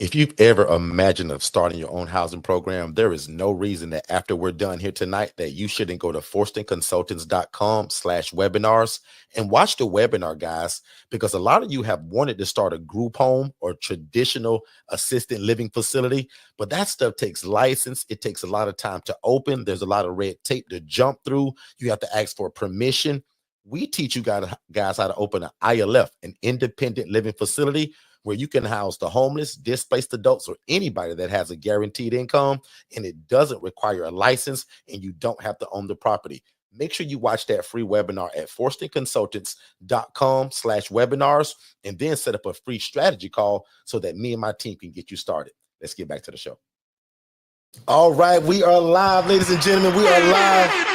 If you've ever imagined of starting your own housing program, there is no reason that after we're done here tonight that you shouldn't go to forstonconsultants.com/webinars and watch the webinar, guys, because a lot of you have wanted to start a group home or traditional assisted living facility, but that stuff takes license. It takes a lot of time to open. There's a lot of red tape to jump through. You have to ask for permission. We teach you guys how to open an ILF, an independent living facility, where you can house the homeless, displaced adults, or anybody that has a guaranteed income, and it doesn't require a license, and you don't have to own the property. Make sure you watch that free webinar at forstonconsultants.com/webinars, and then set up a free strategy call so that me and my team can get you started. Let's get back to the show. All right, we are live, ladies and gentlemen. We are live.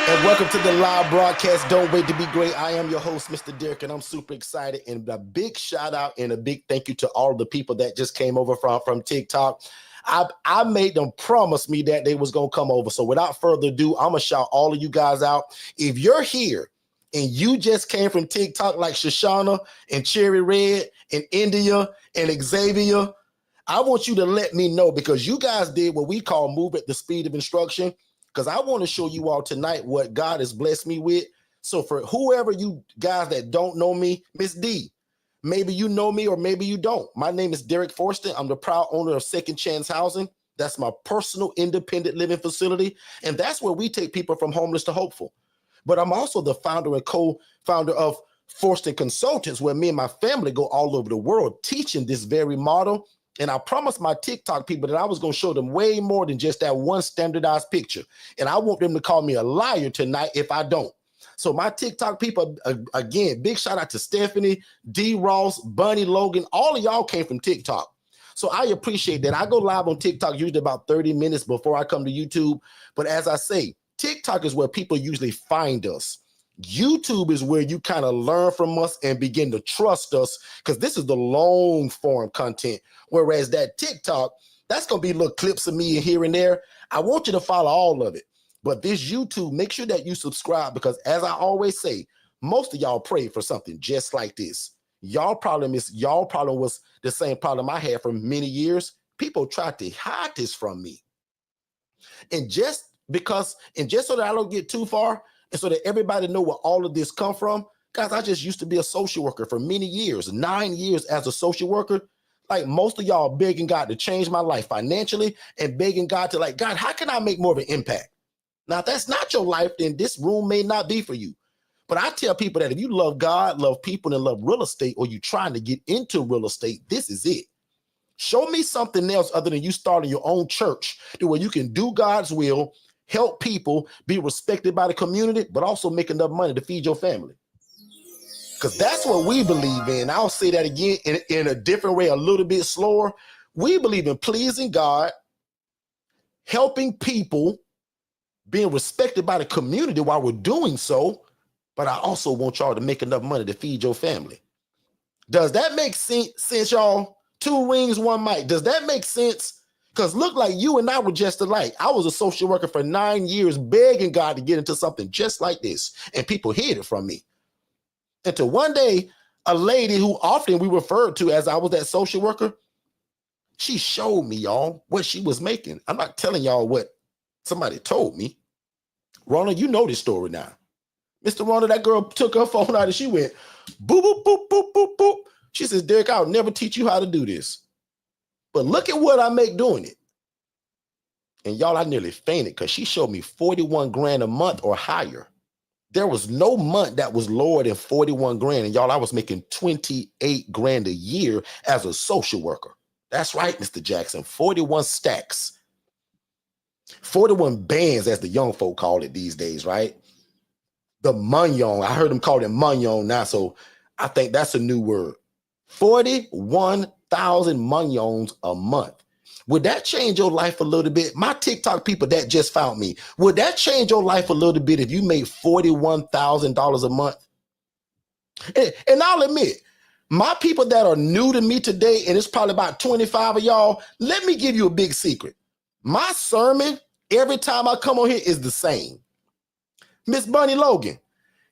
And welcome to the live broadcast. Don't wait to be great. I am your host, Mr. Derek, and I'm super excited. And a big shout out and a big thank you to all the people that just came over from TikTok. I made them promise me that they was going to come over. So without further ado, I'm going to shout all of you guys out. If you're here and you just came from TikTok like Shoshana and Cherry Red and India and Xavier, I want you to let me know, because you guys did what we call move at the speed of instruction. Because I want to show you all tonight what God has blessed me with. So for whoever you guys that don't know me, Miss D, maybe you know me or maybe you don't. My name is Derek Forston. I'm the proud owner of Second Chance Housing. That's my personal independent living facility. And that's where we take people from homeless to hopeful. But I'm also the founder and co-founder of Forston Consultants, where me and my family go all over the world teaching this very model. And I promised my TikTok people that I was going to show them way more than just that one standardized picture. And I want them to call me a liar tonight if I don't. So my TikTok people, again, big shout out to Stephanie, D. Ross, Bunny, Logan. All of y'all came from TikTok. So I appreciate that. I go live on TikTok usually about 30 minutes before I come to YouTube. But as I say, TikTok is where people usually find us. YouTube is where you kind of learn from us and begin to trust us, because this is the long form content. Whereas that TikTok, that's going to be little clips of me here and there. I want you to follow all of it. But this YouTube, make sure that you subscribe, because as I always say, most of y'all pray for something just like this. Y'all problem was the same problem I had for many years. People tried to hide this from me. And just so that I don't get too far, and so that everybody know where all of this come from, guys, I just used to be a social worker for many years, 9 years as a social worker. Like most of y'all begging God to change my life financially and begging God to God, how can I make more of an impact? Now, if that's not your life, then this room may not be for you. But I tell people that if you love God, love people, and love real estate, or you trying to get into real estate, this is it. Show me something else other than you starting your own church to where you can do God's will, help people, be respected by the community, but also make enough money to feed your family. Because that's what we believe in. I'll say that again in a different way, a little bit slower. We believe in pleasing God, helping people, being respected by the community while we're doing so. But I also want y'all to make enough money to feed your family. Does that make sense, y'all? Two rings, one mic. Does that make sense? Because look, like you and I were just alike. I was a social worker for 9 years, begging God to get into something just like this. And people hid it from me. Until one day, a lady who often we referred to as I was that social worker, she showed me, y'all, what she was making. I'm not telling y'all what somebody told me. Ronald, you know this story now. Mr. Ronald, that girl took her phone out and she went, boop, boop, boop, boop, boop, boop. She says, Derek, I'll never teach you how to do this. But look at what I make doing it. And y'all, I nearly fainted because she showed me 41 grand a month or higher. There was no month that was lower than 41 grand. And y'all, I was making 28 grand a year as a social worker. That's right, Mr. Jackson, 41 stacks. 41 bands, as the young folk call it these days, right? The munyon, I heard them call it munyon now, so I think that's a new word. 41,000 munyons a month. Would that change your life a little bit? My TikTok people that just found me, would that change your life a little bit if you made $41,000 a month? And I'll admit, my people that are new to me today, and it's probably about 25 of y'all, let me give you a big secret. My sermon, every time I come on here, is the same. Miss Bunny Logan,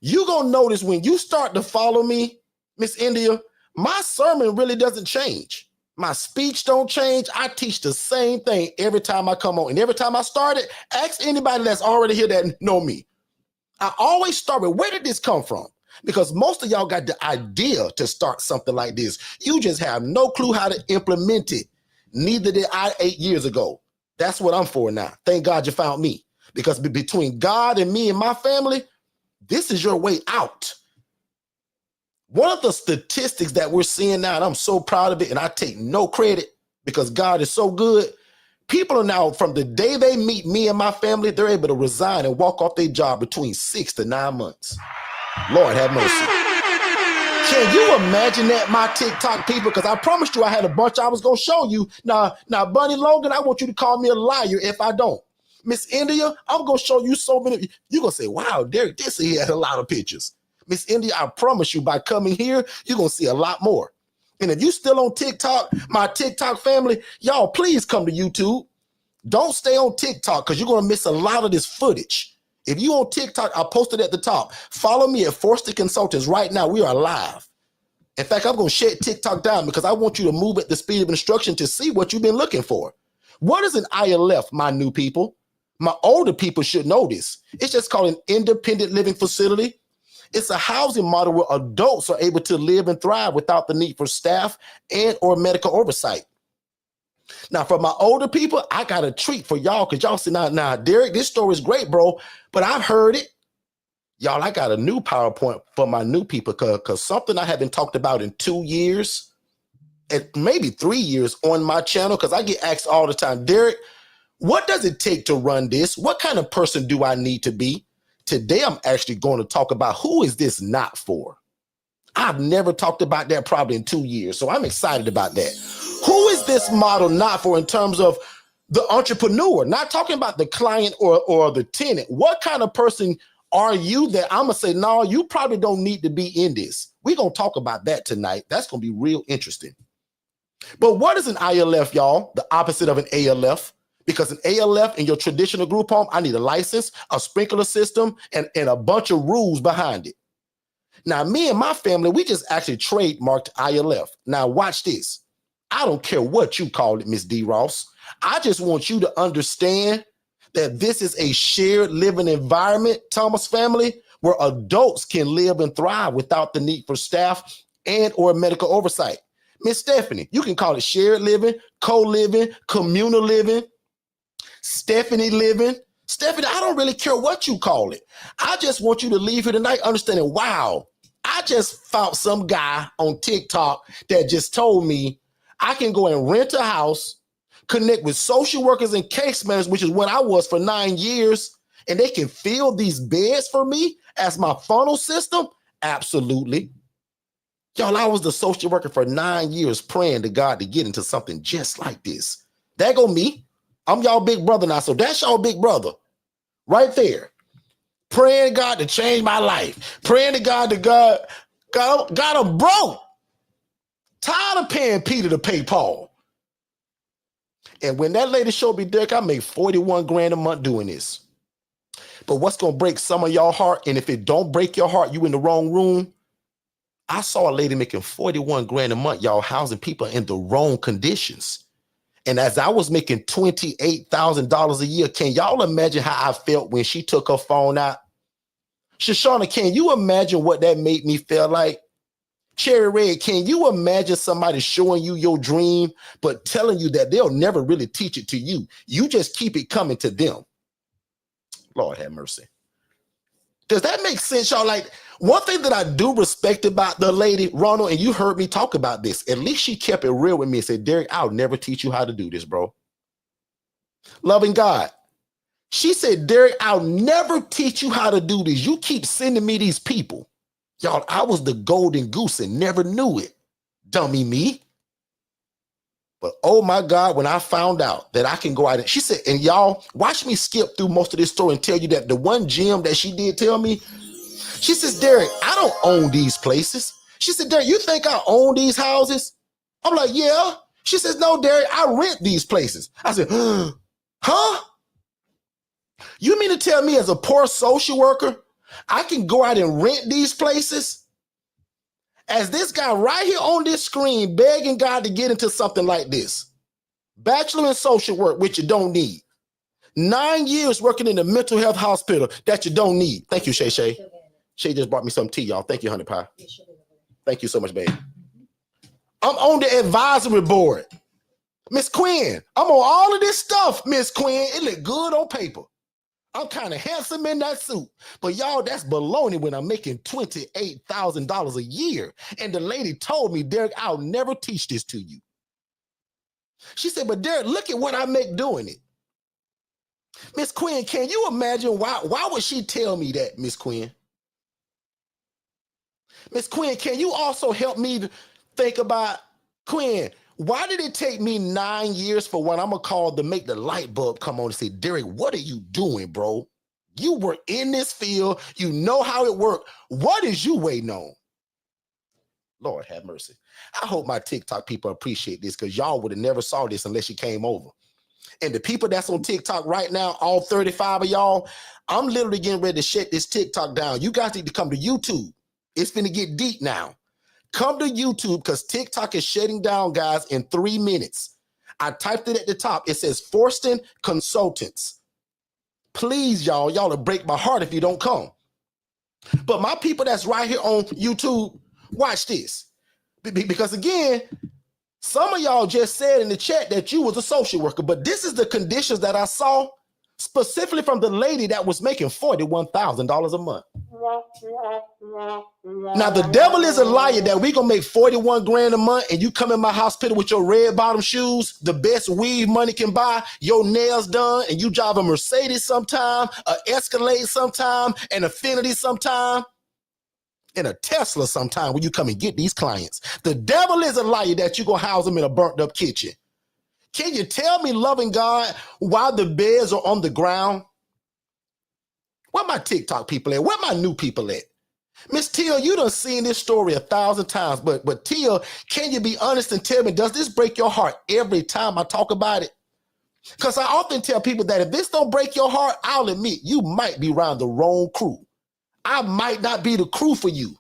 you gonna notice when you start to follow me, Miss India, my sermon really doesn't change. My speech don't change. I teach the same thing every time I come on. And every time I start it, ask anybody that's already here that know me. I always start with, where did this come from? Because most of y'all got the idea to start something like this. You just have no clue how to implement it. Neither did I 8 years ago. That's what I'm for now. Thank God you found me. Because between God and me and my family, this is your way out. One of the statistics that we're seeing now, and I'm so proud of it, and I take no credit because God is so good. People are now, from the day they meet me and my family, they're able to resign and walk off their job between 6 to 9 months. Lord have mercy. Can you imagine that, my TikTok people? Because I promised you I had a bunch I was going to show you. Now, Bunny Logan, I want you to call me a liar if I don't. Miss India, I'm going to show you so many. You're going to say, wow, Derek, this he had a lot of pictures. Miss India, I promise you, by coming here, you're going to see a lot more. And if you still on TikTok, my TikTok family, y'all, please come to YouTube. Don't stay on TikTok because you're going to miss a lot of this footage. If you on TikTok, I posted at the top. Follow me at Forster Consultants right now. We are live. In fact, I'm going to shut TikTok down because I want you to move at the speed of instruction to see what you've been looking for. What is an ILF, my new people? My older people should know this. It's just called an independent living facility. It's a housing model where adults are able to live and thrive without the need for staff and or medical oversight. Now, for my older people, I got a treat for y'all because y'all say, now, Derek, this story is great, bro, but I've heard it. Y'all, I got a new PowerPoint for my new people because something I haven't talked about in 2 years and maybe 3 years on my channel, because I get asked all the time, Derek, what does it take to run this? What kind of person do I need to be? Today, I'm actually going to talk about who is this not for. I've never talked about that probably in 2 years, so I'm excited about that. Who is this model not for in terms of the entrepreneur? Not talking about the client or the tenant. What kind of person are you that I'm going to say, no, you probably don't need to be in this? We're going to talk about that tonight. That's going to be real interesting. But what is an ILF, y'all? The opposite of an ALF. Because an ALF in your traditional group home, I need a license, a sprinkler system, and a bunch of rules behind it. Now, me and my family, we just actually trademarked ILF. Now, watch this. I don't care what you call it, Miss D. Ross. I just want you to understand that this is a shared living environment, Thomas family, where adults can live and thrive without the need for staff and or medical oversight. Miss Stephanie, you can call it shared living, co-living, communal living, Stephanie living. Stephanie, I don't really care what you call it. I just want you to leave here tonight understanding, wow, I just found some guy on TikTok that just told me I can go and rent a house, connect with social workers and case managers, which is what I was for 9 years, and they can fill these beds for me as my funnel system? Absolutely. Y'all, I was the social worker for 9 years praying to God to get into something just like this. There go me. I'm y'all big brother now, so that's y'all big brother right there. Praying God to change my life. Praying to God I'm broke. Tired of paying Peter to pay Paul. And when that lady showed me, Derek, I made 41 grand a month doing this. But what's going to break some of y'all heart, and if it don't break your heart, you in the wrong room. I saw a lady making 41 grand a month, y'all, housing people in the wrong conditions. And as I was making $28,000 a year, can y'all imagine how I felt when she took her phone out? Shoshana, can you imagine what that made me feel like? Cherry Red, can you imagine somebody showing you your dream, but telling you that they'll never really teach it to you? You just keep it coming to them. Lord have mercy. Does that make sense, y'all? Like, one thing that I do respect about the lady, Ronald, and you heard me talk about this, at least she kept it real with me and said, Derek, I'll never teach you how to do this, bro. Loving God. She said, Derek, I'll never teach you how to do this. You keep sending me these people. Y'all, I was the golden goose and never knew it. Dummy me. But oh my God, when I found out that I can go out and she said, and y'all watch me skip through most of this story and tell you that the one gem that she did tell me, she says, Derek, I don't own these places. She said, Derek, you think I own these houses? I'm like, yeah. She says, no, Derek, I rent these places. I said, huh? You mean to tell me as a poor social worker, I can go out and rent these places? as this guy right here on this screen begging God to get into something like this. Bachelor in social work, which you don't need. 9 years working in the mental health hospital that you don't need. Thank you, Shay Shay. Shay just brought me some tea, y'all. Thank you, honey pie. Thank you so much, babe. I'm on the advisory board. Miss Quinn, I'm on all of this stuff, Miss Quinn. It look good on paper. I'm kind of handsome in that suit. But y'all, that's baloney when I'm making $28,000 a year. And the lady told me, Derek, I'll never teach this to you. She said, but Derek, look at what I make doing it. Miss Quinn, can you imagine why would she tell me that, Miss Quinn? Miss Quinn, can you also help me to think about, Quinn, why did it take me 9 years for what I'm going to call to make the light bulb come on and say, Derek, what are you doing, bro? You were in this field. You know how it worked. What is you waiting on? Lord have mercy. I hope my TikTok people appreciate this because y'all would have never saw this unless you came over. And the people that's on TikTok right now, all 35 of y'all, I'm literally getting ready to shut this TikTok down. You guys need to come to YouTube. It's finna get deep now. Come to YouTube because TikTok is shutting down, guys, in 3 minutes. I typed it at the top. It says Forston Consultants. Please, y'all will break my heart if you don't come. But my people that's right here on YouTube, watch this. Because again, some of y'all just said in the chat that you was a social worker, but this is the conditions that I saw specifically from the lady that was making $41,000 a month. Now, the devil is a liar that we gonna make 41 grand a month and you come in my hospital with your red bottom shoes, the best weave money can buy, your nails done, and you drive a Mercedes sometime, an Escalade sometime, an Affinity sometime, and a Tesla sometime when you come and get these clients. The devil is a liar that you gonna house them in a burnt up kitchen. Can you tell me, loving God, why the beds are on the ground? Where my TikTok people at? Where my new people at? Miss Tia, you done seen this story 1,000 times, but Tia, can you be honest and tell me, does this break your heart every time I talk about it? Because I often tell people that if this don't break your heart, I'll admit you might be around the wrong crew. I might not be the crew for you.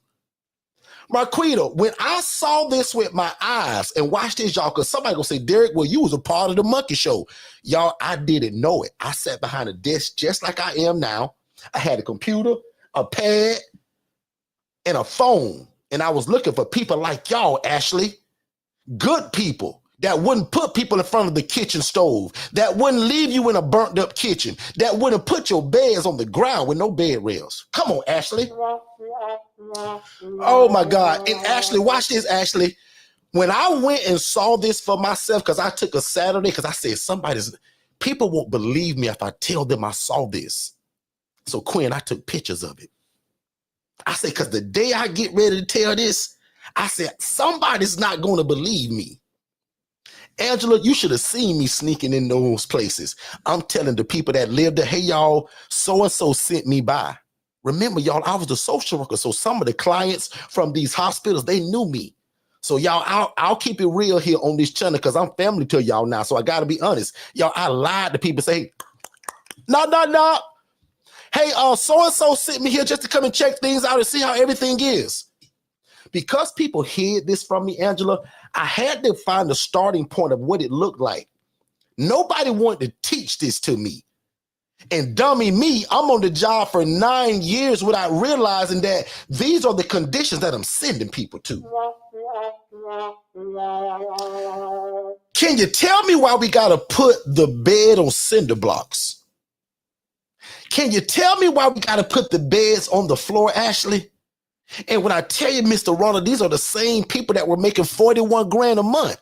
Marquita, when I saw this with my eyes, and watch this, y'all, because somebody gonna say, Derek, well, you was a part of the monkey show. Y'all, I didn't know it. I sat behind a desk just like I am now. I had a computer, a pad, and a phone. And I was looking for people like y'all, Ashley. Good people that wouldn't put people in front of the kitchen stove, that wouldn't leave you in a burnt up kitchen, that wouldn't put your beds on the ground with no bed rails. Come on, Ashley. Oh my God. And Ashley, watch this, Ashley. When I went and saw this for myself, because I took a Saturday, because I said people won't believe me if I tell them I saw this. So Quinn, I took pictures of it. I said, because the day I get ready to tell this, I said, somebody's not going to believe me. Angela, you should have seen me sneaking in those places. I'm telling the people that live there, hey, y'all, so-and-so sent me by. Remember, y'all, I was the social worker. So some of the clients from these hospitals, they knew me. So y'all, I'll keep it real here on this channel because I'm family to y'all now. So I got to be honest. Y'all, I lied to people, say, no. Hey, so-and-so sent me here just to come and check things out and see how everything is. Because people hid this from me, Angela, I had to find the starting point of what it looked like. Nobody wanted to teach this to me. And dummy me, I'm on the job for 9 years without realizing that these are the conditions that I'm sending people to. Can you tell me why we got to put the bed on cinder blocks? Can you tell me why we got to put the beds on the floor, Ashley? And when I tell you, Mr. Ronald, these are the same people that were making 41 grand a month.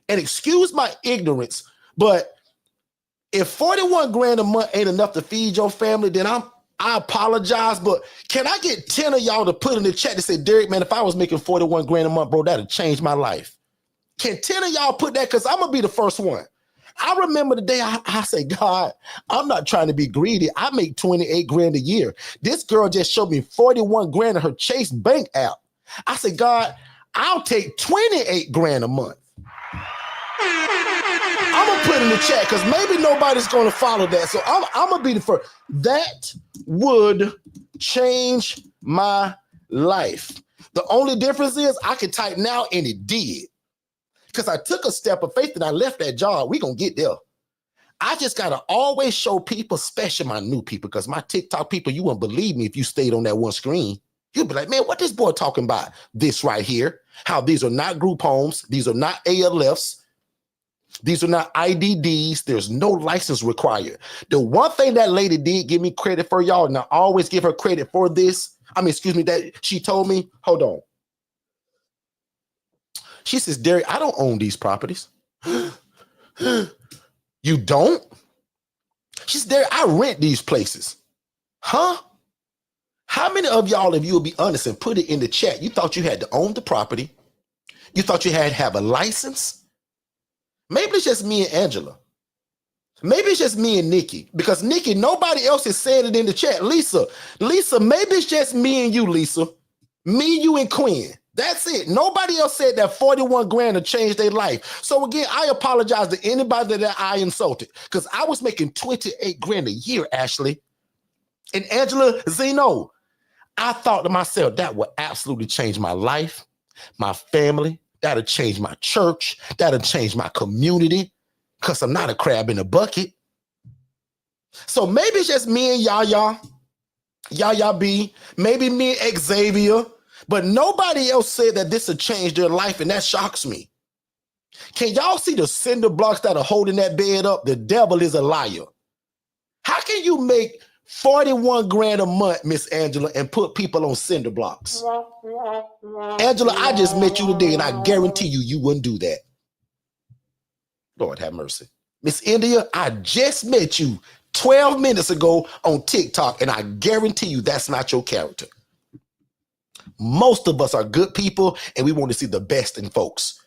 And excuse my ignorance, but if 41 grand a month ain't enough to feed your family, then I apologize, but can I get 10 of y'all to put in the chat to say, Derek, man, if I was making 41 grand a month, bro, that'd change my life. Can 10 of y'all put that? Because I'm going to be the first one. I remember the day I say, God, I'm not trying to be greedy. I make 28 grand a year. This girl just showed me 41 grand in her Chase Bank app. I said, God, I'll take 28 grand a month. I'm going to put in the chat because maybe nobody's going to follow that. So I'm going to be the first. That would change my life. The only difference is I can type now and it did. Because I took a step of faith and I left that job. We're going to get there. I just got to always show people, especially my new people, because my TikTok people, you wouldn't believe me if you stayed on that one screen. You'd be like, man, what this boy talking about? This right here, how these are not group homes. These are not ILFs. These are not IDDs. There's no license required. The one thing that lady did give me credit for, y'all, and I always give her credit for this. That she told me, hold on. She says, Derek, I don't own these properties. You don't? She said, Derek, I rent these places. Huh? How many of y'all, if you will be honest and put it in the chat, you thought you had to own the property? You thought you had to have a license? Maybe it's just me and Angela. Maybe it's just me and Nikki. Because Nikki, nobody else is saying it in the chat. Lisa, maybe it's just me and you, Lisa. Me, you, and Quinn. That's it. Nobody else said that 41 grand to change their life. So again, I apologize to anybody that I insulted because I was making 28 grand a year, Ashley. And Angela, Zeno, I thought to myself, that would absolutely change my life, my family. That'll change my church. That'll change my community because I'm not a crab in a bucket. So maybe it's just me and Yaya B, maybe me and Xavier, but nobody else said that this would change their life, and that shocks me. Can y'all see the cinder blocks that are holding that bed up? The devil is a liar. How can you make 41 grand a month, Miss Angela, and put people on cinder blocks? Angela, I just met you today, and I guarantee you wouldn't do that. Lord have mercy. Miss India, I just met you 12 minutes ago on TikTok, and I guarantee you that's not your character. Most of us are good people, and we want to see the best in folks.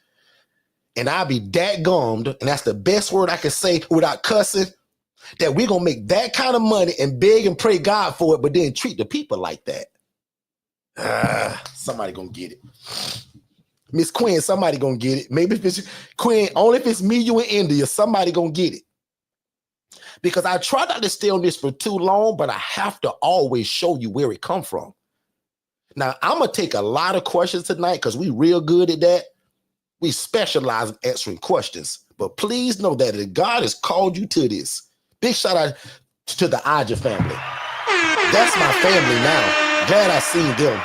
And I'll be dadgummed, and that's the best word I can say without cussing, that we're going to make that kind of money and beg and pray God for it, but then treat the people like that. Somebody going to get it. Miss Quinn, somebody going to get it. Maybe if it's Quinn, only if it's me, you, and India, somebody going to get it. Because I try not to stay on this for too long, but I have to always show you where it come from. Now, I'm going to take a lot of questions tonight because we real good at that. We specialize in answering questions. But please know that if God has called you to this, big shout out to the Aja family. That's my family now. Glad I seen them.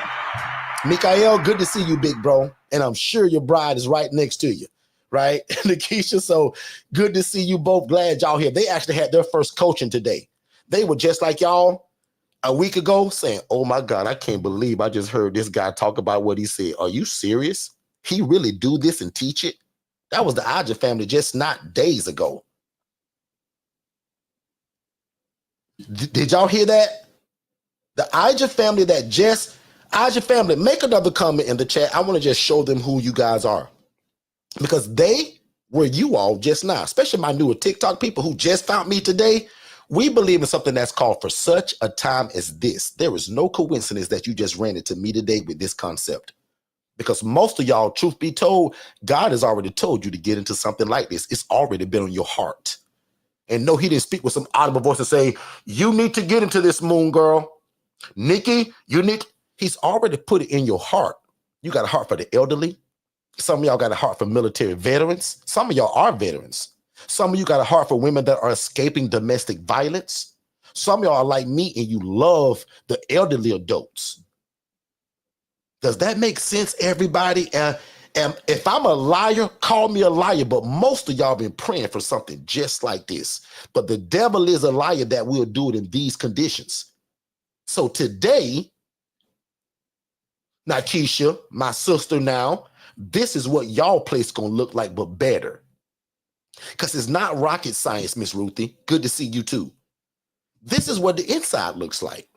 Mikael, good to see you, big bro. And I'm sure your bride is right next to you, right? Lakeisha, so good to see you both. Glad y'all here. They actually had their first coaching today. They were just like y'all a week ago saying, oh my God, I can't believe I just heard this guy talk about what he said. Are you serious? He really do this and teach it? That was the Aja family just not days ago. Did y'all hear that? The Aja family Aja family, make another comment in the chat. I want to just show them who you guys are. Because they were you all just now, especially my newer TikTok people who just found me today. We believe in something that's called for such a time as this. There is no coincidence that you just ran into me today with this concept. Because most of y'all, truth be told, God has already told you to get into something like this. It's already been on your heart. And no, he didn't speak with some audible voice and say, you need to get into this, moon girl. Nikki, he's already put it in your heart. You got a heart for the elderly. Some of y'all got a heart for military veterans. Some of y'all are veterans. Some of you got a heart for women that are escaping domestic violence. Some of y'all are like me and you love the elderly adults. Does that make sense, everybody? And if I'm a liar, call me a liar, but most of y'all been praying for something just like this. But the devil is a liar that will do it in these conditions. So today, Nakisha, my sister now, this is what y'all place gonna look like, but better. Because it's not rocket science, Miss Ruthie. Good to see you too. This is what the inside looks like.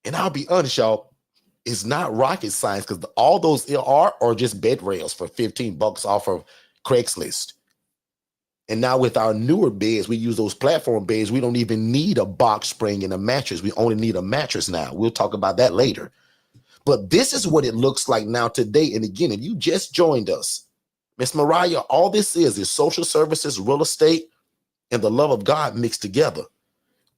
And I'll be honest, y'all, it's not rocket science because all those are just bed rails for $15 off of Craigslist. And now with our newer beds, we use those platform beds. We don't even need a box spring and a mattress. We only need a mattress now. We'll talk about that later. But this is what it looks like now today. And again, if you just joined us, Miss Mariah, all this is social services, real estate, and the love of God mixed together.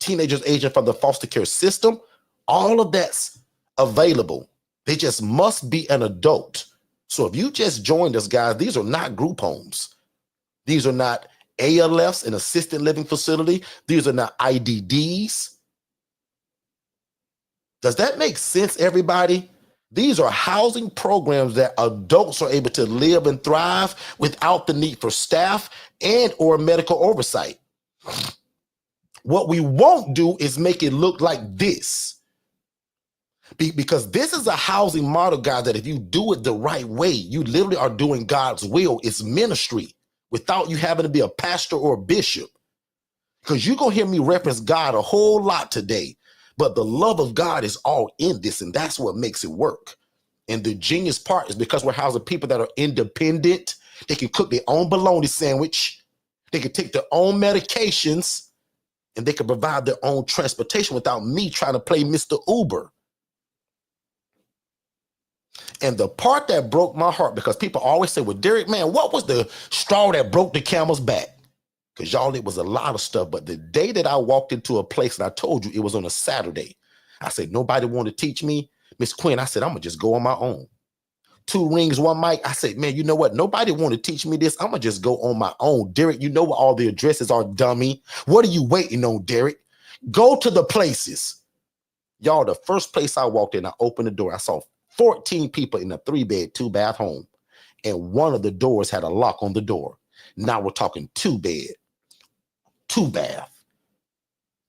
Teenagers aging from the foster care system, all of that's available. They just must be an adult. So if you just joined us, guys, these are not group homes. These are not ALFs, an assisted living facility. These are not IDDs. Does that make sense, everybody? These are housing programs that adults are able to live and thrive without the need for staff and or medical oversight. What we won't do is make it look like this. Because this is a housing model, guys, that if you do it the right way, you literally are doing God's will. It's ministry without you having to be a pastor or a bishop. Because you're going to hear me reference God a whole lot today. But the love of God is all in this, and that's what makes it work. And the genius part is because we're housing people that are independent. They can cook their own bologna sandwich. They can take their own medications, and they can provide their own transportation without me trying to play Mr. Uber. And the part that broke my heart, because people always say, well, Derek, man, what was the straw that broke the camel's back? Because y'all, it was a lot of stuff. But the day that I walked into a place, and I told you it was on a Saturday, I said, nobody wanted to teach me. Miss Quinn, I said, I'm going to just go on my own. 2 rings, 1 mic. I said, man, you know what? Nobody want to teach me this. I'm going to just go on my own. Derek, you know what all the addresses are, dummy. What are you waiting on, Derek? Go to the places. Y'all, the first place I walked in, I opened the door. I saw 14 people in a 3-bed, 2-bath home. And one of the doors had a lock on the door. Now we're talking 2-bed, 2-bath.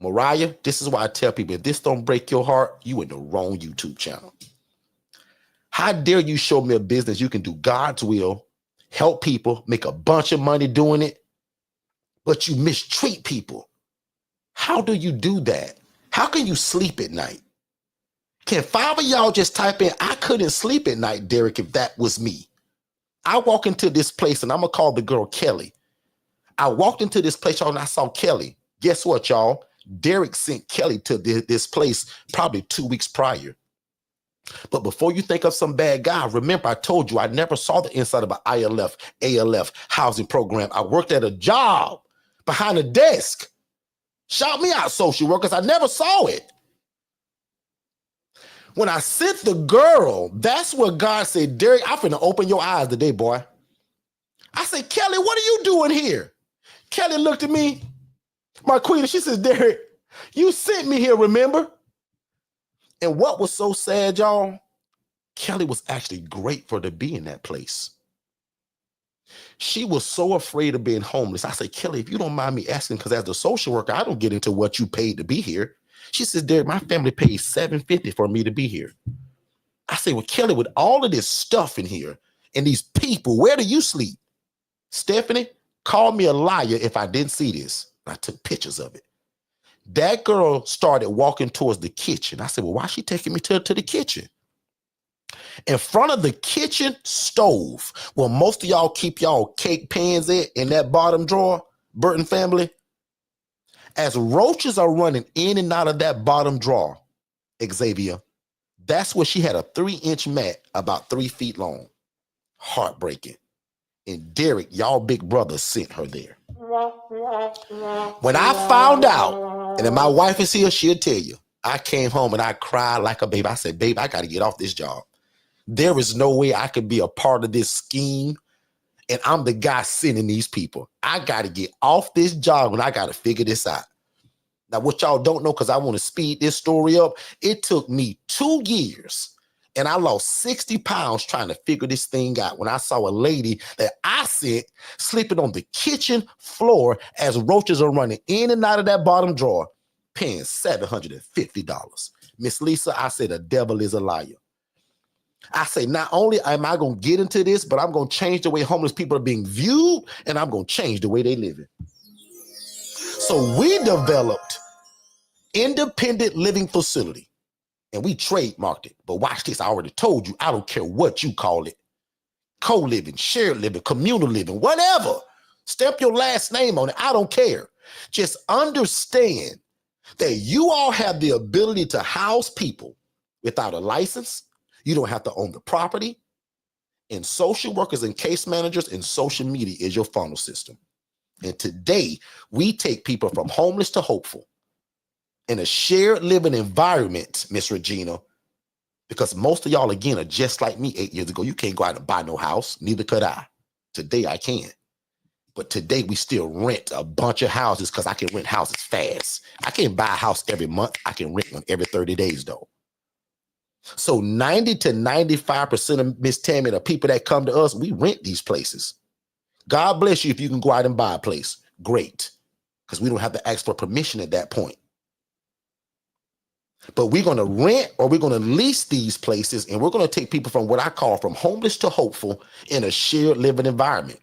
Mariah, this is why I tell people, if this don't break your heart, you in the wrong YouTube channel. How dare you show me a business you can do God's will, help people, make a bunch of money doing it, but you mistreat people? How do you do that? How can you sleep at night? Can 5 of y'all just type in, I couldn't sleep at night, Derek, if that was me? I walk into this place, and I'm going to call the girl Kelly. I walked into this place, y'all, and I saw Kelly. Guess what, y'all? Derek sent Kelly to this place probably 2 weeks prior. But before you think of some bad guy, remember I told you I never saw the inside of an ILF, ALF housing program. I worked at a job behind a desk. Shout me out, social workers. I never saw it. When I sent the girl, that's what God said, Derek, I'm finna open your eyes today, boy. I said, Kelly, what are you doing here? Kelly looked at me, my queen, and she says, Derek, you sent me here, remember? And what was so sad, y'all? Kelly was actually grateful to be in that place. She was so afraid of being homeless. I said, Kelly, if you don't mind me asking, because as a social worker, I don't get into what you paid to be here. She says, Derek, my family paid $750 for me to be here. I say, well, Kelly, with all of this stuff in here and these people, where do you sleep? Stephanie, call me a liar if I didn't see this. I took pictures of it. That girl started walking towards the kitchen. I said, well, why is she taking me to the kitchen? In front of the kitchen stove, where most of y'all keep y'all cake pans in that bottom drawer, Burton family, as roaches are running in and out of that bottom drawer, Xavier, that's where she had a 3-inch mat about 3 feet long. Heartbreaking. And Derek, y'all big brother, sent her there. When I found out, and then my wife is here, she'll tell you, I came home and I cried like a baby. I said, babe, I got to get off this job. There is no way I could be a part of this scheme, and I'm the guy sending these people. I got to get off this job, and I got to figure this out. Now, what y'all don't know, because I want to speed this story up, it took me 2 years, and I lost 60 pounds trying to figure this thing out when I saw a lady that I sent sleeping on the kitchen floor as roaches are running in and out of that bottom drawer, paying $750. Miss Lisa, I said, the devil is a liar. I say, not only am I going to get into this, but I'm going to change the way homeless people are being viewed, and I'm going to change the way they live it. So we developed independent living facility, and we trademarked it. But watch this. I already told you, I don't care what you call it. Co-living, shared living, communal living, whatever. Stamp your last name on it. I don't care. Just understand that you all have the ability to house people without a license. You don't have to own the property. And social workers and case managers and social media is your funnel system. And today, we take people from homeless to hopeful in a shared living environment, Miss Regina, Because most of y'all, again, are just like me 8 years ago. You can't go out and buy no house. Neither could I. Today, I can. But today, we still rent a bunch of houses because I can rent houses fast. I can't buy a house every month. I can rent one every 30 days, though. So 90 to 95% of Miss Tammy, the people that come to us, we rent these places. God bless you if you can go out and buy a place. Great. Because we don't have to ask for permission at that point. But we're going to rent or we're going to lease these places, and we're going to take people from what I call from homeless to hopeful in a shared living environment.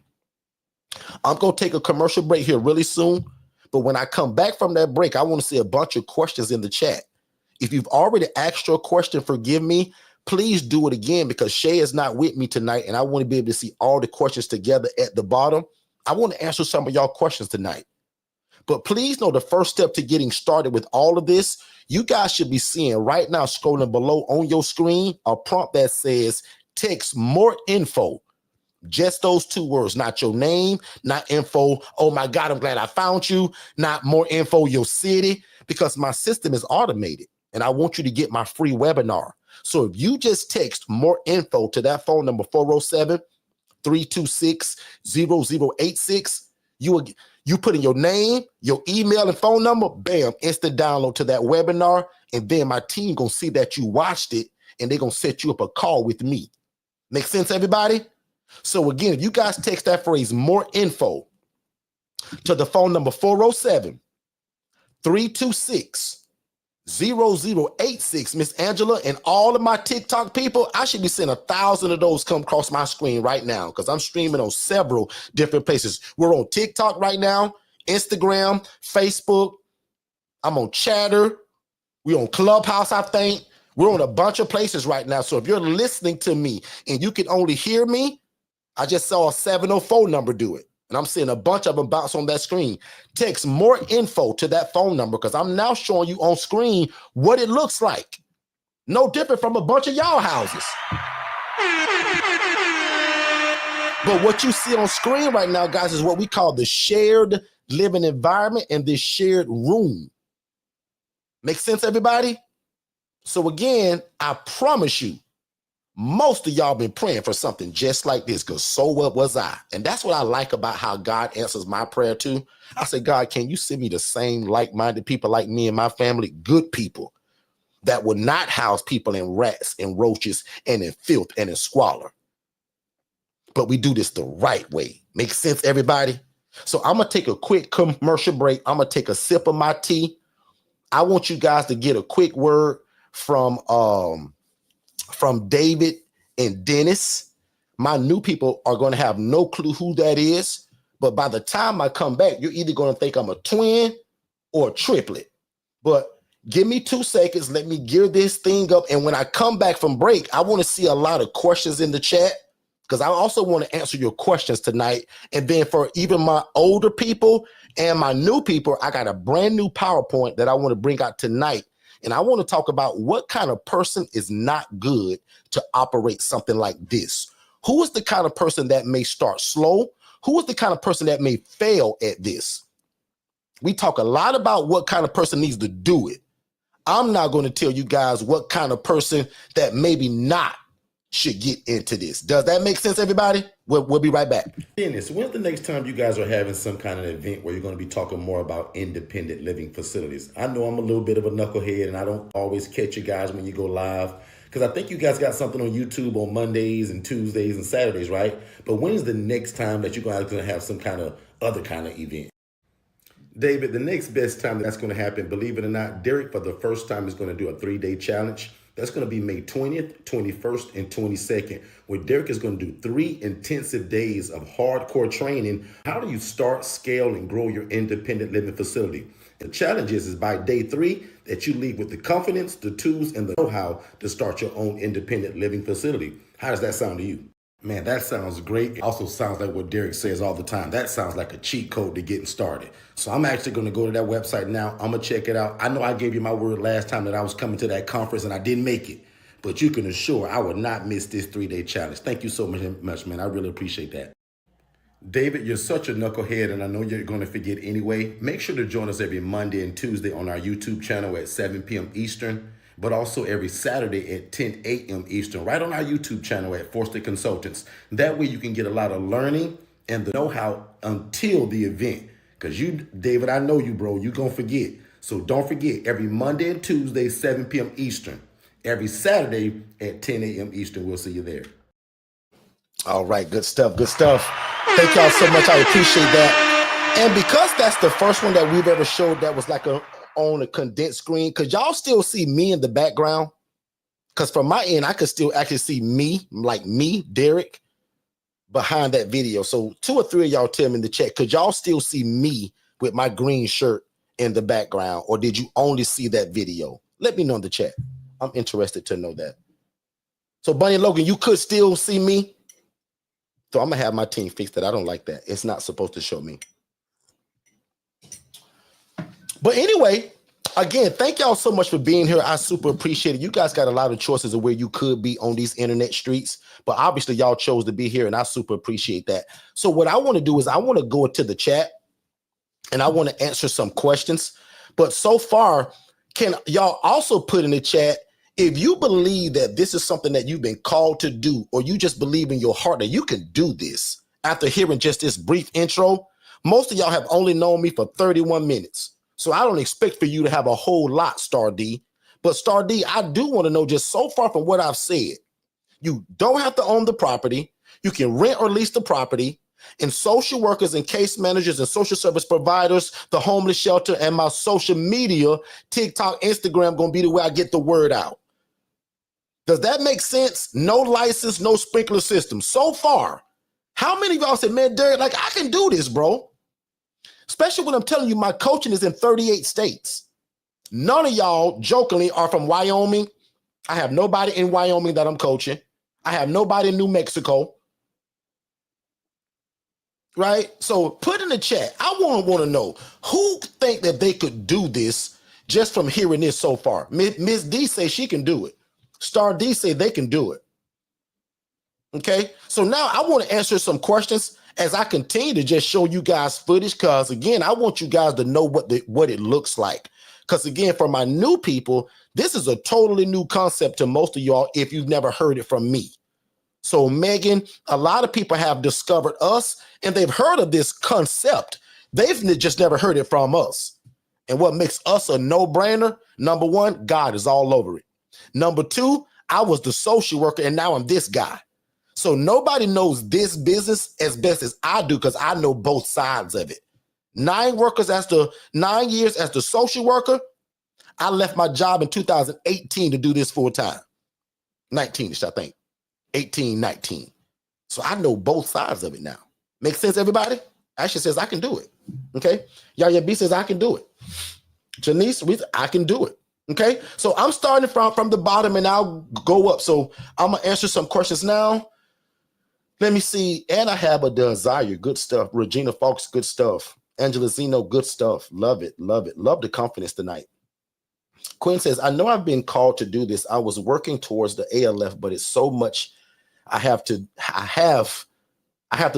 I'm going to take a commercial break here really soon. But when I come back from that break, I want to see a bunch of questions in the chat. If you've already asked your question, forgive me. Please do it again, because Shay is not with me tonight, and I want to be able to see all the questions together at the bottom. I want to answer some of y'all questions tonight. But please know the first step to getting started with all of this, you guys should be seeing right now, scrolling below on your screen, a prompt that says text more info. Just those two words, not your name, not info. Oh my God, I'm glad I found you. Not more info, your city, because my system is automated and I want you to get my free webinar. So if you just text more info to that phone number 407-326-0086, you put in your name, your email and phone number, bam, instant download to that webinar. And then my team gonna see that you watched it and they're gonna set you up a call with me. Make sense, everybody? So again, if you guys text that phrase more info to the phone number 407-326-0086, Miss Angela, and all of my TikTok people, I should be seeing 1,000 of those come across my screen right now, because I'm streaming on several different places. We're on TikTok right now, Instagram, Facebook. I'm on Chatter. We're on Clubhouse, I think. We're on a bunch of places right now. So if you're listening to me and you can only hear me, I just saw a 704 number do it. And I'm seeing a bunch of them bounce on that screen. Text more info to that phone number, because I'm now showing you on screen what it looks like. No different from a bunch of y'all houses. But what you see on screen right now, guys, is what we call the shared living environment and this shared room. Make sense, everybody? So again, I promise you, most of y'all been praying for something just like this, because so what was I? And that's what I like about how God answers my prayer too. I say, God, can you send me the same like-minded people like me and my family, good people that will not house people in rats and roaches and in filth and in squalor. But we do this the right way. Make sense, everybody? So I'm going to take a quick commercial break. I'm going to take a sip of my tea. I want you guys to get a quick word from David and Dennis. My new people are going to have no clue who that is, but by the time I come back, you're either going to think I'm a twin or a triplet. But give me 2 seconds. Let me gear this thing up. And when I come back from break, I want to see a lot of questions in the chat, because I also want to answer your questions tonight. And then for even my older people and my new people, I got a brand new PowerPoint that I want to bring out tonight. And I want to talk about what kind of person is not good to operate something like this. Who is the kind of person that may start slow? Who is the kind of person that may fail at this? We talk a lot about what kind of person needs to do it. I'm not going to tell you guys what kind of person that maybe not should get into this. Does that make sense, everybody? We'll be right back. Dennis, when's the next time you guys are having some kind of event where you're going to be talking more about independent living facilities? I know I'm a little bit of a knucklehead and I don't always catch you guys when you go live, because I think you guys got something on YouTube on Mondays and Tuesdays and Saturdays, right? But when is the next time that you guys are going to have some kind of other kind of event? David, the next best time that's going to happen, believe it or not, Derek for the first time is going to do a 3-day challenge. That's going to be May 20th, 21st, and 22nd, where Derek is going to do 3 intensive days of hardcore training. How do you start, scale, and grow your independent living facility? The challenge is by day 3 that you leave with the confidence, the tools, and the know-how to start your own independent living facility. How does that sound to you? Man, that sounds great. It also sounds like what Derek says all the time. That sounds like a cheat code to getting started. So I'm actually going to go to that website now. I'm going to check it out. I know I gave you my word last time that I was coming to that conference and I didn't make it, but you can assure I will not miss this 3-day challenge. Thank you so much, man. I really appreciate that. David, you're such a knucklehead, and I know you're going to forget anyway. Make sure to join us every Monday and Tuesday on our YouTube channel at 7 p.m. Eastern. but also every Saturday at 10 a.m. Eastern, right on our YouTube channel at Forster Consultants. That way you can get a lot of learning and the know-how until the event. Because you, David, I know you, bro, you're going to forget. So don't forget, every Monday and Tuesday, 7 p.m. Eastern. Every Saturday at 10 a.m. Eastern. We'll see you there. All right, good stuff, good stuff. Thank y'all so much. I appreciate that. And because that's the first one that we've ever showed that was like on a condensed screen, could y'all still see me in the background? Because from my end, I could still actually see me, like me, Derek, behind that video. So 2 or 3 of y'all tell me in the chat, could y'all still see me with my green shirt in the background, or did you only see that video? Let me know in the chat. I'm interested to know that. So Bunny and Logan, you could still see me. So I'm gonna have my team fix that. I don't like that. It's not supposed to show me. But anyway, again, thank y'all so much for being here. I super appreciate it. You guys got a lot of choices of where you could be on these internet streets, but obviously y'all chose to be here, and I super appreciate that. So what I want to do is I want to go to the chat and I want to answer some questions. But so far, can y'all also put in the chat if you believe that this is something that you've been called to do, or you just believe in your heart that you can do this after hearing just this brief intro? Most of y'all have only known me for 31 minutes. So I don't expect for you to have a whole lot, Star D. But Star D, I do want to know, just so far from what I've said, you don't have to own the property. You can rent or lease the property. And social workers and case managers and social service providers, the homeless shelter, and my social media, TikTok, Instagram, gonna be the way I get the word out. Does that make sense? No license, no sprinkler system. So far, how many of y'all said, man, Derek, like I can do this, bro? Especially when I'm telling you my coaching is in 38 states. None of y'all, jokingly, are from Wyoming. I have nobody in Wyoming that I'm coaching. I have nobody in New Mexico. Right? So put in the chat. I want to know who think that they could do this just from hearing this so far. Miss D say she can do it. Star D say they can do it. Okay? So now I want to answer some questions as I continue to just show you guys footage, because again, I want you guys to know what it looks like. Because again, for my new people, this is a totally new concept to most of y'all if you've never heard it from me. So Megan, a lot of people have discovered us and they've heard of this concept. They've just never heard it from us. And what makes us a no-brainer? Number one, God is all over it. Number two, I was the social worker and now I'm this guy. So nobody knows this business as best as I do, because I know both sides of it. 9 years as the social worker. I left my job in 2018 to do this full time. 19ish, I think. 18, 19. So I know both sides of it now. Make sense, everybody? Ashley says I can do it. Okay. Yaya B says I can do it. Janice, I can do it. Okay. So I'm starting from the bottom and I'll go up. So I'm gonna answer some questions now. Let me see. And I have a desire. Good stuff. Regina Fox, good stuff. Angela Zeno, good stuff. Love it. Love it. Love the confidence tonight. Quinn says, I know I've been called to do this. I was working towards the ALF, but it's so much I have to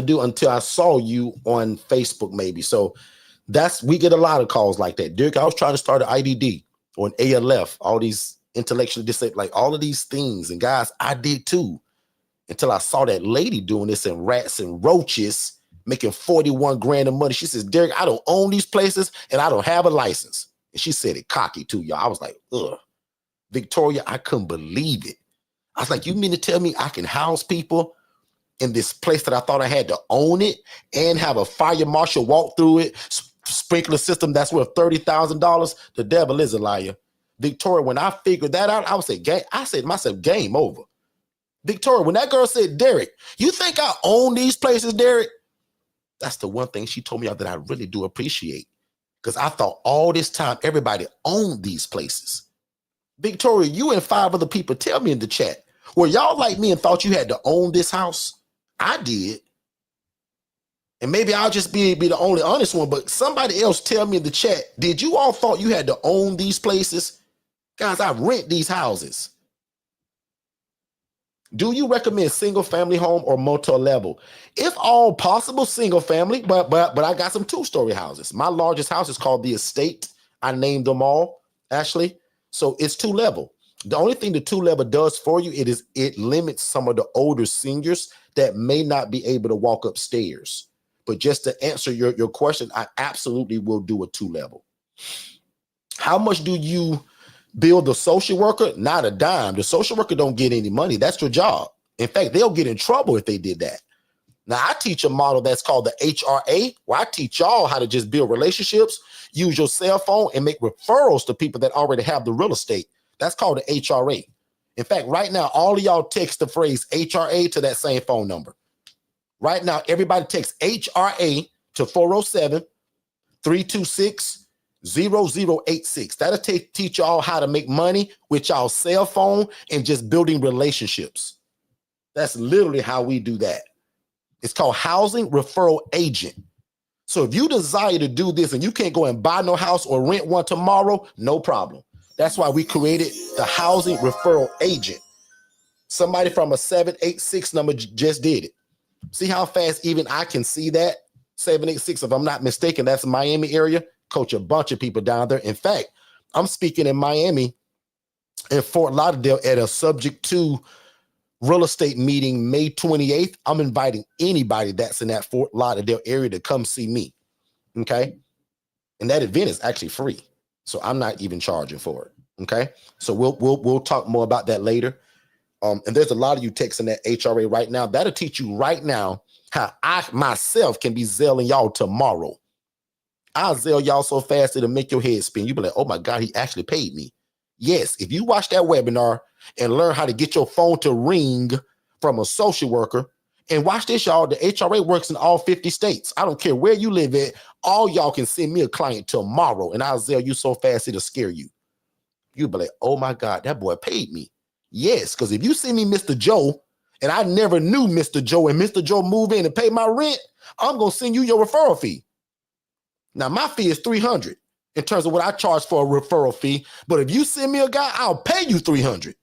do until I saw you on Facebook, maybe. So we get a lot of calls like that. Dirk, I was trying to start an IDD or an ALF, all these intellectually disabled, like all of these things. And guys, I did too, until I saw that lady doing this in Rats and Roaches, making 41 grand of money. She says, Derek, I don't own these places and I don't have a license. And she said it cocky too, y'all. I was like, ugh. Victoria, I couldn't believe it. I was like, you mean to tell me I can house people in this place that I thought I had to own it and have a fire marshal walk through it, sprinkler system that's worth $30,000? The devil is a liar. Victoria, when I figured that out, I said to myself, game over. Victoria, when that girl said, Derek, you think I own these places, Derek? That's the one thing she told me that I really do appreciate, because I thought all this time everybody owned these places. Victoria, you and 5 other people, tell me in the chat, were y'all like me and thought you had to own this house? I did. And maybe I'll just be the only honest one, but somebody else tell me in the chat, did you all thought you had to own these places? Guys, I rent these houses. Do you recommend single family home or multi-level? If all possible, single family, but I got some 2-story houses. My largest house is called The Estate. I named them all, Ashley. So it's 2 level. The only thing the 2-level does for you, it limits some of the older seniors that may not be able to walk upstairs. But just to answer your question, I absolutely will do a 2-level. How much do you bill the social worker? Not a dime. The social worker don't get any money. That's your job. In fact, they'll get in trouble if they did that. Now, I teach a model that's called the HRA, where I teach y'all how to just build relationships, use your cell phone, and make referrals to people that already have the real estate. That's called the HRA. In fact, right now, all of y'all text the phrase HRA to that same phone number. Right now, everybody text HRA to 407-326-0086. That'll teach y'all how to make money with y'all cell phone and just building relationships. That's literally how we do that. It's called Housing Referral Agent. So if you desire to do this and you can't go and buy no house or rent one tomorrow, no problem. That's why we created the Housing Referral Agent. Somebody from a 786 number just did it. See how fast even I can see that? 786, if I'm not mistaken, that's Miami area. Coach a bunch of people down there. In fact, I'm speaking in Miami and Fort Lauderdale at a subject to real estate meeting May 28th. I'm inviting anybody that's in that Fort Lauderdale area to come see me. Okay. And that event is actually free. So I'm not even charging for it. Okay. So we'll talk more about that later. And there's a lot of you texting that HRA right now. That'll teach you right now how I myself can be zelling y'all tomorrow. I'll zell y'all so fast it'll make your head spin. You'll be like, oh my God, he actually paid me. Yes, if you watch that webinar and learn how to get your phone to ring from a social worker, and watch this, y'all, the HRA works in all 50 states. I don't care where you live at. All y'all can send me a client tomorrow, and I'll zell you so fast it'll scare you. You'll be like, oh my God, that boy paid me. Yes, because if you see me, Mr. Joe, and I never knew Mr. Joe, and Mr. Joe move in and pay my rent, I'm going to send you your referral fee. Now, my fee is $300 in terms of what I charge for a referral fee. But if you send me a guy, I'll pay you $300.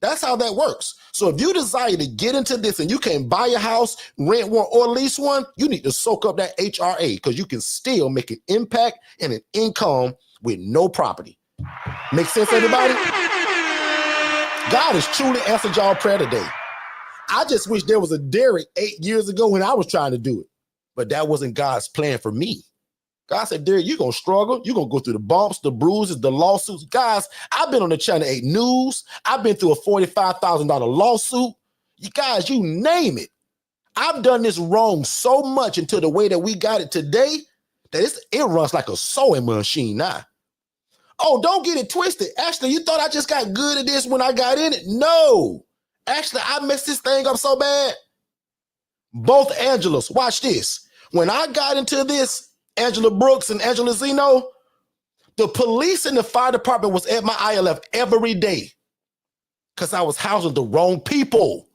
That's how that works. So if you desire to get into this and you can buy a house, rent one, or lease one, you need to soak up that HRA because you can still make an impact and an income with no property. Make sense, everybody? God has truly answered y'all prayer today. I just wish there was a Derek 8 years ago when I was trying to do it, but that wasn't God's plan for me. God said, Derek, you're going to struggle. You're going to go through the bumps, the bruises, the lawsuits. Guys, I've been on the Channel 8 News. I've been through a $45,000 lawsuit. You guys, you name it. I've done this wrong so much until the way that we got it today that it runs like a sewing machine now. Oh, don't get it twisted. Actually, you thought I just got good at this when I got in it? No. Actually, I messed this thing up so bad. Both Angelas, watch this. When I got into this, Angela Brooks and Angela Zeno, the police and the fire department was at my ILF every day because I was housing the wrong people.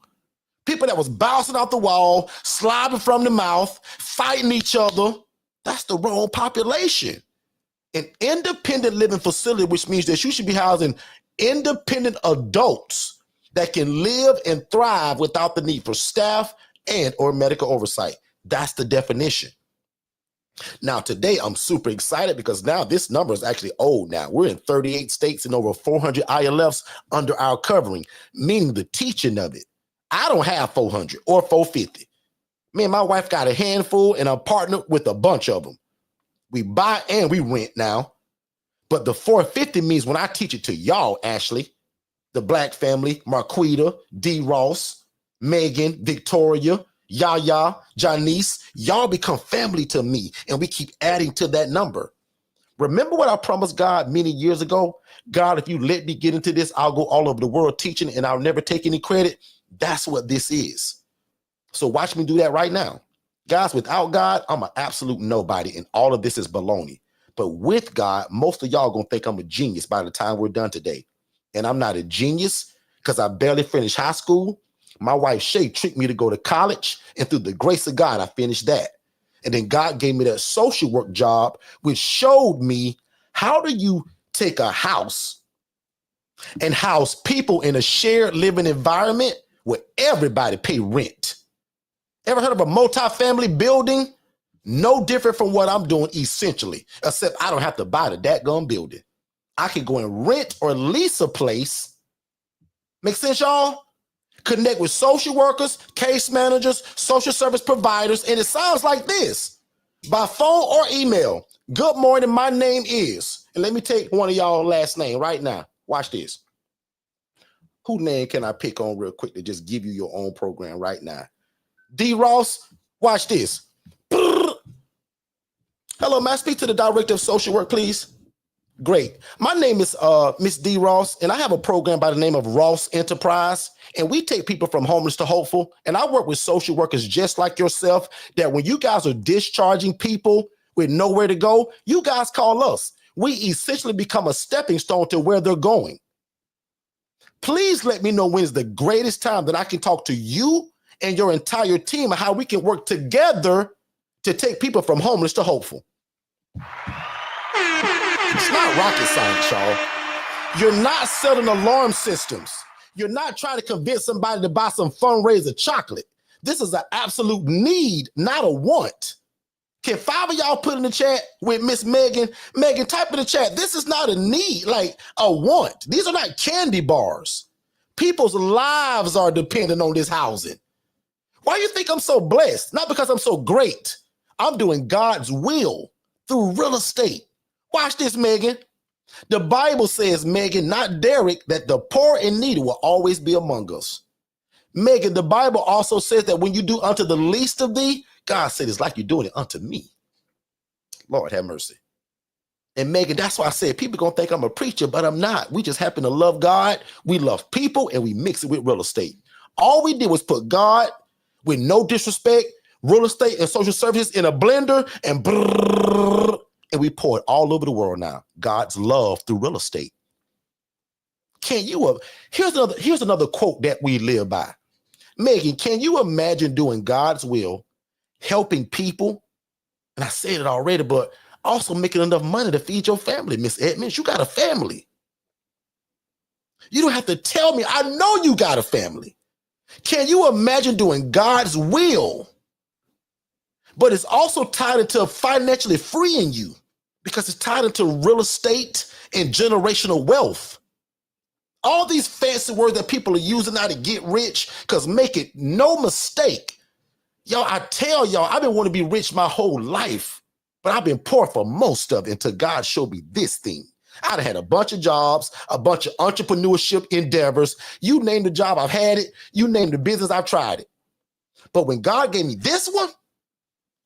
People that was bouncing off the wall, slobbing from the mouth, fighting each other. That's the wrong population. An independent living facility, which means that you should be housing independent adults that can live and thrive without the need for staff and or medical oversight. That's the definition. Now, today, I'm super excited because now this number is actually old now. We're in 38 states and over 400 ILFs under our covering, meaning the teaching of it. I don't have 400 or 450. Me and my wife got a handful and I'm partnered with a bunch of them. We buy and we rent now. But the 450 means when I teach it to y'all, Ashley, the Black family, Marquita, D. Ross, Megan, Victoria, Yaya, Janice, y'all become family to me, and we keep adding to that number. Remember what I promised God many years ago? God, if you let me get into this, I'll go all over the world teaching and I'll never take any credit. That's what this is. So watch me do that right now. Guys, without God, I'm an absolute nobody, and all of this is baloney. But with God, most of y'all gonna think I'm a genius by the time we're done today. And I'm not a genius because I barely finished high school. My wife, Shay, tricked me to go to college, and through the grace of God, I finished that. And then God gave me that social work job, which showed me how do you take a house and house people in a shared living environment where everybody pay rent. Ever heard of a multifamily building? No different from what I'm doing essentially, except I don't have to buy the dadgum building. I can go and rent or lease a place Make sense, y'all? Connect with social workers, case managers, social service providers, and it sounds like this. By phone or email. Good morning, my name is, and let me take one of y'all last name right now. Watch this. Who name can I pick on real quick to just give you your own program right now? D. Ross, watch this. Hello, may I speak to the director of social work, please? Great. My name is Miss D. Ross, and I have a program by the name of Ross Enterprise, and we take people from homeless to hopeful, and I work with social workers just like yourself, that when you guys are discharging people with nowhere to go, you guys call us. We essentially become a stepping stone to where they're going. Please let me know when is the greatest time that I can talk to you and your entire team and how we can work together to take people from homeless to hopeful. It's not rocket science, y'all. You're not selling alarm systems. You're not trying to convince somebody to buy some fundraiser chocolate. This is an absolute need, not a want. Can 5 of y'all put in the chat with Miss Megan? Megan, type in the chat. This is not a need, like a want. These are not candy bars. People's lives are dependent on this housing. Why do you think I'm so blessed? Not because I'm so great. I'm doing God's will through real estate. Watch this, Megan. The Bible says, Megan, not Derek, that the poor and needy will always be among us. Megan, the Bible also says that when you do unto the least of thee, God said it's like you're doing it unto me. Lord have mercy. And Megan, that's why I said people gonna think I'm a preacher, but I'm not. We just happen to love God. We love people, and we mix it with real estate. All we did was put God, with no disrespect, real estate and social services in a blender, and we pour it all over the world now. God's love through real estate. Can you? Here's another quote that we live by. Megan, can you imagine doing God's will, helping people? And I said it already, but also making enough money to feed your family, Miss Edmonds. You got a family. You don't have to tell me. I know you got a family. Can you imagine doing God's will? But it's also tied into financially freeing you because it's tied into real estate and generational wealth. All these fancy words that people are using now to get rich, because make it no mistake, y'all, I tell y'all, I've been wanting to be rich my whole life, but I've been poor for most of it until God showed me this thing. I'd had a bunch of jobs, a bunch of entrepreneurship endeavors. You name the job, I've had it. You name the business, I've tried it. But when God gave me this one,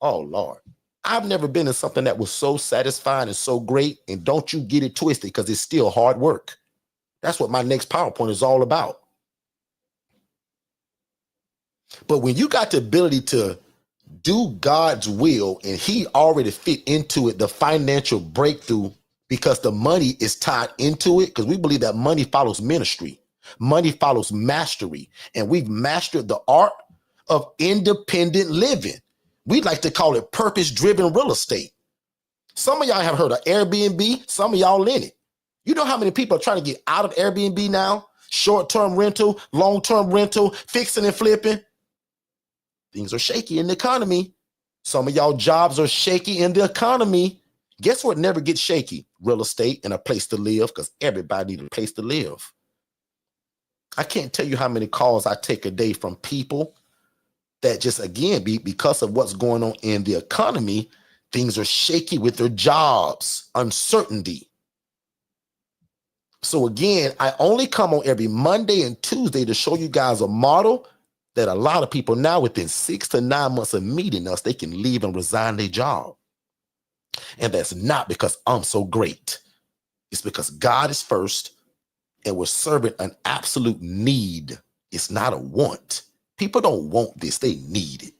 oh, Lord, I've never been in something that was so satisfying and so great. And don't you get it twisted, because it's still hard work. That's what my next PowerPoint is all about. But when you got the ability to do God's will and he already fit into it, the financial breakthrough, because the money is tied into it, because we believe that money follows ministry. Money follows mastery. And we've mastered the art of independent living. We'd like to call it purpose-driven real estate. Some of y'all have heard of Airbnb. Some of y'all in it. You know how many people are trying to get out of Airbnb now? Short-term rental, long-term rental, fixing and flipping. Things are shaky in the economy. Some of y'all jobs are shaky in the economy. Guess what never gets shaky? Real estate and a place to live, because everybody needs a place to live. I can't tell you how many calls I take a day from people that just, again, because of what's going on in the economy, things are shaky with their jobs, uncertainty. So again, I only come on every Monday and Tuesday to show you guys a model that a lot of people now, within 6 to 9 months of meeting us, they can leave and resign their job. And that's not because I'm so great. It's because God is first and we're serving an absolute need. It's not a want. People don't want this, they need it.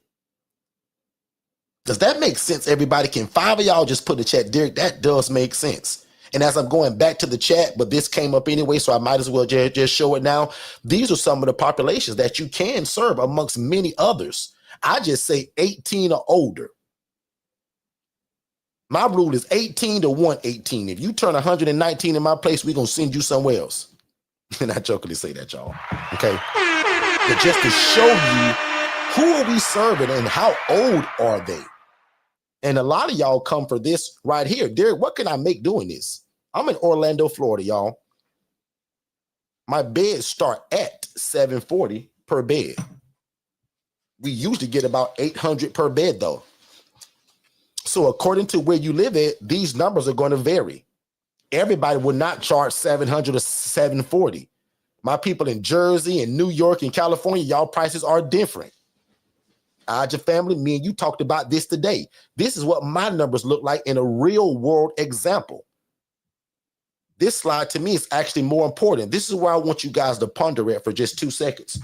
Does that make sense, everybody? Can 5 of y'all just put in the chat, Derek, that does make sense. And as I'm going back to the chat, but this came up anyway, so I might as well just show it now. These are some of the populations that you can serve amongst many others. I just say 18 or older. My rule is 18 to 118. If you turn 119 in my place, we're going to send you somewhere else. And I jokingly say that, y'all. Okay? But just to show you, who are we serving and how old are they? And a lot of y'all come for this right here. Derek, what can I make doing this? I'm in Orlando, Florida, y'all. My beds start at $740 per bed. We usually get about 800 per bed though. So according to where you live at, these numbers are going to vary. Everybody will not charge 700 or 740. My people in Jersey and New York and California, y'all prices are different. Your family, me and you talked about this today. This is what my numbers look like in a real world example. This slide to me is actually more important. This is where I want you guys to ponder it for just 2 seconds.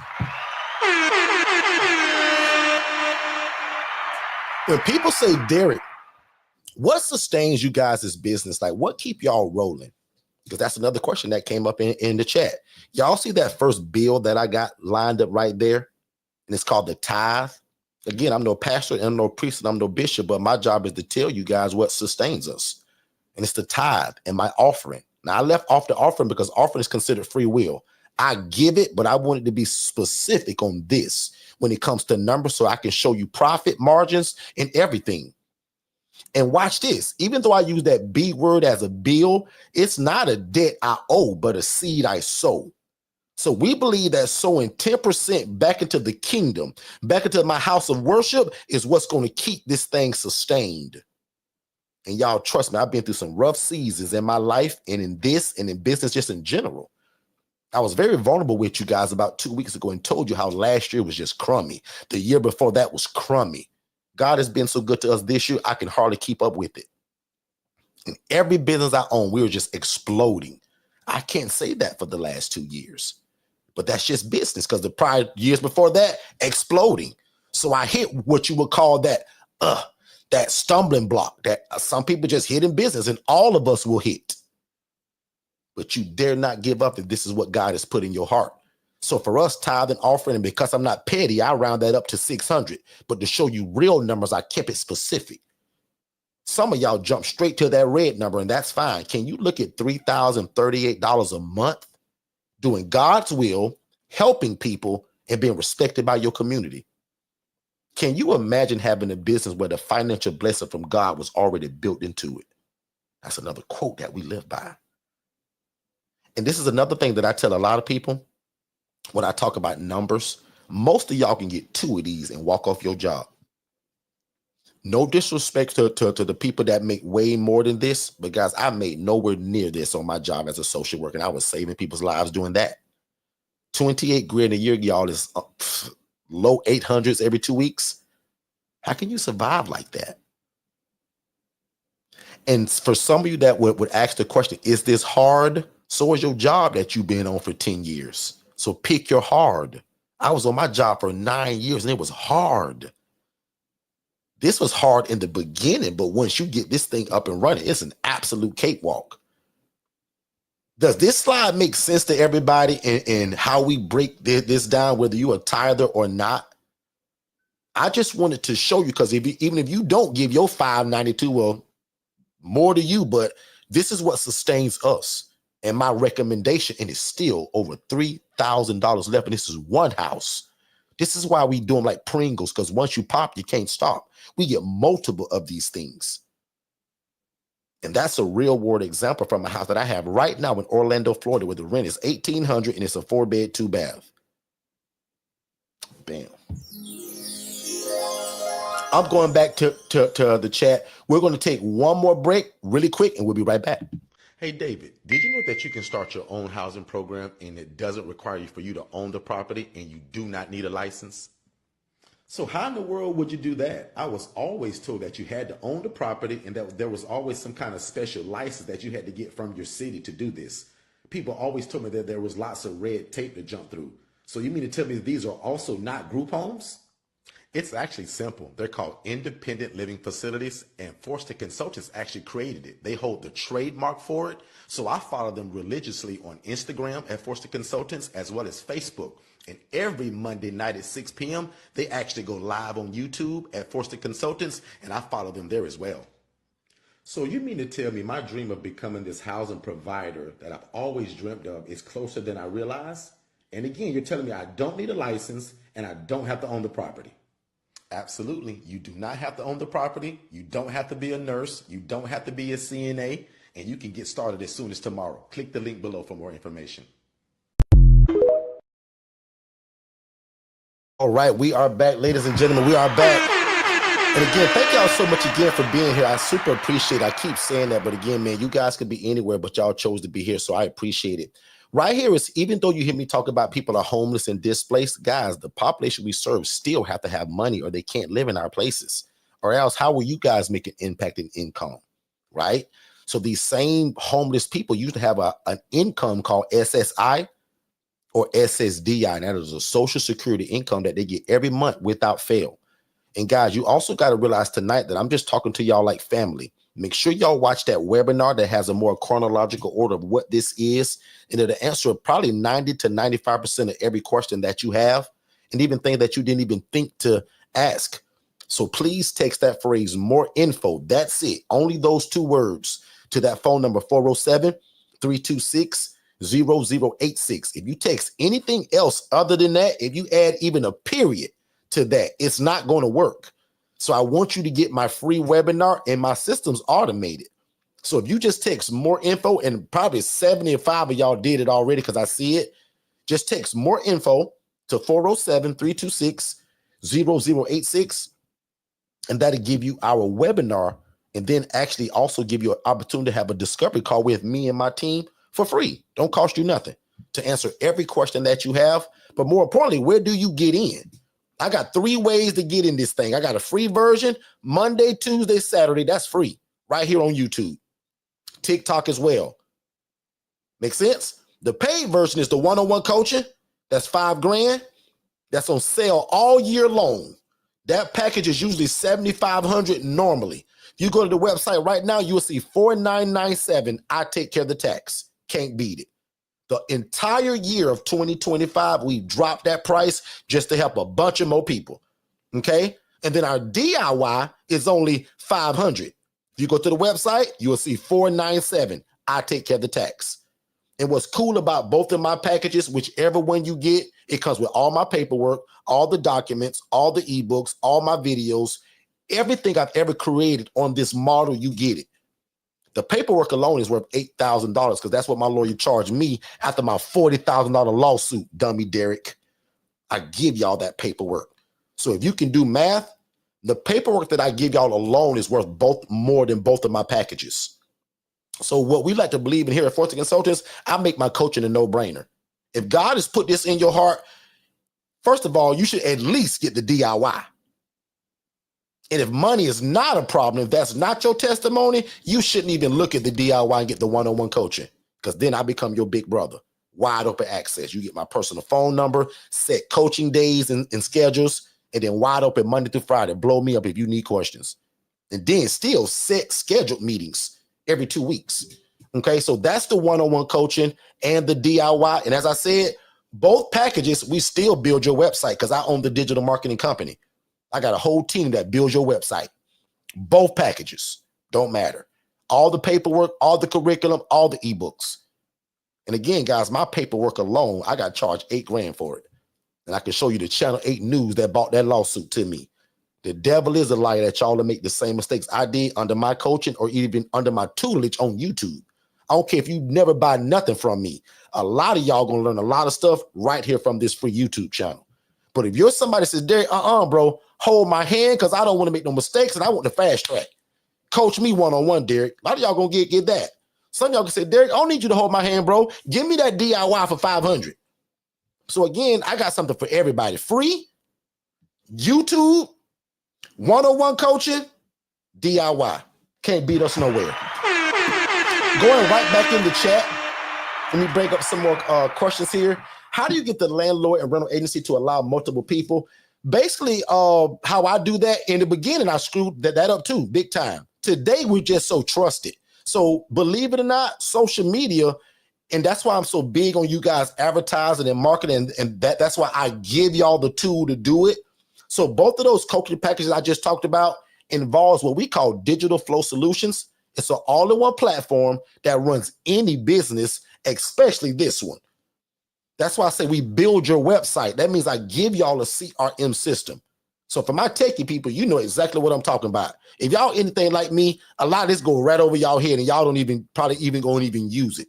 When people say, Derek, what sustains you guys' business? Like, what keep y'all rolling? Because that's another question that came up in the chat. Y'all see that first bill that I got lined up right there? And it's called the tithe. Again, I'm no pastor, I'm no priest, and I'm no bishop, but my job is to tell you guys what sustains us. And it's the tithe and my offering. Now, I left off the offering because offering is considered free will. I give it, but I wanted to be specific on this when it comes to numbers so I can show you profit margins and everything. And watch this. Even though I use that B word as a bill, it's not a debt I owe, but a seed I sow. So we believe that sowing 10% back into the kingdom, back into my house of worship is what's going to keep this thing sustained. And y'all trust me, I've been through some rough seasons in my life and in this and in business just in general. I was very vulnerable with you guys about 2 weeks ago and told you how last year was just crummy. The year before that was crummy. God has been so good to us this year, I can hardly keep up with it. In every business I own, we were just exploding. I can't say that for the last 2 years, but that's just business because the prior years before that, exploding. So I hit what you would call that stumbling block that some people just hit in business, and all of us will hit. But you dare not give up if this is what God has put in your heart. So for us, tithe and offering, and because I'm not petty, I round that up to 600. But to show you real numbers, I kept it specific. Some of y'all jump straight to that red number, and that's fine. Can you look at $3,038 a month doing God's will, helping people, and being respected by your community? Can you imagine having a business where the financial blessing from God was already built into it? That's another quote that we live by. And this is another thing that I tell a lot of people when I talk about numbers. Most of y'all can get 2 of these and walk off your job. No disrespect to the people that make way more than this, but guys, I made nowhere near this on my job as a social worker, and I was saving people's lives doing that. 28 grand a year, y'all, is low 800s every 2 weeks. How can you survive like that? And for some of you that would ask the question, is this hard? So is your job that you've been on for 10 years. So pick your hard. I was on my job for 9 years and it was hard. This was hard in the beginning, but once you get this thing up and running, it's an absolute cakewalk. Does this slide make sense to everybody in how we break this down, whether you're a tither or not? I just wanted to show you, because even if you don't give your $592, well, more to you, but this is what sustains us. And my recommendation, and it's still over $3,000 left, and this is one house. This is why we do them like Pringles, because once you pop, you can't stop. We get multiple of these things. And that's a real world example from a house that I have right now in Orlando, Florida, where the rent is $1,800 and it's a 4-bed, 2-bath. Bam. I'm going back to the chat. We're going to take one more break really quick, and we'll be right back. Hey, David, did you know that you can start your own housing program and it doesn't require you for you to own the property and you do not need a license? So how in the world would you do that? I was always told that you had to own the property and that there was always some kind of special license that you had to get from your city to do this. People always told me that there was lots of red tape to jump through. So you mean to tell me these are also not group homes? It's actually simple. They're called independent living facilities, and Forster Consultants actually created it. They hold the trademark for it. So I follow them religiously on Instagram at Forster Consultants, as well as Facebook. And every Monday night at 6 p.m., they actually go live on YouTube at Forster Consultants, and I follow them there as well. So you mean to tell me my dream of becoming this housing provider that I've always dreamt of is closer than I realize? And again, you're telling me I don't need a license and I don't have to own the property. Absolutely. You do not have to own the property. You don't have to be a nurse. You don't have to be a CNA, and you can get started as soon as tomorrow. Click the link below for more information. All right, we are back, ladies and gentlemen. We are back. And again, thank y'all so much again for being here. I super appreciate it. I keep saying that, but again, man, you guys could be anywhere, but y'all chose to be here, so I appreciate it. Right here is, even though you hear me talk about people are homeless and displaced, guys, the population we serve still have to have money or they can't live in our places. Or else, how will you guys make an impact in income, right? So these same homeless people used to have an income called SSI or SSDI, and that is a social security income that they get every month without fail. And guys, you also got to realize tonight that I'm just talking to y'all like family. Make sure y'all watch that webinar that has a more chronological order of what this is, and it'll answer probably 90 to 95% of every question that you have, and even things that you didn't even think to ask. So please text that phrase, more info. That's it. Only those 2 words to that phone number, 407-326-0086. If you text anything else other than that, if you add even a period to that, it's not going to work. So I want you to get my free webinar, and my system's automated. So if you just text more info, and probably 75 of y'all did it already because I see it, just text more info to 407-326-0086, and that'll give you our webinar, and then actually also give you an opportunity to have a discovery call with me and my team for free. Don't cost you nothing to answer every question that you have. But more importantly, where do you get in? I got 3 ways to get in this thing. I got a free version, Monday, Tuesday, Saturday. That's free right here on YouTube. TikTok as well. Make sense? The paid version is the one-on-one coaching. That's $5,000. That's on sale all year long. That package is usually $7,500 normally. If you go to the website right now, you will see $4,997. I take care of the tax. Can't beat it. The entire year of 2025, we dropped that price just to help a bunch of more people. Okay. And then our DIY is only $500. If you go to the website, you will see $497. I take care of the tax. And what's cool about both of my packages, whichever one you get, it comes with all my paperwork, all the documents, all the ebooks, all my videos, everything I've ever created on this model, you get it. The paperwork alone is worth $8,000 because that's what my lawyer charged me after my $40,000 lawsuit, dummy Derek. I give y'all that paperwork. So if you can do math, the paperwork that I give y'all alone is worth more than both of my packages. So what we like to believe in here at Fortune Consultants, I make my coaching a no-brainer. If God has put this in your heart, first of all, you should at least get the DIY. And if money is not a problem, if that's not your testimony, you shouldn't even look at the DIY and get the one-on-one coaching, because then I become your big brother. Wide open access. You get my personal phone number, set coaching days and schedules, and then wide open Monday through Friday. Blow me up if you need questions. And then still set scheduled meetings every 2 weeks. Okay, so that's the one-on-one coaching and the DIY. And as I said, both packages, we still build your website because I own the digital marketing company. I got a whole team that builds your website. Both packages, don't matter. All the paperwork, all the curriculum, all the ebooks. And again, guys, my paperwork alone, I got charged $8,000 for it. And I can show you the Channel 8 News that bought that lawsuit to me. The devil is a liar that y'all to make the same mistakes I did under my coaching or even under my tutelage on YouTube. I don't care if you never buy nothing from me. A lot of y'all gonna learn a lot of stuff right here from this free YouTube channel. But if you're somebody that says, Derek, bro, hold my hand because I don't want to make no mistakes and I want the fast track. Coach me one-on-one, Derek. A lot of y'all gonna get that. Some of y'all can say, Derek, I don't need you to hold my hand, bro. Give me that DIY for $500. So again, I got something for everybody. Free, YouTube, one-on-one coaching, DIY. Can't beat us nowhere. Going right back in the chat. Let me bring up some more questions here. How do you get the landlord and rental agency to allow multiple people? Basically, how I do that, in the beginning, I screwed that up too, big time. Today, we're just so trusted. So believe it or not, social media, and that's why I'm so big on you guys advertising and marketing, and that's why I give y'all the tool to do it. So both of those coaching packages I just talked about involves what we call digital flow solutions. It's an all-in-one platform that runs any business, especially this one. That's why I say we build your website. That means I give y'all a CRM system. So for my techie people, you know exactly what I'm talking about. If y'all anything like me, a lot of this go right over y'all head and y'all don't even probably even going to even use it.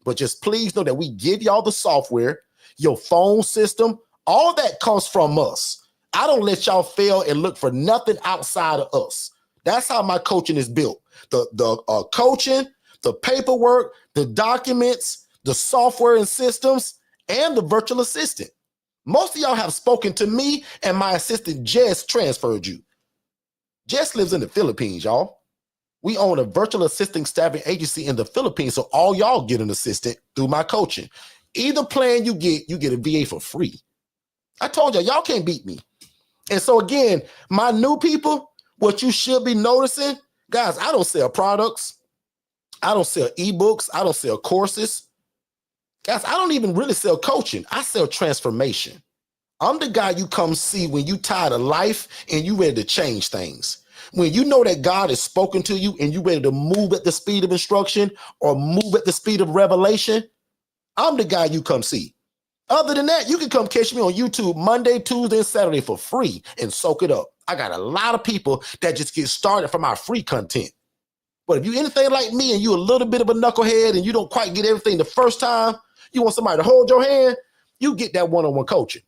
But just please know that we give y'all the software, your phone system, All that comes from us. I don't let y'all fail and look for nothing outside of us. That's how my coaching is built. The coaching, the paperwork, the documents, the software and systems, and the virtual assistant. Most of y'all have spoken to me, and my assistant Jess transferred you. Jess lives in the Philippines, y'all. We own a virtual assistant staffing agency in the Philippines, so all y'all get an assistant through my coaching. Either plan you get a VA for free. I told y'all can't beat me. And so again, my new people, what you should be noticing, guys, I don't sell products. I don't sell ebooks. I don't sell courses. Guys, I don't even really sell coaching. I sell transformation. I'm the guy you come see when you tired of life and you ready to change things. When you know that God has spoken to you and you ready to move at the speed of instruction or move at the speed of revelation, I'm the guy you come see. Other than that, you can come catch me on YouTube Monday, Tuesday, and Saturday for free and soak it up. I got a lot of people that just get started from our free content. But if you anything like me and you a little bit of a knucklehead and you don't quite get everything the first time, you want somebody to hold your hand, you get that one-on-one coaching.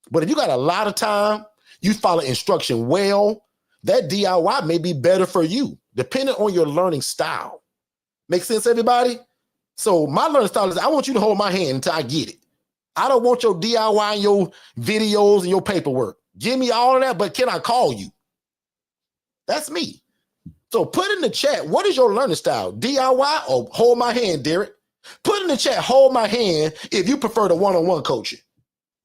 But if you got a lot of time, you follow instruction well, that DIY may be better for you, depending on your learning style. Make sense, everybody? So my learning style is I want you to hold my hand until I get it. I don't want your DIY and your videos and your paperwork. Give me all of that, but can I call you? That's me. So put in the chat, what is your learning style? DIY or hold my hand, Derek? Put in the chat, hold my hand if you prefer the one-on-one coaching.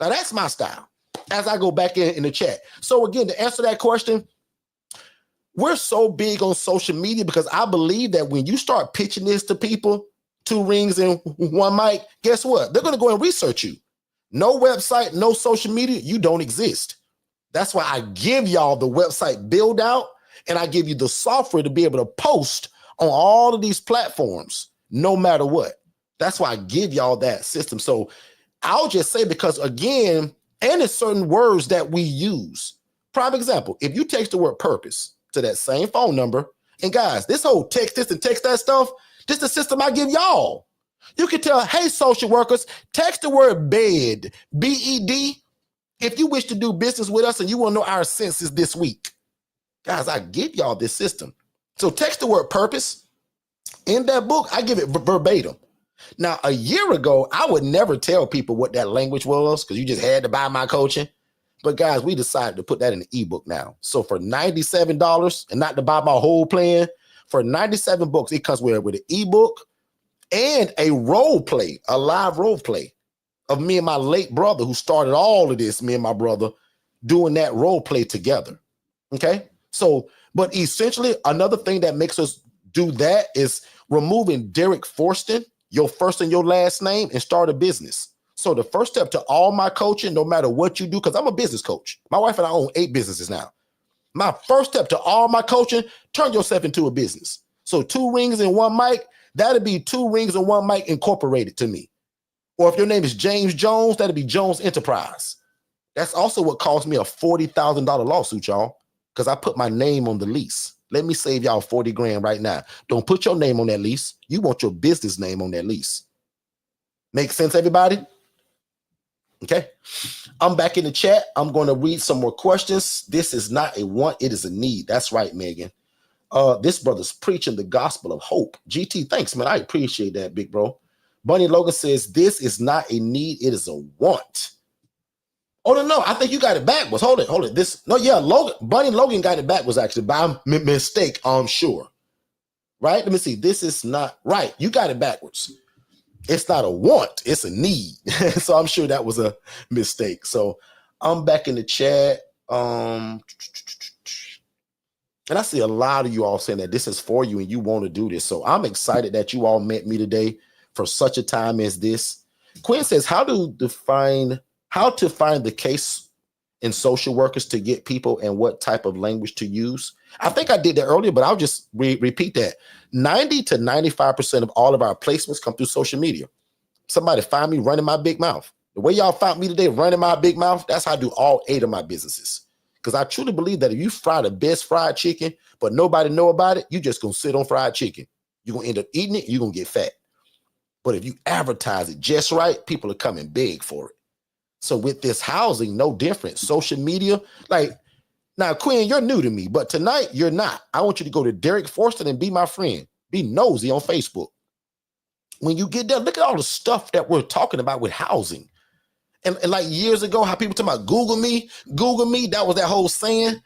Now that's my style as I go back in the chat. So again, to answer that question, we're so big on social media because I believe that when you start pitching this to people, 2 rings and 1 mic, guess what? They're going to go and research you. No website, no social media, you don't exist. That's why I give y'all the website build out and I give you the software to be able to post on all of these platforms, no matter what. That's why I give y'all that system. So I'll just say, because again, and it's certain words that we use. Prime example, if you text the word purpose to that same phone number, and guys, this whole text this and text that stuff, this is the system I give y'all. You can tell, hey, social workers, text the word bed, B-E-D, if you wish to do business with us and you want to know our census this week. Guys, I give y'all this system. So text the word purpose. In that book, I give it verbatim. Now, a year ago, I would never tell people what that language was because you just had to buy my coaching. But guys, we decided to put that in the ebook now. So for $97, and not to buy my whole plan, for 97 books, it comes with an ebook and a role play, a live role play of me and my late brother who started all of this, me and my brother doing that role play together. Okay. So, but essentially another thing that makes us do that is removing Derek Forston, your first and your last name, and start a business. So the first step to all my coaching, no matter what you do, because I'm a business coach. My wife and I own 8 businesses now. My first step to all my coaching, turn yourself into a business. So 2 rings and 1 mic, that'd be 2 rings and 1 mic incorporated to me. Or if your name is James Jones, that'd be Jones Enterprise. That's also what cost me a $40,000 lawsuit, y'all, because I put my name on the lease. Let me save y'all 40 grand right now. Don't put your name on that lease. You want your business name on that lease. Make sense, everybody? Okay. I'm back in the chat. I'm going to read some more questions. This is not a want, it is a need. That's right, Megan. This brother's preaching the gospel of hope. GT, thanks, man. I appreciate that, big bro. Bunny Logan says, this is not a need, it is a want. Oh, no, I think you got it backwards. Hold it. Bunny Logan got it backwards, actually, by mistake, I'm sure. Right? Let me see. This is not right. You got it backwards. It's not a want, it's a need. So I'm sure that was a mistake. So I'm back in the chat. And I see a lot of you all saying that this is for you and you want to do this. So I'm excited that you all met me today for such a time as this. Quinn says, how to find the case in social workers to get people and what type of language to use. I think I did that earlier, but I'll just repeat that. 90 to 95% of all of our placements come through social media. Somebody find me running my big mouth. The way y'all found me today running my big mouth, that's how I do all 8 of my businesses. Because I truly believe that if you fry the best fried chicken, but nobody know about it, you just going to sit on fried chicken. You're going to end up eating it, you're going to get fat. But if you advertise it just right, people are coming big for it. So with this housing, no different. Social media, like, now, Quinn, you're new to me, but tonight you're not. I want you to go to Derek Forston and be my friend. Be nosy on Facebook. When you get there, look at all the stuff that we're talking about with housing. And like years ago, how people talk about Google me, that was that whole saying.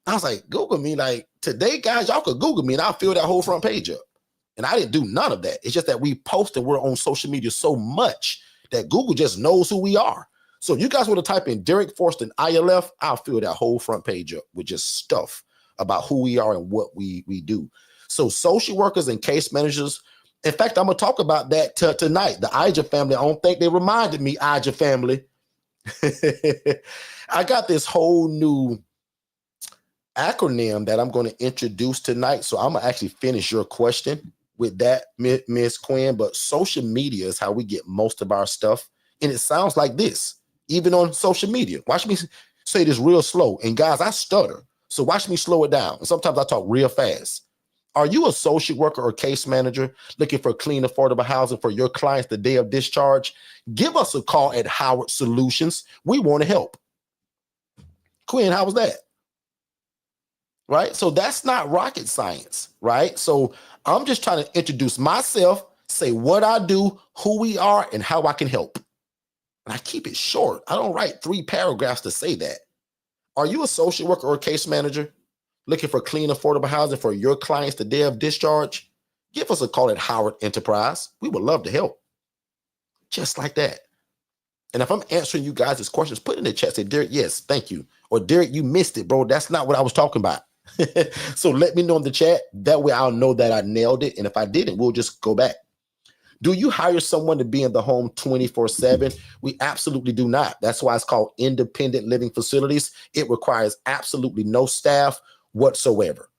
I was like, Google me. Like today, guys, y'all could Google me and I'll fill that whole front page up. And I didn't do none of that. It's just that we post and we're on social media so much that Google just knows who we are. So if you guys want to type in Derek Forston ILF, I'll fill that whole front page up with just stuff about who we are and what we do. So social workers and case managers, in fact, I'm going to talk about that tonight. The Ija family, I don't think they reminded me, Ija family. I got this whole new acronym that I'm going to introduce tonight. So I'm going to actually finish your question with that, Miss Quinn. But social media is how we get most of our stuff. And it sounds like this. Even on social media. Watch me say this real slow. And guys, I stutter. So watch me slow it down. And sometimes I talk real fast. Are you a social worker or case manager looking for clean, affordable housing for your clients the day of discharge? Give us a call at Howard Solutions. We want to help. Quinn, how was that? Right? So that's not rocket science, right? So I'm just trying to introduce myself, say what I do, who we are, and how I can help. And I keep it short. I don't write 3 paragraphs to say that. Are you a social worker or a case manager looking for clean, affordable housing for your clients the day of discharge? Give us a call at Howard Enterprise. We would love to help. Just like that. And if I'm answering you guys' questions, put in the chat, say, Derek, yes, thank you. Or Derek, you missed it, bro. That's not what I was talking about. So let me know in the chat. That way I'll know that I nailed it. And if I didn't, we'll just go back. Do you hire someone to be in the home 24/7? We absolutely do not. That's why it's called independent living facilities. It requires absolutely no staff whatsoever.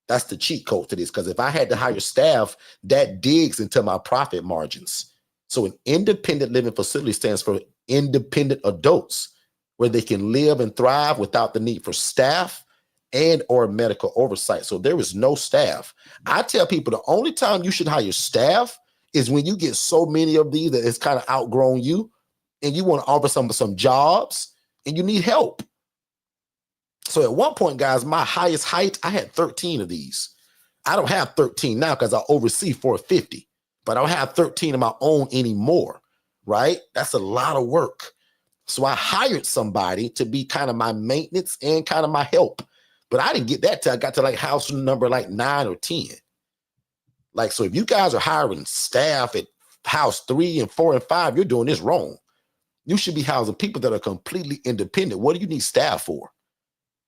That's the cheat code to this, because if I had to hire staff, that digs into my profit margins. So an independent living facility stands for independent adults, where they can live and thrive without the need for staff and or medical oversight. So there is no staff. I tell people the only time you should hire staff is when you get so many of these that it's kind of outgrown you and you want to offer some jobs and you need help. So at one point, guys, my highest height, I had 13 of these. I don't have 13 now because I oversee 450, but I don't have 13 of my own anymore, right? That's a lot of work. So I hired somebody to be kind of my maintenance and kind of my help. But I didn't get that till I got to like house number like 9 or 10. Like, so if you guys are hiring staff at house 3 and 4 and 5, you're doing this wrong. You should be housing people that are completely independent. What do you need staff for?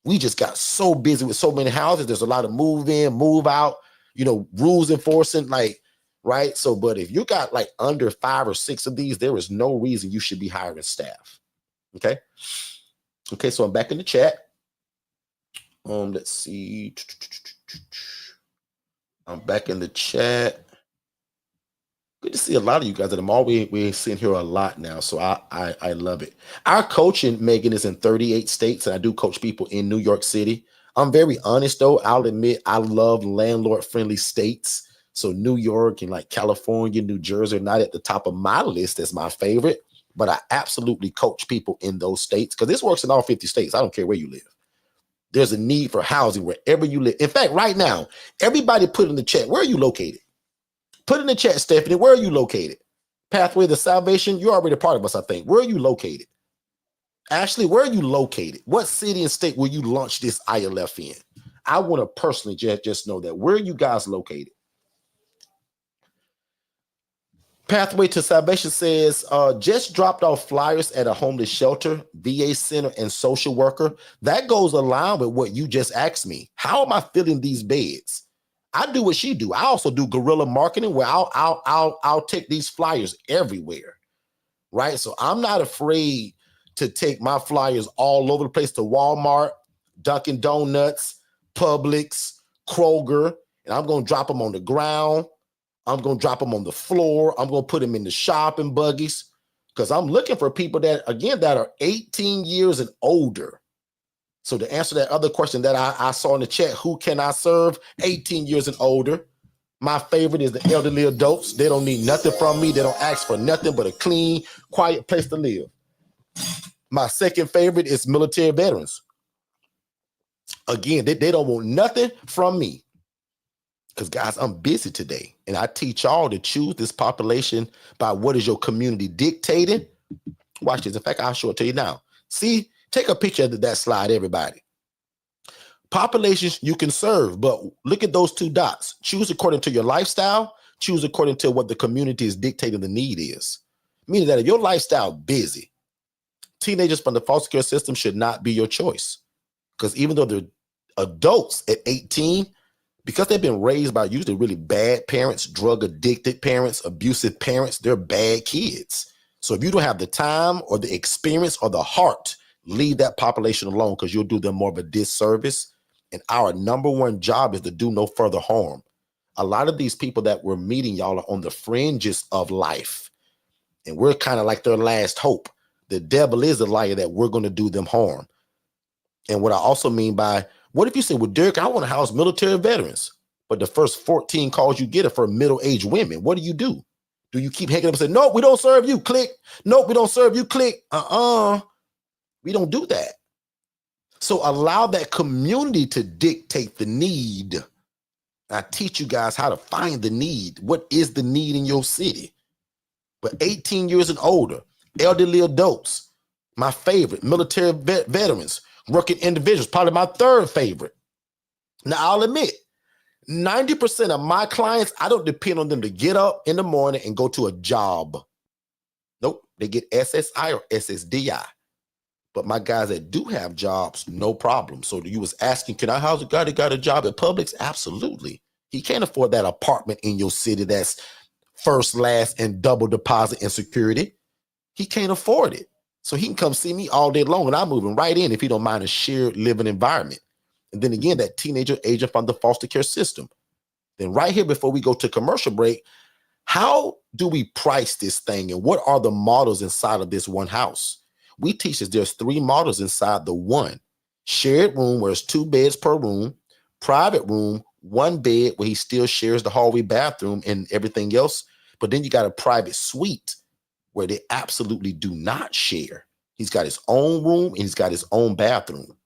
We just got so busy with so many houses. There's a lot of move in, move out, rules enforcing, like, right? So, but if you got like under 5 or 6 of these, there is no reason you should be hiring staff. Okay. Okay. So I'm back in the chat. Let's see. I'm back in the chat. Good to see a lot of you guys. And we're seeing here a lot now. So I love it. Our coaching, Megan, is in 38 states. And I do coach people in New York City. I'm very honest, though. I'll admit I love landlord-friendly states. So New York and like California, New Jersey are not at the top of my list as my favorite. But I absolutely coach people in those states because this works in all 50 states. I don't care where you live. There's a need for housing wherever you live. In fact, right now, everybody put in the chat, where are you located? Put in the chat, Stephanie, where are you located? Pathway to Salvation, you're already a part of us, I think. Where are you located? Ashley, where are you located? What city and state will you launch this ILF in? I want to personally just know that. Where are you guys located? Pathway to Salvation says, just dropped off flyers at a homeless shelter, VA center, and social worker. That goes along with what you just asked me. How am I filling these beds? I do what she do. I also do guerrilla marketing where I'll take these flyers everywhere, right? So I'm not afraid to take my flyers all over the place to Walmart, Dunkin' Donuts, Publix, Kroger, and I'm going to drop them on the ground. I'm going to drop them on the floor. I'm going to put them in the shopping buggies because I'm looking for people that, again, that are 18 years and older. So to answer that other question that I saw in the chat, who can I serve? 18 years and older. My favorite is the elderly adults. They don't need nothing from me. They don't ask for nothing but a clean, quiet place to live. My second favorite is military veterans. Again, they don't want nothing from me. Because, guys, I'm busy today. And I teach y'all to choose this population by what is your community dictating. Watch this. In fact, I'll show it to you now. See, take a picture of that slide, everybody. Populations you can serve, but look at those two dots. Choose according to your lifestyle. Choose according to what the community is dictating the need is. Meaning that if your lifestyle busy, teenagers from the foster care system should not be your choice. Because even though they're adults at 18, because they've been raised by usually really bad parents, drug addicted parents, abusive parents, they're bad kids. So if you don't have the time or the experience or the heart, leave that population alone, because you'll do them more of a disservice. And our number one job is to do no further harm. A lot of these people that we're meeting, y'all, are on the fringes of life. And we're kind of like their last hope. The devil is a liar that we're going to do them harm. And what I also mean by, what if you say, well, Derek, I want to house military veterans, but the first 14 calls you get are for middle-aged women. What do? Do you keep hanging up and say, nope, we don't serve you, click. Nope, we don't serve you, click. We don't do that. So allow that community to dictate the need. I teach you guys how to find the need. What is the need in your city? But 18 years and older, elderly adults, my favorite, military veterans, working individuals, probably my third favorite. Now, I'll admit, 90% of my clients, I don't depend on them to get up in the morning and go to a job. Nope, they get SSI or SSDI. But my guys that do have jobs, no problem. So you was asking, can I house a guy that got a job at Publix? Absolutely. He can't afford that apartment in your city that's first, last, and double deposit and security. He can't afford it. So he can come see me all day long, and I'm moving right in if he don't mind a shared living environment. And then again, that teenager agent from the foster care system. Then right here, before we go to commercial break, how do we price this thing, and what are the models inside of this one house? We teach us there's 3 models inside the one. Shared room, where it's 2 beds per room. Private room, 1 bed where he still shares the hallway bathroom and everything else. But then you got a private suite where they absolutely do not share. He's got his own room and he's got his own bathroom.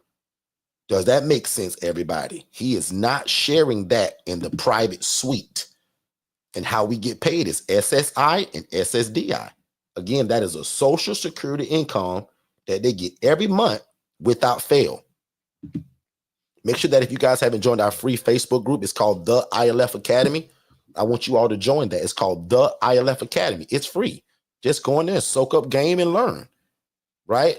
Does that make sense, everybody? He is not sharing that in the private suite. And how we get paid is SSI and SSDI. Again, that is a social security income that they get every month without fail. Make sure that if you guys haven't joined our free Facebook group, it's called The ILF Academy. I want you all to join that. It's called The ILF Academy. It's free. Just go in there, soak up game, and learn, right?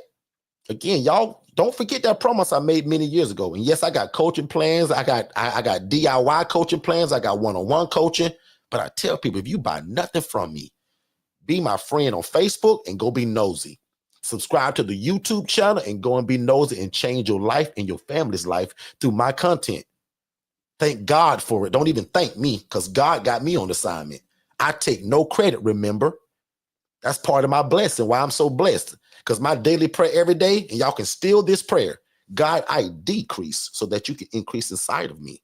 Again, y'all don't forget that promise I made many years ago. And yes, I got coaching plans. I got DIY coaching plans. I got one-on-one coaching. But I tell people, if you buy nothing from me, be my friend on Facebook and go be nosy. Subscribe to the YouTube channel and go and be nosy and change your life and your family's life through my content. Thank God for it. Don't even thank me, because God got me on assignment. I take no credit, remember. That's part of my blessing, why I'm so blessed. Because my daily prayer every day, and y'all can steal this prayer, God, I decrease so that you can increase inside of me.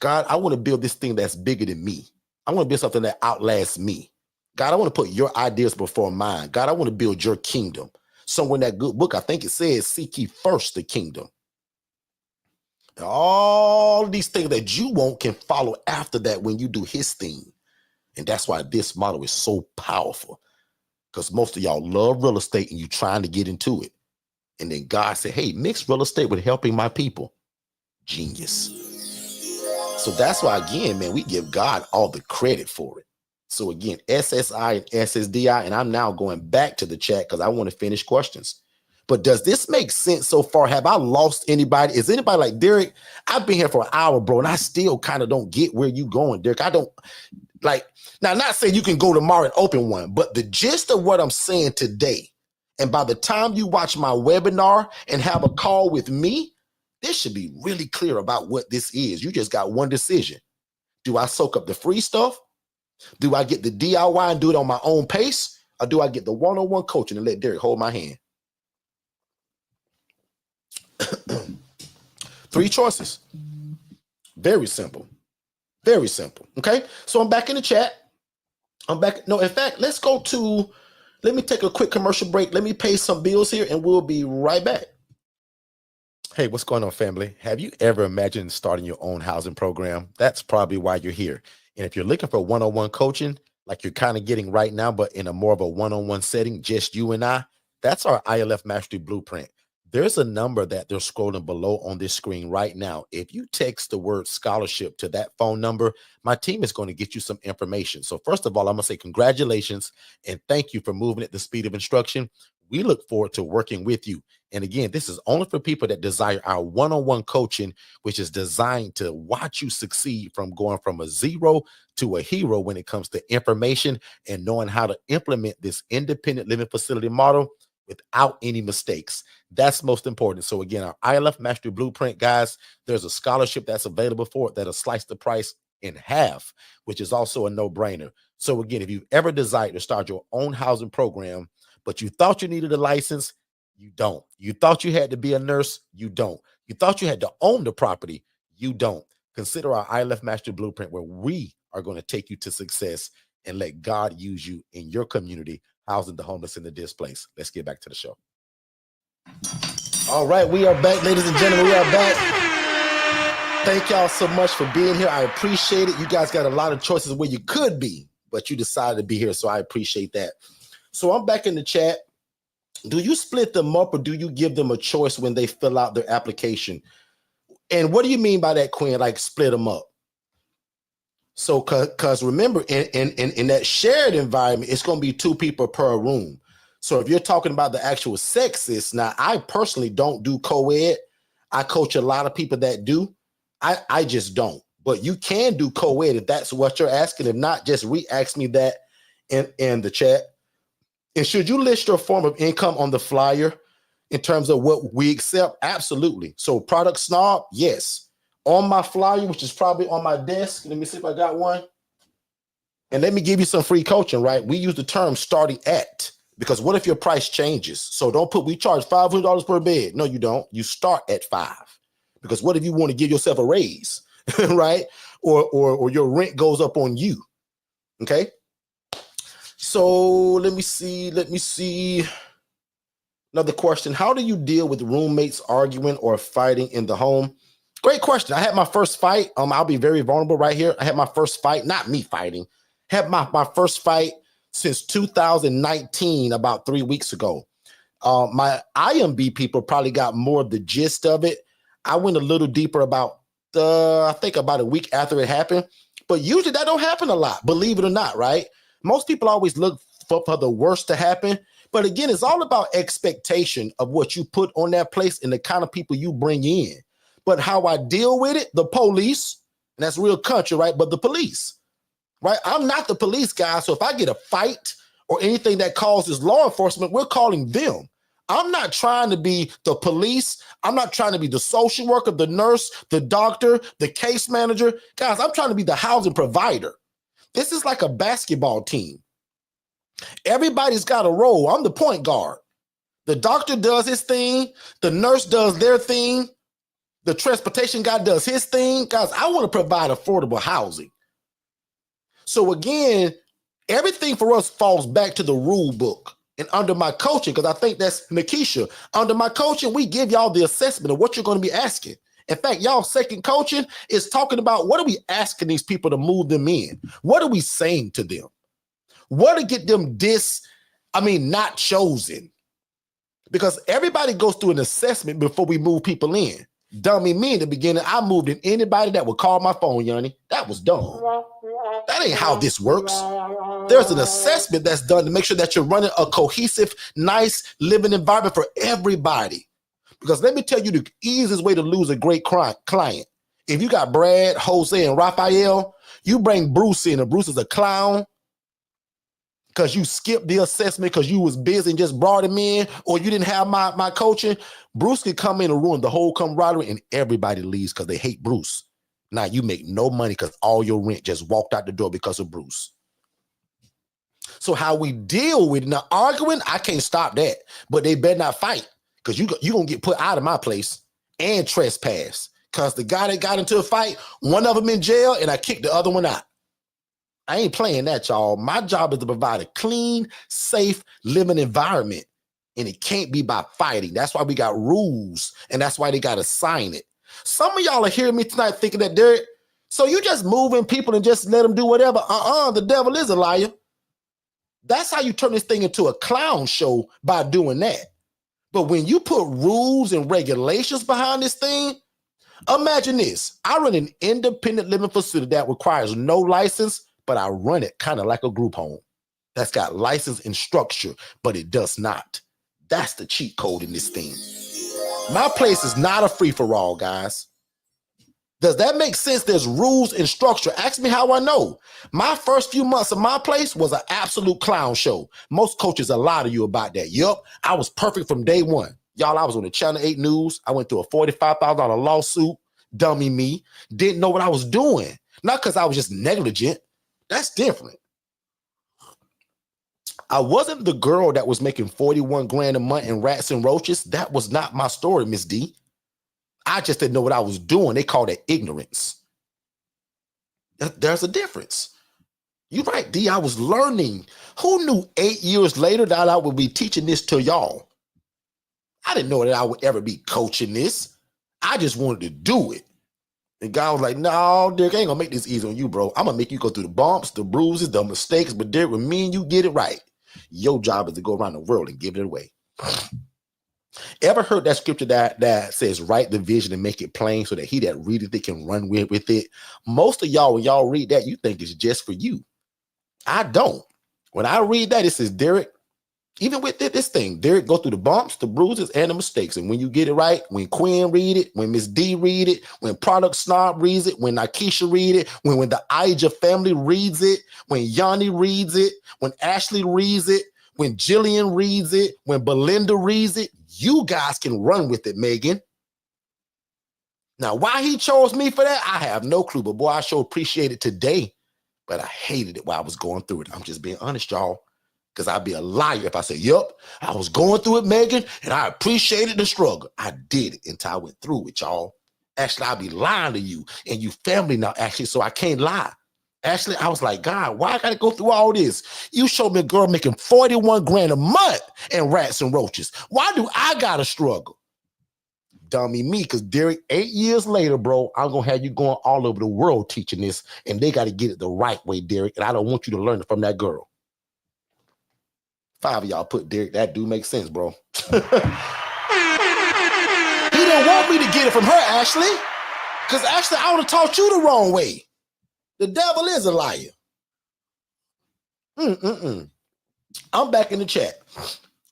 God, I want to build this thing that's bigger than me. I want to build something that outlasts me. God, I want to put your ideas before mine. God, I want to build your kingdom. Somewhere in that good book, I think it says, seek ye first the kingdom. And all these things that you want can follow after that when you do his thing. And that's why this model is so powerful, because most of y'all love real estate and you're trying to get into it. And then God said, hey, mix real estate with helping my people. Genius. So that's why, again, man, we give God all the credit for it. So again, SSI and SSDI, and I'm now going back to the chat because I want to finish questions. But does this make sense so far? Have I lost anybody? Is anybody like, Derek, I've been here for an hour, bro, and I still kind of don't get where you going, Derek. I don't, like, now, not saying you can go tomorrow and open one, but the gist of what I'm saying today, and by the time you watch my webinar and have a call with me, this should be really clear about what this is. You just got one decision. Do I soak up the free stuff? Do I get the DIY and do it on my own pace? Or do I get the one-on-one coaching and let Derek hold my hand? 3 choices. Very simple. Very simple. Okay. So I'm back in the chat. I'm back. No, in fact, let's go to Let me take a quick commercial break. Let me pay some bills here, and we'll be right back. Hey, what's going on, family? Have you ever imagined starting your own housing program? That's probably why you're here. And if you're looking for one-on-one coaching, like you're kind of getting right now, but in a more of a one-on-one setting, just you and I, that's our ILF Mastery Blueprint. There's a number that they're scrolling below on this screen right now. If you text the word scholarship to that phone number, my team is going to get you some information. So first of all, I'm going to say congratulations and thank you for moving at the speed of instruction. We look forward to working with you. And again, this is only for people that desire our one-on-one coaching, which is designed to watch you succeed from going from a zero to a hero when it comes to information and knowing how to implement this independent living facility model without any mistakes. That's most important. So again, our ILF Mastery Blueprint, guys, there's a scholarship that's available for it that'll slice the price in half, which is also a no-brainer. So again, if you've ever desired to start your own housing program, but you thought you needed a license, you don't. You thought you had to be a nurse, you don't. You thought you had to own the property, you don't. Consider our ILF Mastery Blueprint, where we are going to take you to success and let God use you in your community, housing the homeless and the displaced. Let's get back to the show. All right, we are back, ladies and gentlemen. We are back. Thank y'all so much for being here. I appreciate it. You guys got a lot of choices where you could be, but you decided to be here, so I appreciate that. So I'm back in the chat. Do you split them up or do you give them a choice when they fill out their application? And what do you mean by that, Quinn? Like split them up? So, because remember, in that shared environment, it's going to be 2 people per room. So if you're talking about the actual sexes, now I personally don't do co-ed. I coach a lot of people that do. I just don't. But you can do co-ed if that's what you're asking. If not, just re-ask me that in the chat. And should you list your form of income on the flyer in terms of what we accept? Absolutely. So product snob, yes. On my flyer, which is probably on my desk. Let me see if I got one. And let me give you some free coaching, right? We use the term starting at, because what if your price changes? So don't put, we charge $500 per bed. No, you don't. You start at 5. Because what if you want to give yourself a raise, right? Or your rent goes up on you, okay? So let me see. Another question. How do you deal with roommates arguing or fighting in the home? Great question. I had my first fight. I'll be very vulnerable right here. I had my first fight, not me fighting. Had my first fight since 2019, about 3 weeks ago. My IMB people probably got more of the gist of it. I went a little deeper about, I think about a week after it happened. But usually that don't happen a lot, believe it or not, right? Most people always look for the worst to happen. But again, it's all about expectation of what you put on that place and the kind of people you bring in. But how I deal with it, the police, and that's real country, right? But the police, right? I'm not the police guy. So if I get a fight or anything that causes law enforcement, we're calling them. I'm not trying to be the police. I'm not trying to be the social worker, the nurse, the doctor, the case manager. Guys, I'm trying to be the housing provider. This is like a basketball team. Everybody's got a role. I'm the point guard. The doctor does his thing. The nurse does their thing. The transportation guy does his thing. Guys, I want to provide affordable housing. So again, everything for us falls back to the rule book. And under my coaching, because I think that's Nikisha, under my coaching, we give y'all the assessment of what you're going to be asking. In fact, y'all second coaching is talking about what are we asking these people to move them in? What are we saying to them? What to get them not chosen? Because everybody goes through an assessment before we move people in. Dummy me in the beginning, I moved in anybody that would call my phone, Yanni. That was dumb. That ain't how this works. There's an assessment that's done to make sure that you're running a cohesive, nice living environment for everybody. Because let me tell you the easiest way to lose a great client. If you got Brad, Jose, and Raphael, you bring Bruce in, and Bruce is a clown because you skipped the assessment because you was busy and just brought him in, or you didn't have my coaching. Bruce could come in and ruin the whole camaraderie, and everybody leaves because they hate Bruce. Now you make no money because all your rent just walked out the door because of Bruce. So how we deal with it, now arguing, I can't stop that, but they better not fight because you're going to get put out of my place and trespass because the guy that got into a fight, one of them in jail, and I kicked the other one out. I ain't playing that, y'all. My job is to provide a clean, safe living environment. And it can't be by fighting. That's why we got rules. And that's why they got to sign it. Some of y'all are hearing me tonight thinking that Derek, so you just moving people and just let them do whatever. The devil is a liar. That's how you turn this thing into a clown show, by doing that. But when you put rules and regulations behind this thing, imagine this. I run an independent living facility that requires no license, but I run it kind of like a group home that's got license and structure, but it does not. That's the cheat code in this thing. My place is not a free-for-all, guys. Does that make sense? There's rules and structure. Ask me how I know. My first few months of my place was an absolute clown show. Most coaches will lie to you about that. Yup, I was perfect from day one. Y'all, I was on the Channel 8 News. I went through a $45,000 lawsuit. Dummy me. Didn't know what I was doing. Not because I was just negligent. That's different. I wasn't the girl that was making 41 grand a month in rats and roaches. That was not my story, Miss D. I just didn't know what I was doing. They call that ignorance. There's a difference. You're right, D. I was learning. Who knew 8 years later that I would be teaching this to y'all? I didn't know that I would ever be coaching this. I just wanted to do it. And God was like, no, Derek, I ain't gonna make this easy on you, bro. I'm gonna make you go through the bumps, the bruises, the mistakes, but Derek, with me and you get it right. Your job is to go around the world and give it away. Ever heard that scripture that says, write the vision and make it plain so that he that readeth it can run with it? Most of y'all, when y'all read that, you think it's just for you. I don't. When I read that, it says, Derek, even with this thing, Derek, go through the bumps, the bruises, and the mistakes. And when you get it right, when Quinn read it, when Miss D read it, when Product Snob reads it, when Nikesha read it, when the Ija family reads it, when Yanni reads it, when Ashley reads it, when Jillian reads it, when Belinda reads it, you guys can run with it, Megan. Now, why he chose me for that, I have no clue. But boy, I sure appreciate it today. But I hated it while I was going through it. I'm just being honest, y'all. Because I'd be a liar if I said, yup, I was going through it, Megan, and I appreciated the struggle. I did it until I went through it, y'all. Actually, I'd be lying to you, and you family now, actually, so I can't lie. Actually, I was like, God, why I got to go through all this? You showed me a girl making 41 grand a month in rats and roaches. Why do I got to struggle? Dummy me, because Derek, 8 years later, bro, I'm going to have you going all over the world teaching this, and they got to get it the right way, Derek, and I don't want you to learn it from that girl. 5 of y'all put Derek, that do make sense, bro. He didn't want me to get it from her, Ashley. Because Ashley, I would have taught you the wrong way. The devil is a liar. I'm back in the chat.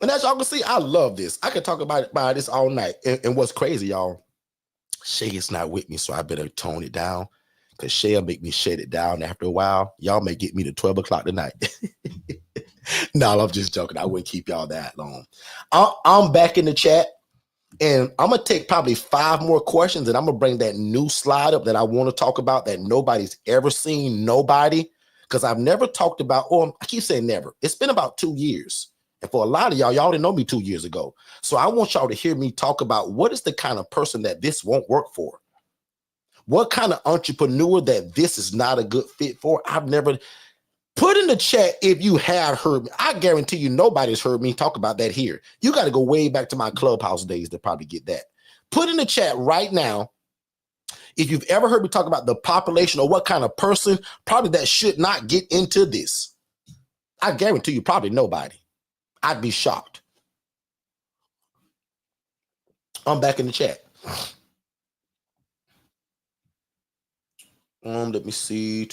And as y'all can see, I love this. I could talk about this all night. And what's crazy, y'all, Shay is not with me, so I better tone it down. Because Shay will make me shut it down after a while. Y'all may get me to 12 o'clock tonight. No, I'm just joking. I wouldn't keep y'all that long. I'm back in the chat, and I'm going to take probably 5 more questions, and I'm going to bring that new slide up that I want to talk about that nobody's ever seen, because I've never talked about, or I keep saying never. It's been about 2 years, and for a lot of y'all didn't know me 2 years ago. So I want y'all to hear me talk about what is the kind of person that this won't work for. What kind of entrepreneur that this is not a good fit for. I've never... Put in the chat if you have heard me. I guarantee you nobody's heard me talk about that here. You got to go way back to my Clubhouse days to probably get that. Put in the chat right now if you've ever heard me talk about the population or what kind of person probably that should not get into this. I guarantee you probably nobody. I'd be shocked. I'm back in the chat. Let me see.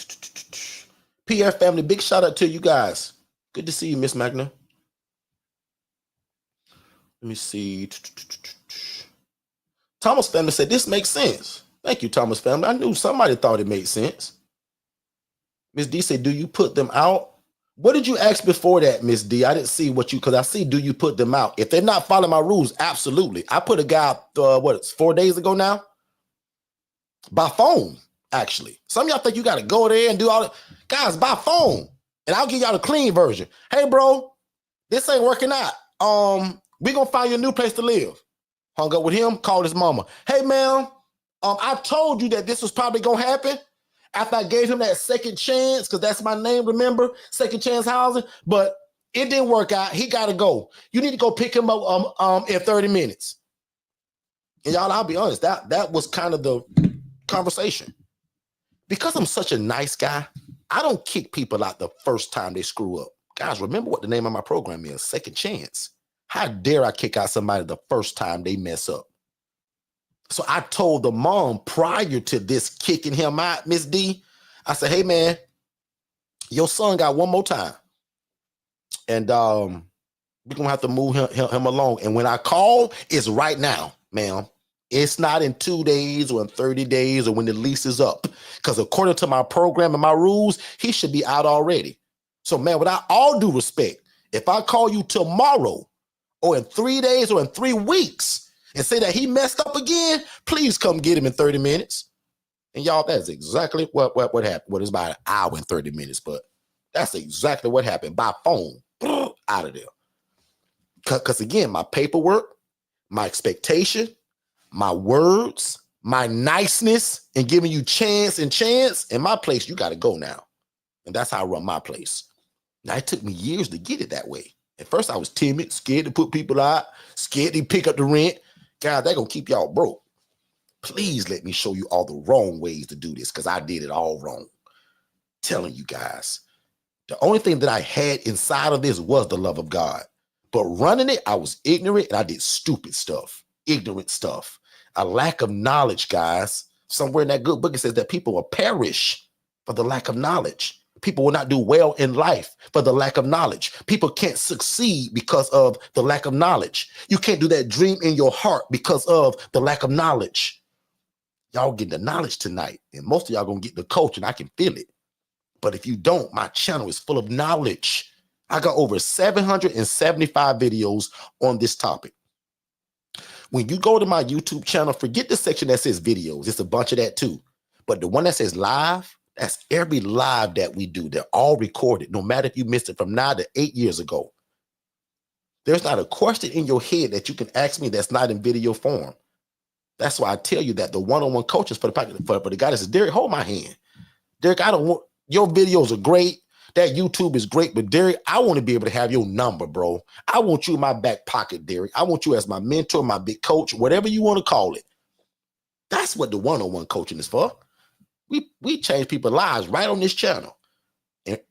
PR family, big shout out to you guys. Good to see you, Miss Magna. Let me see. Thomas family said this makes sense. Thank you, Thomas family. I knew somebody thought it made sense. Miss D said, do you put them out? What did you ask before that, Miss D? I didn't see what you, because I see, do you put them out? If they're not following my rules, absolutely. I put a guy out, 4 days ago now? By phone. Actually, some of y'all think you got to go there and do all that. Guys, by phone, and I'll give y'all the clean version. Hey, bro, this ain't working out. We gonna find you a new place to live. Hung up with him, called his mama. Hey, ma'am, I told you that this was probably gonna happen. after I gave him that second chance, because that's my name, remember? Second chance housing. But it didn't work out. He got to go. You need to go pick him up in 30 minutes. And y'all, I'll be honest, that was kind of the conversation. Because I'm such a nice guy, I don't kick people out the first time they screw up. Guys, remember what the name of my program is, Second Chance. How dare I kick out somebody the first time they mess up? So I told the mom prior to this kicking him out, Miss D, I said, hey, man, your son got one more time. And we're going to have to move him along. And when I call, it's right now, ma'am. It's not in 2 days or in 30 days or when the lease is up. Because according to my program and my rules, he should be out already. So, man, without all due respect, if I call you tomorrow or in 3 days or in 3 weeks and say that he messed up again, please come get him in 30 minutes. And y'all, that's exactly what happened. Well, it's about an hour and 30 minutes, but that's exactly what happened by phone. Out of there. Because again, my paperwork, my expectation, my words, my niceness, and giving you chance, in my place, you got to go now. And that's how I run my place. Now, it took me years to get it that way. At first, I was timid, scared to put people out, scared to pick up the rent. God, they're going to keep y'all broke. Please let me show you all the wrong ways to do this because I did it all wrong. Telling you guys. The only thing that I had inside of this was the love of God. But running it, I was ignorant and I did stupid stuff, ignorant stuff. A lack of knowledge, guys. Somewhere in that good book, it says that people will perish for the lack of knowledge. People will not do well in life for the lack of knowledge. People can't succeed because of the lack of knowledge. You can't do that dream in your heart because of the lack of knowledge. Y'all getting the knowledge tonight. And most of y'all going to get the coach and I can feel it. But if you don't, my channel is full of knowledge. I got over 775 videos on this topic. When you go to my YouTube channel, forget the section that says videos. It's a bunch of that too. But the one that says live, that's every live that we do. They're all recorded, no matter if you missed it from now to 8 years ago. There's not a question in your head that you can ask me that's not in video form. That's why I tell you that the one-on-one coaches for the guy that says, Derek, hold my hand. Derek, I don't want, your videos are great. That YouTube is great, but Derek, I want to be able to have your number, bro. I want you in my back pocket, Derek. I want you as my mentor, my big coach, whatever you want to call it. That's what the one-on-one coaching is for. We change people's lives right on this channel.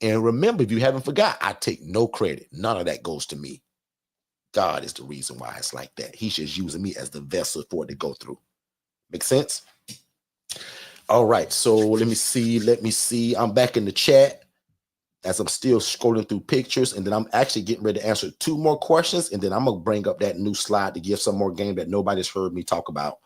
And remember, if you haven't forgot, I take no credit. None of that goes to me. God is the reason why it's like that. He's just using me as the vessel for it to go through. Make sense? All right, so let me see. I'm back in the chat as I'm still scrolling through pictures, and then I'm actually getting ready to answer 2 more questions, and then I'm going to bring up that new slide to give some more game that nobody's heard me talk about.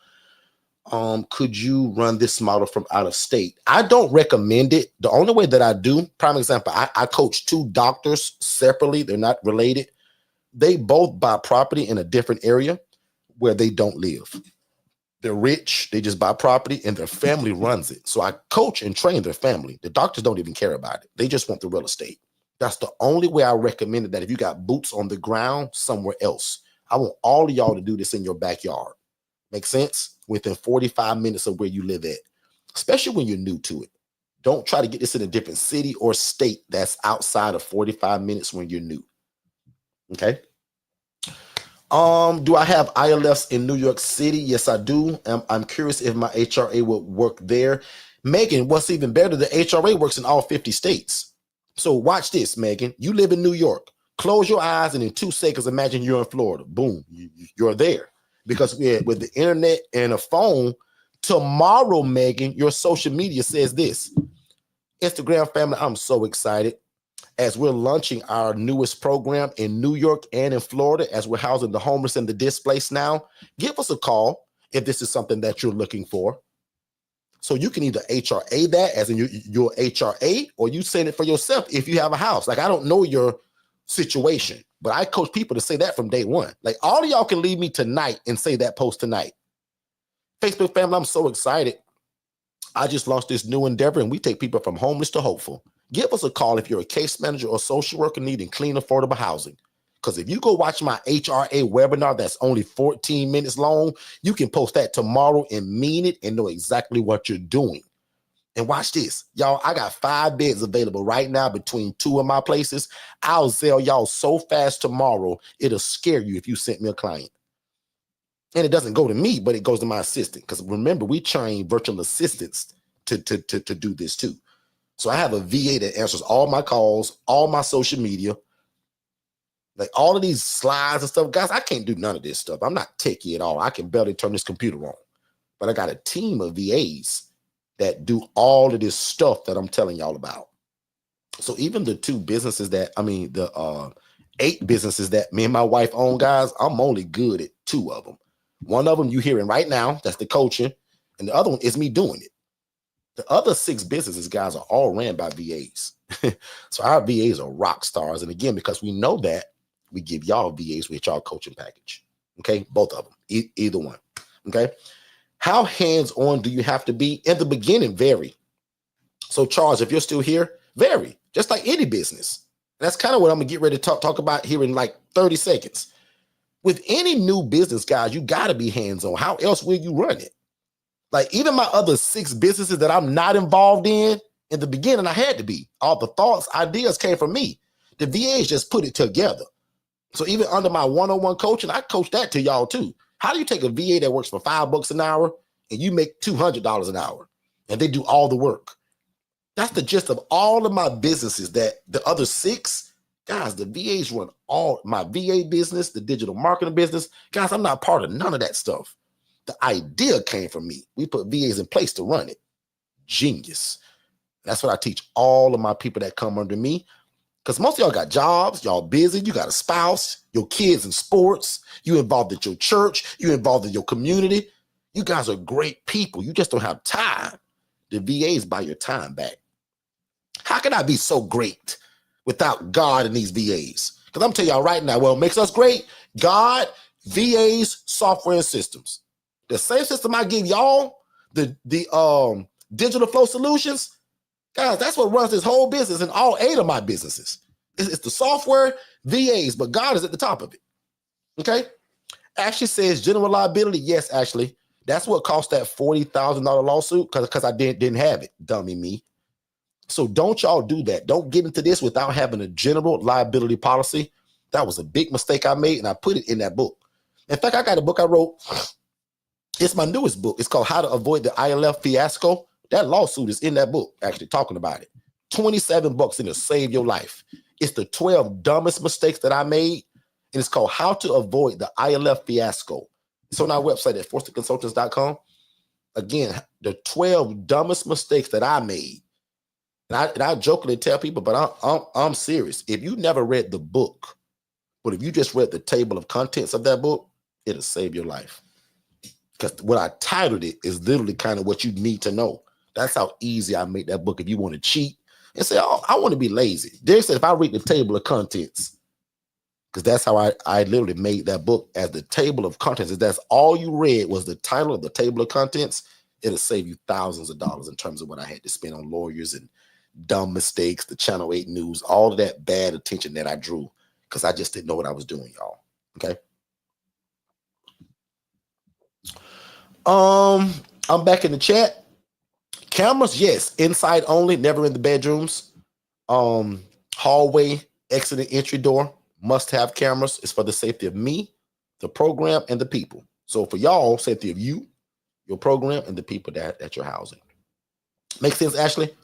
Could you run this model from out of state? I don't recommend it. The only way that I do, prime example, I coach 2 doctors separately. They're not related. They both buy property in a different area where they don't live. They're rich. They just buy property and their family runs it. So I coach and train their family. The doctors don't even care about it. They just want the real estate. That's the only way I recommend it, that if you got boots on the ground somewhere else. I want all of y'all to do this in your backyard. Make sense? Within 45 minutes of where you live at, especially when you're new to it. Don't try to get this in a different city or state that's outside of 45 minutes when you're new. Okay. Do I have ILFs in New York City? Yes, I do. I'm curious if my HRA would work there. Megan, what's even better, the HRA works in all 50 states. So watch this, Megan. You live in New York. Close your eyes and in 2 seconds, imagine you're in Florida. Boom, you're there. Because with the internet and a phone, tomorrow, Megan, your social media says this. Instagram family, I'm so excited. As we're launching our newest program in New York and in Florida, as we're housing the homeless and the displaced now, give us a call if this is something that you're looking for. So you can either HRA that, as in your HRA, or you send it for yourself if you have a house. Like, I don't know your situation, but I coach people to say that from day one. Like, all of y'all can leave me tonight and say that post tonight. Facebook family, I'm so excited. I just launched this new endeavor, and we take people from homeless to hopeful. Give us a call if you're a case manager or social worker needing clean, affordable housing. Because if you go watch my HRA webinar that's only 14 minutes long, you can post that tomorrow and mean it and know exactly what you're doing. And watch this, y'all. I got 5 beds available right now between 2 of my places. I'll sell y'all so fast tomorrow, it'll scare you if you sent me a client. And it doesn't go to me, but it goes to my assistant. Because remember, we train virtual assistants to do this too. So I have a VA that answers all my calls, all my social media, like all of these slides and stuff. Guys, I can't do none of this stuff. I'm not techie at all. I can barely turn this computer on. But I got a team of VAs that do all of this stuff that I'm telling y'all about. So even the 2 businesses that, the 8 businesses that me and my wife own, guys, I'm only good at 2 of them. One of them you hearing right now, that's the coaching. And the other one is me doing it. The other 6 businesses, guys, are all ran by VAs. So our VAs are rock stars. And again, because we know that, we give y'all VAs with y'all coaching package. Okay, both of them, either one. Okay, how hands-on do you have to be? In the beginning, vary. So Charles, if you're still here, vary, just like any business. That's kind of what I'm gonna get ready to talk about here in like 30 seconds. With any new business, guys, you got to be hands-on. How else will you run it? Like even my other 6 businesses that I'm not involved in the beginning, I had to be. All the thoughts, ideas came from me. The VAs just put it together. So even under my one-on-one coaching, I coach that to y'all too. How do you take a VA that works for $5 an hour and you make $200 an hour and they do all the work? That's the gist of all of my businesses. That the other 6, guys, the VAs run all my VA business, the digital marketing business. Guys, I'm not part of none of that stuff. The idea came from me. We put VAs in place to run it. Genius. That's what I teach all of my people that come under me. Because most of y'all got jobs, y'all busy, you got a spouse, your kids in sports, you involved at your church, you involved in your community. You guys are great people. You just don't have time. The VAs buy your time back. How can I be so great without God and these VAs? Because I'm telling y'all right now, what makes us great? God, VAs, software, and systems. The same system I give y'all, the digital flow solutions, guys, that's what runs this whole business and all 8 of my businesses. It's the software, VAs, but God is at the top of it. Okay? Ashley says general liability. Yes, Ashley. That's what cost that $40,000 lawsuit because I didn't have it. Dummy me. So don't y'all do that. Don't get into this without having a general liability policy. That was a big mistake I made, and I put it in that book. In fact, I got a book I wrote. It's my newest book. It's called How to Avoid the ILF Fiasco. That lawsuit is in that book, actually talking about it. $27 and it'll save your life. It's the 12 dumbest mistakes that I made, and it's called How to Avoid the ILF Fiasco. It's on our website at forsterconsultants.com. Again, the 12 dumbest mistakes that I made. And I jokingly tell people, but I'm serious. If you never read the book, but if you just read the table of contents of that book, it'll save your life. Because what I titled it is literally kind of what you need to know. That's how easy I made that book. If you want to cheat and say, oh, I want to be lazy. Derek said, if I read the table of contents, because that's how I literally made that book as the table of contents. If that's all you read was the title of the table of contents, it'll save you thousands of dollars in terms of what I had to spend on lawyers and dumb mistakes, the Channel 8 news, all of that bad attention that I drew because I just didn't know what I was doing, y'all. Okay. I'm back in the chat. Cameras, yes, inside only, never in the bedrooms. Hallway, exit and entry door, must have cameras. It's for the safety of me, the program, and the people. So for y'all, safety of you, your program, and the people that you're housing. Make sense, Ashley?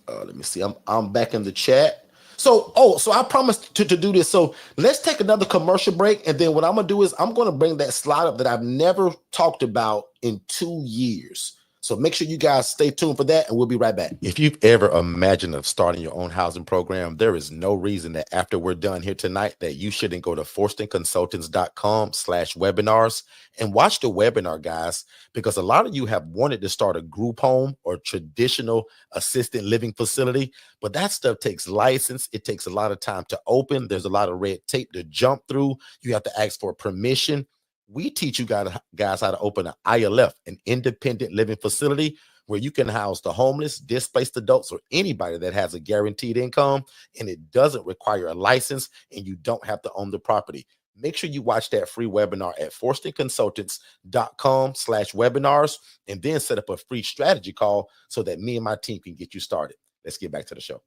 Let me see. I'm back in the chat. So I promised to do this. So let's take another commercial break. And then what I'm going to do is I'm going to bring that slide up that I've never talked about in 2 years. So make sure you guys stay tuned for that, and we'll be right back. If you've ever imagined of starting your own housing program, there is no reason that after we're done here tonight that you shouldn't go to forstonconsultants.com/webinars and watch the webinar, guys, because a lot of you have wanted to start a group home or traditional assisted living facility, but that stuff takes license. It takes a lot of time to open. There's a lot of red tape to jump through. You have to ask for permission. We teach you guys how to open an ILF, an independent living facility, where you can house the homeless, displaced adults, or anybody that has a guaranteed income, and it doesn't require a license, and you don't have to own the property. make sure you watch that free webinar at forstonconsultants.com/webinars, and then set up a free strategy call so that me and my team can get you started. Let's get back to the show.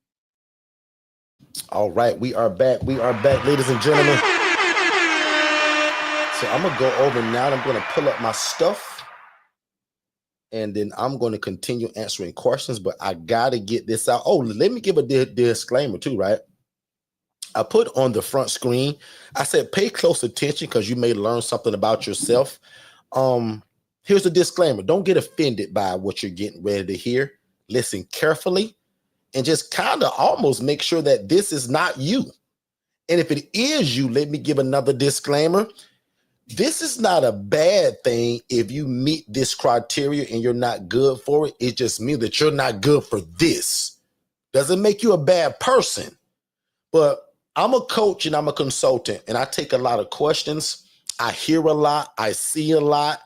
All right, we are back. We are back, ladies and gentlemen. So I'm going to go over now. I'm going to pull up my stuff, and then I'm going to continue answering questions, but I got to get this out. Oh, let me give a disclaimer too, right? I put on the front screen, I said, pay close attention because you may learn something about yourself. Here's the disclaimer. Don't get offended by what you're getting ready to hear. Listen carefully and just kind of almost make sure that this is not you. And if it is you, let me give another disclaimer. This is not a bad thing if you meet this criteria and you're not good for it. It just means that you're not good for this. Doesn't make you a bad person. But I'm a coach and I'm a consultant, and I take a lot of questions. I hear a lot. I see a lot.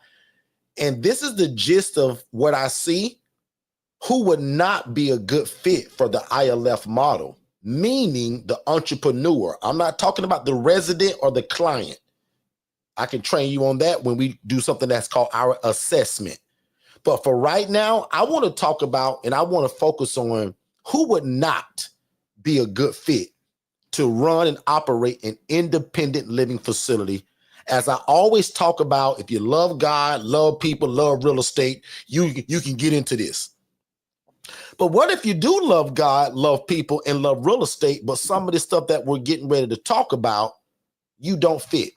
And this is the gist of what I see. Who would not be a good fit for the ILF model, meaning the entrepreneur. I'm not talking about the resident or the client. I can train you on that when we do something that's called our assessment. But for right now, I want to talk about, and I want to focus on who would not be a good fit to run and operate an independent living facility. As I always talk about, if you love God, love people, love real estate, you can get into this. But what if you do love God, love people, and love real estate, but some of the stuff that we're getting ready to talk about, you don't fit?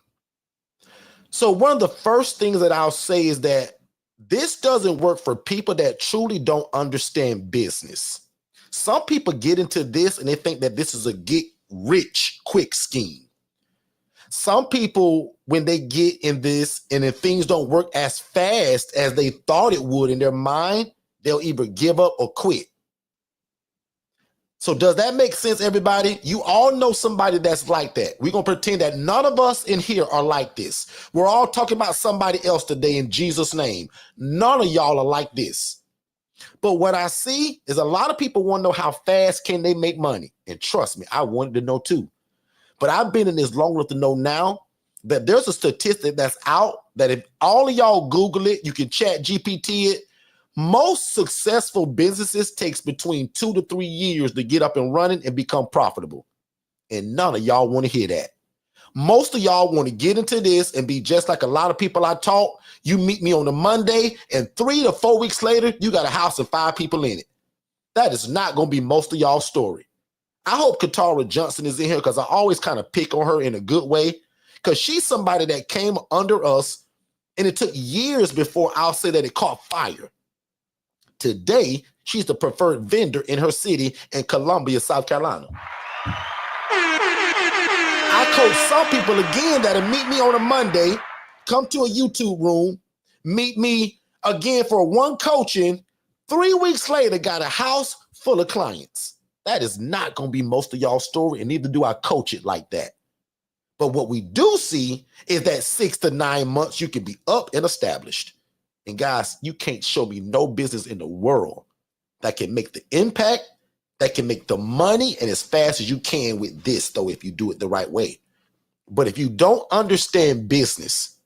So one of the first things that I'll say is that this doesn't work for people that truly don't understand business. Some people get into this and they think that this is a get rich quick scheme. Some people, when they get in this and if things don't work as fast as they thought it would in their mind, they'll either give up or quit. So does that make sense, everybody? You all know somebody that's like that. We're going to pretend that none of us in here are like this. We're all talking about somebody else today in Jesus' name. None of y'all are like this. But what I see is a lot of people want to know how fast can they make money. And trust me, I wanted to know too. But I've been in this long enough to know now that there's a statistic that's out that if all of y'all Google it, you can chat GPT it. Most successful businesses takes between 2 to 3 years to get up and running and become profitable. And none of y'all want to hear that. Most of y'all want to get into this and be just like a lot of people I taught. You meet me on a Monday and 3 to 4 weeks later, you got a house and 5 people in it. That is not going to be most of y'all's story. I hope Katara Johnson is in here because I always kind of pick on her in a good way because she's somebody that came under us and it took years before I'll say that it caught fire. Today, she's the preferred vendor in her city in Columbia, South Carolina. I coach some people again that'll meet me on a Monday, come to a YouTube room, meet me again for one coaching, 3 weeks later, got a house full of clients. That is not going to be most of y'all's story, and neither do I coach it like that. But what we do see is that 6 to 9 months, you can be up and established. And guys, you can't show me no business in the world that can make the impact, that can make the money and as fast as you can with this, though, if you do it the right way. But if you don't understand business,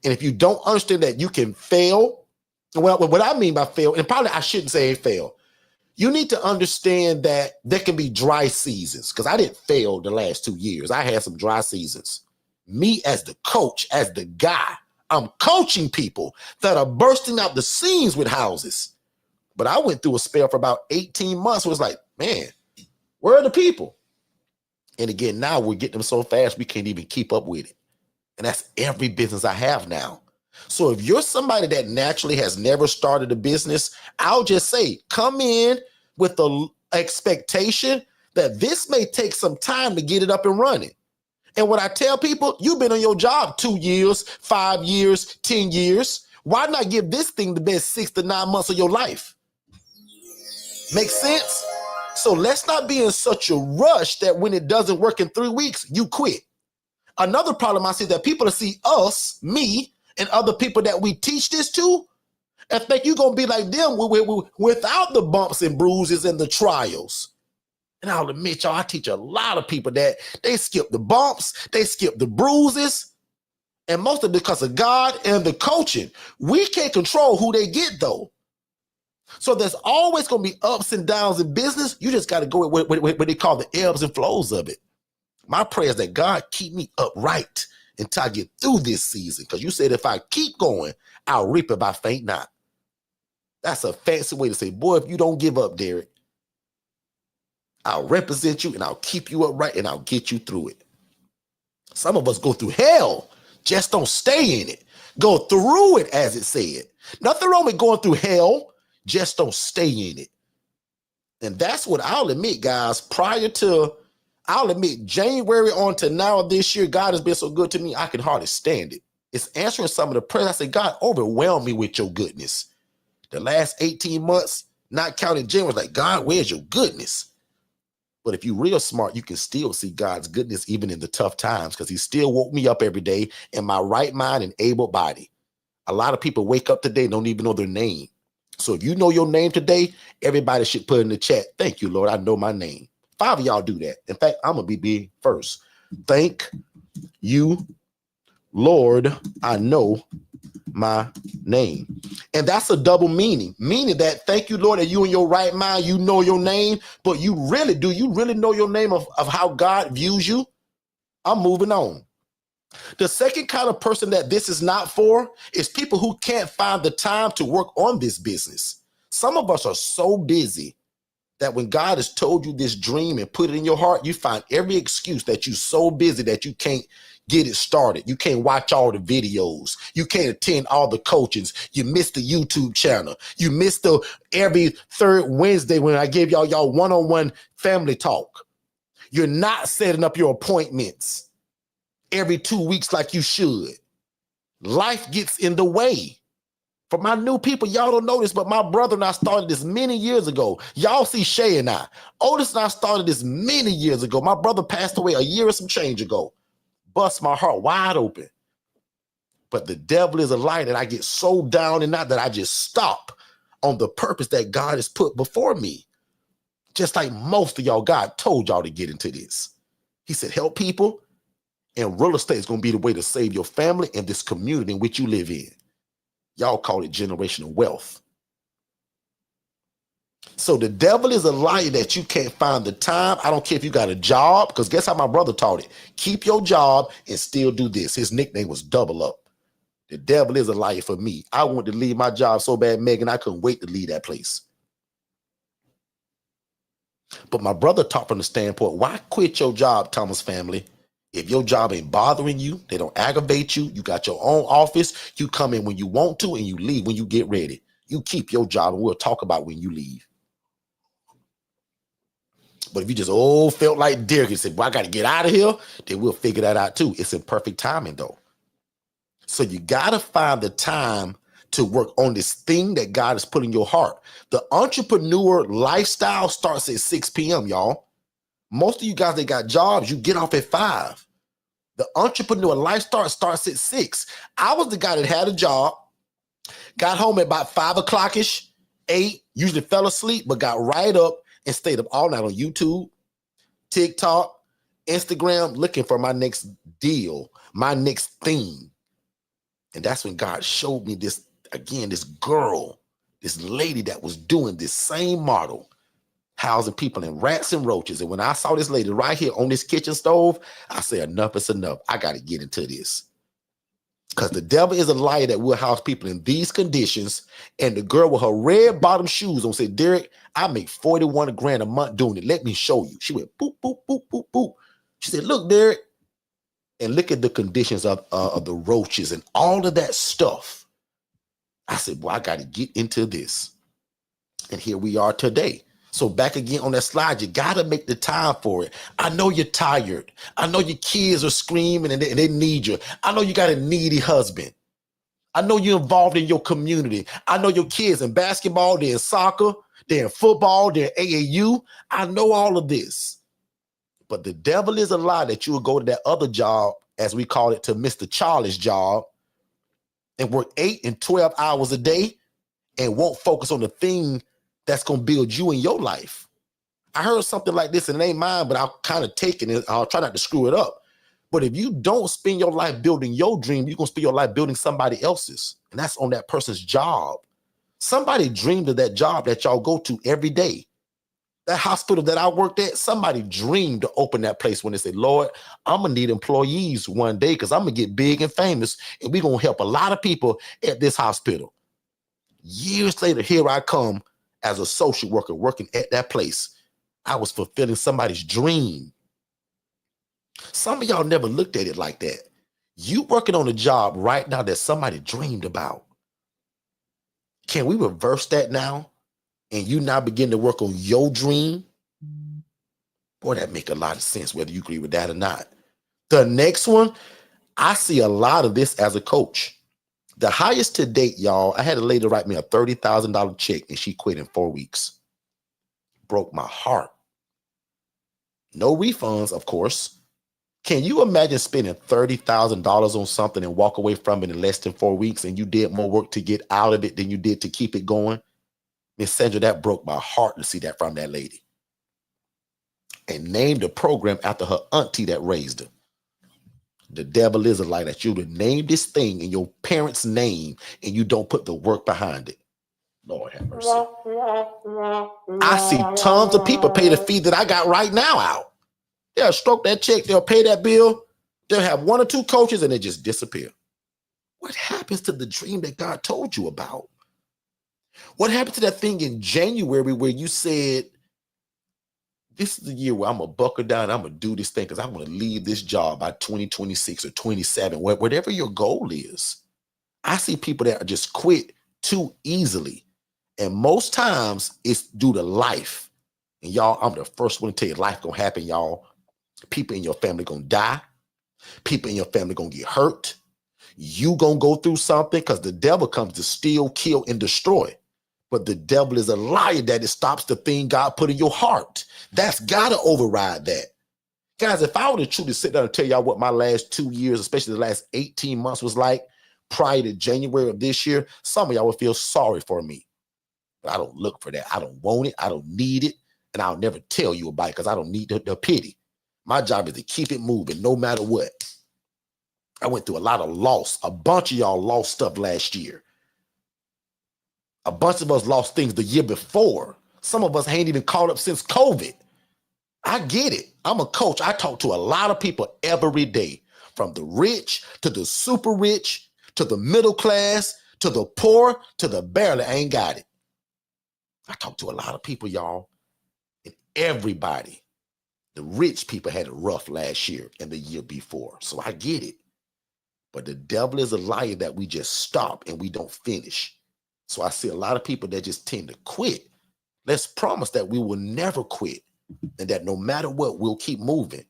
and if you don't understand that you can fail, well, what I mean by fail, and probably I shouldn't say fail, you need to understand that there can be dry seasons, because I didn't fail the last 2 years. I had some dry seasons. Me as the coach, as the guy, I'm coaching people that are bursting out the seams with houses. But I went through a spell for about 18 months where it's like, man, where are the people? And again, now we're getting them so fast we can't even keep up with it. And that's every business I have now. So if you're somebody that naturally has never started a business, I'll just say, come in with the expectation that this may take some time to get it up and running. And when I tell people, you've been on your job 2 years, 5 years, 10 years, why not give this thing the best 6 to 9 months of your life? Make sense? So let's not be in such a rush that when it doesn't work in 3 weeks, you quit. Another problem I see that people see us, me, and other people that we teach this to, and think you're going to be like them without the bumps and bruises and the trials. And I'll admit, y'all, I teach a lot of people that they skip the bumps, they skip the bruises, and most of it because of God and the coaching. We can't control who they get, though. So there's always going to be ups and downs in business. You just got to go with what they call the ebbs and flows of it. My prayer is that God keep me upright until I get through this season. Because you said if I keep going, I'll reap if I faint not. That's a fancy way to say, boy, if you don't give up, Derek, I'll represent you and I'll keep you upright and I'll get you through it. Some of us go through hell, just don't stay in it. Go through it, as it said. Nothing wrong with going through hell, just don't stay in it. And that's what I'll admit, guys, I'll admit January on to now this year, God has been so good to me, I can hardly stand it. It's answering some of the prayers. I say, God, overwhelm me with your goodness. The last 18 months, not counting January, was like, God, where's your goodness? But if you're real smart, you can still see God's goodness even in the tough times because he still woke me up every day in my right mind and able body. A lot of people wake up today and don't even know their name. So if you know your name today, everybody should put in the chat, thank you, Lord, I know my name. 5 of y'all do that. In fact, I'm going to be big first. Thank you, Lord, I know my name. And that's a double meaning that thank you, Lord, that you in your right mind, you know your name, but you really know your name of how God views you? I'm moving on. The second kind of person that this is not for is people who can't find the time to work on this business. Some of us are so busy that when God has told you this dream and put it in your heart, you find every excuse that you're so busy that you can't get it started. You can't watch all the videos. You can't attend all the coachings. You missed the YouTube channel. You missed the every third Wednesday when I gave y'all one-on-one family talk. You're not setting up your appointments every 2 weeks like you should. Life gets in the way. For my new people, y'all don't know this, but my brother and I started this many years ago. Y'all see Shay and I. Otis and I started this many years ago. My brother passed away a year or some change ago. Bust my heart wide open. But the devil is a lie that I get so down and out that I just stop on the purpose that God has put before me. Just like most of y'all, God told y'all to get into this. He said, help people, and real estate is going to be the way to save your family and this community in which you live in. Y'all call it generational wealth. So the devil is a liar that you can't find the time. I don't care if you got a job, because guess how my brother taught it? Keep your job and still do this. His nickname was Double Up. The devil is a liar for me. I wanted to leave my job so bad, Megan, I couldn't wait to leave that place. But my brother taught from the standpoint, why quit your job, Thomas family? If your job ain't bothering you, they don't aggravate you, you got your own office, you come in when you want to and you leave when you get ready. You keep your job and we'll talk about when you leave. But if you just felt like Derek and said, well, I got to get out of here, then we'll figure that out too. It's in perfect timing though. So you got to find the time to work on this thing that God has put in your heart. The entrepreneur lifestyle starts at 6 p.m., y'all. Most of you guys that got jobs, you get off at 5. The entrepreneur lifestyle starts at 6. I was the guy that had a job, got home at about 5 o'clock-ish, 8, usually fell asleep, but got right up and stayed up all night on YouTube, TikTok, Instagram, looking for my next deal, my next thing. And that's when God showed me this, again, this girl, this lady that was doing this same model, housing people in rats and roaches. And when I saw this lady right here on this kitchen stove, I said, enough is enough. I got to get into this. Because the devil is a liar that will house people in these conditions. And the girl with her red bottom shoes on said, Derek, I make 41 grand a month doing it. Let me show you. She went boop, boop, boop, boop, boop. She said, look, Derek, and look at the conditions of the roaches and all of that stuff. I said, well, I got to get into this. And here we are today. So back again on that slide, you got to make the time for it. I know you're tired. I know your kids are screaming and they need you. I know you got a needy husband. I know you're involved in your community. I know your kids in basketball, they're in soccer, they're in football, they're in AAU. I know all of this. But the devil is a lie that you will go to that other job, as we call it, to Mr. Charlie's job, and work 8 and 12 hours a day and won't focus on the thing that's going to build you in your life. I heard something like this, and it ain't mine, but I'll kind of take it and I'll try not to screw it up. But if you don't spend your life building your dream, you're going to spend your life building somebody else's. And that's on that person's job. Somebody dreamed of that job that y'all go to every day. That hospital that I worked at, somebody dreamed to open that place when they said, Lord, I'm going to need employees one day because I'm going to get big and famous, and we're going to help a lot of people at this hospital. Years later, here I come as a social worker working at that place. I was fulfilling somebody's dream. Some of y'all never looked at it like that. You working on a job right now that somebody dreamed about. Can we reverse that now? And you now begin to work on your dream? Boy, that make a lot of sense, whether you agree with that or not. The next one, I see a lot of this as a coach. The highest to date, y'all, I had a lady write me a $30,000 check and she quit in 4 weeks. Broke my heart. No refunds, of course. Can you imagine spending $30,000 on something and walk away from it in less than 4 weeks, and you did more work to get out of it than you did to keep it going? Miss Sandra, that broke my heart to see that from that lady. And named the program after her auntie that raised her. The devil is a lie that you would name this thing in your parents' name and you don't put the work behind it. Lord have mercy. I see tons of people pay the fee that I got right now out. They'll stroke that check, they'll pay that bill, they'll have 1 or 2 coaches and they just disappear. What happens to the dream that God told you about? What happened to that thing in January where you said, this is the year where I'm going to buckle down, I'm going to do this thing because I want to leave this job by 2026 or 27, whatever your goal is. I see people that just quit too easily. And most times it's due to life. And y'all, I'm the first one to tell you life going to happen, y'all. People in your family going to die. People in your family going to get hurt. You going to go through something because the devil comes to steal, kill, and destroy. But the devil is a liar that it stops the thing God put in your heart. That's got to override that. Guys, if I were to truly sit down and tell y'all what my last 2 years, especially the last 18 months was like prior to January of this year, some of y'all would feel sorry for me. But I don't look for that. I don't want it. I don't need it. And I'll never tell you about it because I don't need the pity. My job is to keep it moving no matter what. I went through a lot of loss. A bunch of y'all lost stuff last year. A bunch of us lost things the year before. Some of us ain't even caught up since COVID. I get it. I'm a coach. I talk to a lot of people every day, from the rich to the super rich, to the middle class, to the poor, to the barely ain't got it. I talk to a lot of people, y'all, and everybody. The rich people had it rough last year and the year before. So I get it. But the devil is a liar that we just stop and we don't finish. So I see a lot of people that just tend to quit. Let's promise that we will never quit and that no matter what, we'll keep moving.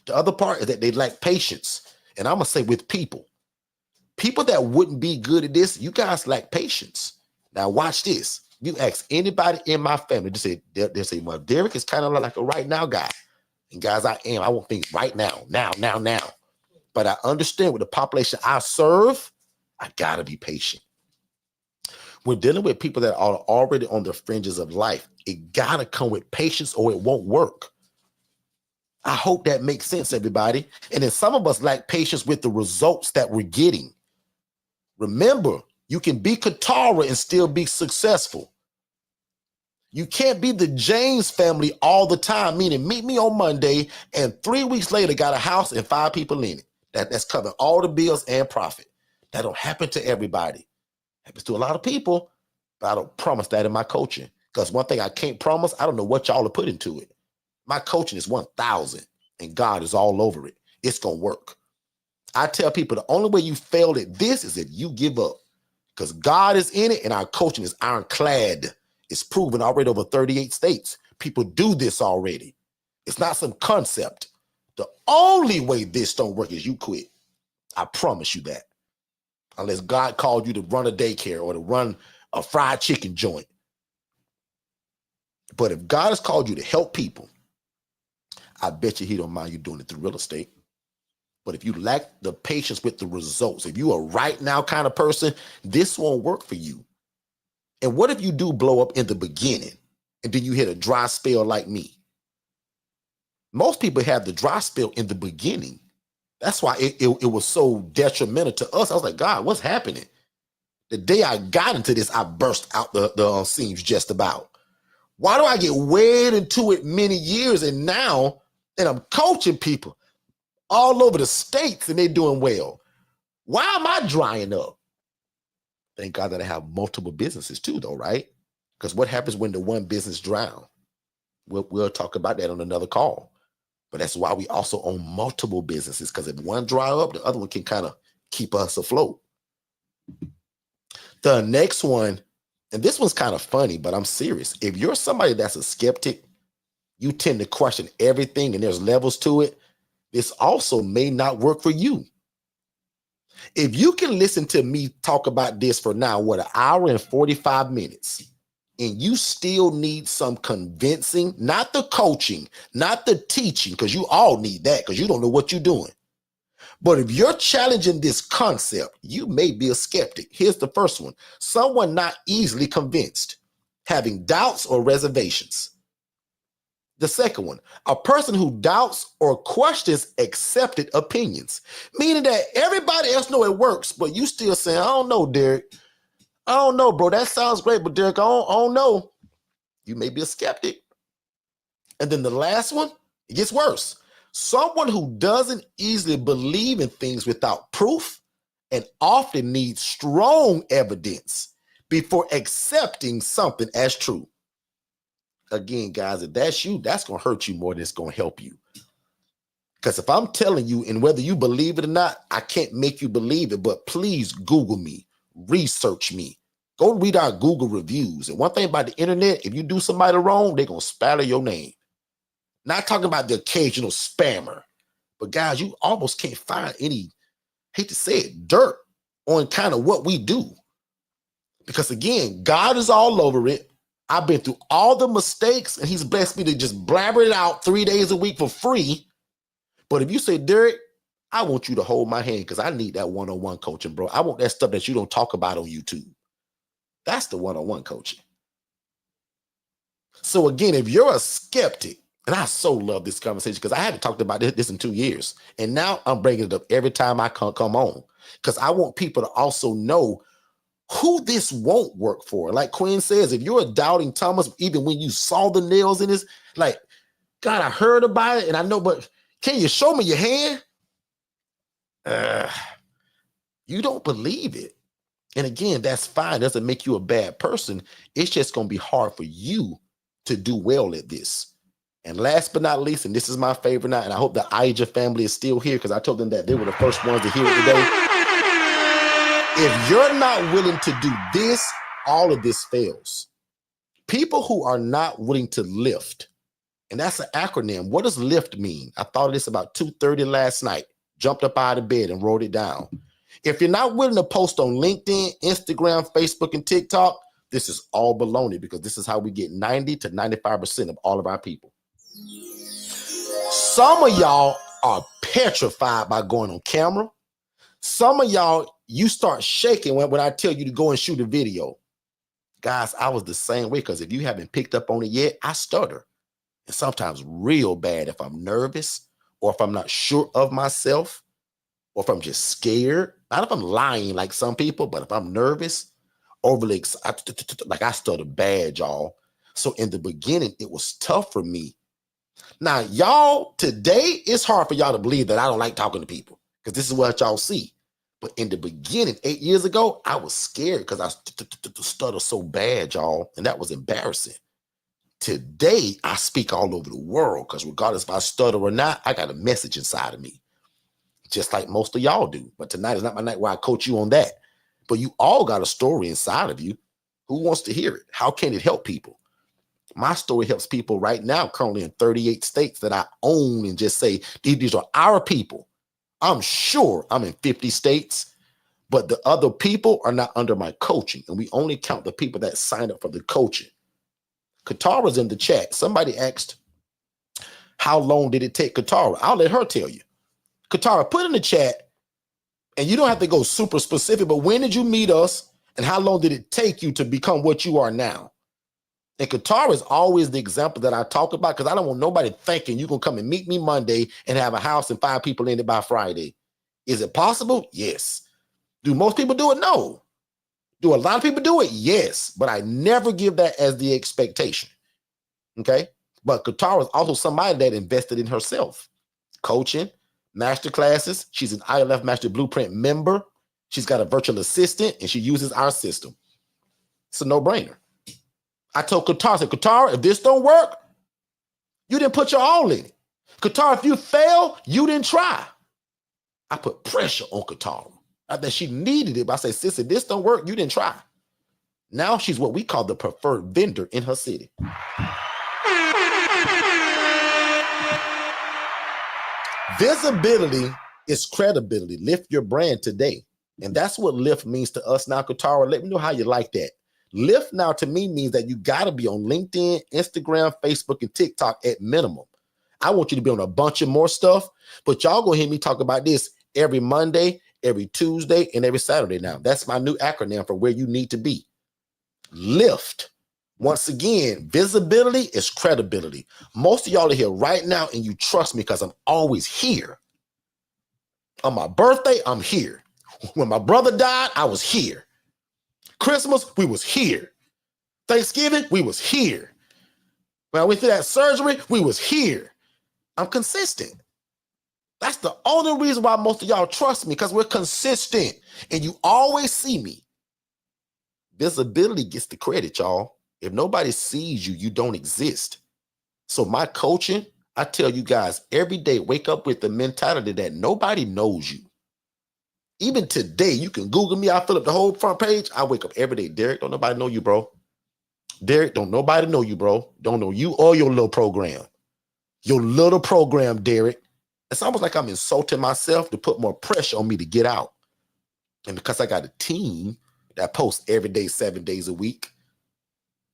The other part is that they lack patience. And I'm going to say with people that wouldn't be good at this, you guys lack patience. Now watch this. You ask anybody in my family, they'll say, well, Derek is kind of like a right now guy. And guys, I want things right now. But I understand with the population I serve, I got to be patient. We're dealing with people that are already on the fringes of life. It got to come with patience or it won't work. I hope that makes sense, everybody. And then some of us lack patience with the results that we're getting. Remember, you can be Katara and still be successful. You can't be the James family all the time, meaning meet me on Monday and 3 weeks later got a house and 5 people in it. That's covering all the bills and profit. That don't happen to everybody. Happens to a lot of people, but I don't promise that in my coaching. Because one thing I can't promise, I don't know what y'all are put into it. My coaching is 1,000 and God is all over it. It's going to work. I tell people the only way you fail at this is if you give up. Because God is in it and our coaching is ironclad. It's proven already over 38 states. People do this already. It's not some concept. The only way this don't work is you quit. I promise you that. Unless God called you to run a daycare or to run a fried chicken joint. But if God has called you to help people, I bet you he don't mind you doing it through real estate. But if you lack the patience with the results, if you are right now kind of person, this won't work for you. And what if you do blow up in the beginning? and then you hit a dry spell like me. Most people have the dry spell in the beginning. That's why it was so detrimental to us. I was like, God, what's happening? The day I got into this, I burst out the seams just about. Why do I get way into it many years and now, and I'm coaching people all over the states and they're doing well? Why am I drying up? Thank God that I have multiple businesses too, though, right? Because what happens when the one business drowns? We'll talk about that on another call. But that's why we also own multiple businesses, because if one dry up, the other one can kind of keep us afloat. The next one, and this one's kind of funny, but I'm serious. If you're somebody that's a skeptic, you tend to question everything and there's levels to it. This also may not work for you. If you can listen to me talk about this for now, an hour and 45 minutes, and you still need some convincing, not the coaching, not the teaching, because you all need that because you don't know what you're doing. But if you're challenging this concept, you may be a skeptic. Here's the first one. Someone not easily convinced, having doubts or reservations. The second one, a person who doubts or questions accepted opinions, meaning that everybody else know it works, but you still saying, I don't know, Derek. I don't know, bro. That sounds great, but Derek, I don't know. You may be a skeptic. And then the last one, it gets worse. Someone who doesn't easily believe in things without proof and often needs strong evidence before accepting something as true. Again, guys, if that's you, that's going to hurt you more than it's going to help you. Because if I'm telling you, and whether you believe it or not, I can't make you believe it, but please Google me. Research me. Go read our Google reviews. And one thing about the internet, if you do somebody wrong, they're going to spatter your name. Not talking about the occasional spammer, but guys, you almost can't find any, hate to say it, dirt on kind of what we do. Because again, God is all over it. I've been through all the mistakes and he's blessed me to just blabber it out 3 days a week for free. But if you say, Derek, I want you to hold my hand because I need that one-on-one coaching, bro. I want that stuff that you don't talk about on YouTube. That's the one-on-one coaching. So again, if you're a skeptic, and I so love this conversation because I haven't talked about this in 2 years. And now I'm bringing it up every time I come on because I want people to also know who this won't work for. Like Quinn says, if you're a doubting Thomas, even when you saw the nails in this, like, God, I heard about it and I know, but can you show me your hand? You don't believe it. And again, that's fine. It doesn't make you a bad person. It's just going to be hard for you to do well at this. And last but not least, and this is my favorite night, and I hope the Ija family is still here because I told them that they were the first ones to hear it today. If you're not willing to do this, all of this fails. People who are not willing to lift, and that's an acronym. What does lift mean? I thought of this about 2:30 last night, jumped up out of bed and wrote it down. If you're not willing to post on LinkedIn, Instagram, Facebook, and TikTok, this is all baloney because this is how we get 90 to 95% of all of our people. Some of y'all are petrified by going on camera. Some of y'all, you start shaking when I tell you to go and shoot a video. Guys, I was the same way because if you haven't picked up on it yet, I stutter. And sometimes real bad if I'm nervous or if I'm not sure of myself or if I'm just scared. Not if I'm lying like some people, but if I'm nervous, overly excited, like I stutter bad, y'all. So in the beginning, it was tough for me. Now, y'all, today, it's hard for y'all to believe that I don't like talking to people because this is what y'all see. But in the beginning, 8 years ago, I was scared because I stutter so bad, y'all, and that was embarrassing. Today, I speak all over the world because regardless if I stutter or not, I got a message inside of me, just like most of y'all do. But tonight is not my night where I coach you on that. But you all got a story inside of you. Who wants to hear it? How can it help people? My story helps people right now, currently in 38 states that I own and just say, these are our people. I'm sure I'm in 50 states, but the other people are not under my coaching. And we only count the people that sign up for the coaching. Katara's in the chat. Somebody asked, how long did it take Katara? I'll let her tell you. Katara, put in the chat, and you don't have to go super specific, but when did you meet us and how long did it take you to become what you are now? And Qatar is always the example that I talk about because I don't want nobody thinking you're going to come and meet me Monday and have a house and 5 people in it by Friday. Is it possible? Yes. Do most people do it? No. Do a lot of people do it? Yes. But I never give that as the expectation. Okay? But Qatar is also somebody that invested in herself. Coaching, master classes. She's an ILF Master Blueprint member. She's got a virtual assistant, and she uses our system. It's a no-brainer. I told Qatar, I said, Qatar, if this don't work, you didn't put your all in it. Qatar, if you fail, you didn't try. I put pressure on Qatar. I think she needed it, but I said, sis, if this don't work, you didn't try. Now she's what we call the preferred vendor in her city. Visibility is credibility. Lift your brand today. And that's what lift means to us now, Qatar. Let me know how you like that. Lift now to me means that you got to be on LinkedIn, Instagram, Facebook, and TikTok at minimum. I want you to be on a bunch of more stuff, but y'all gonna hear me talk about this every Monday, every Tuesday, and every Saturday now. That's my new acronym for where you need to be. Lift. Once again, visibility is credibility. Most of y'all are here right now, and you trust me because I'm always here. On my birthday, I'm here. When my brother died, I was here. Christmas, we was here. Thanksgiving, we was here. When I went through that surgery, we was here. I'm consistent. That's the only reason why most of y'all trust me, because we're consistent and you always see me. Visibility gets the credit, y'all. If nobody sees you, you don't exist. So my coaching, I tell you guys every day, wake up with the mentality that nobody knows you. Even today, you can Google me. I fill up the whole front page. I wake up every day. Derek, don't nobody know you, bro. Derek, don't nobody know you, bro. Don't know you or your little program. Your little program, Derek. It's almost like I'm insulting myself to put more pressure on me to get out. And because I got a team that posts every day, 7 days a week,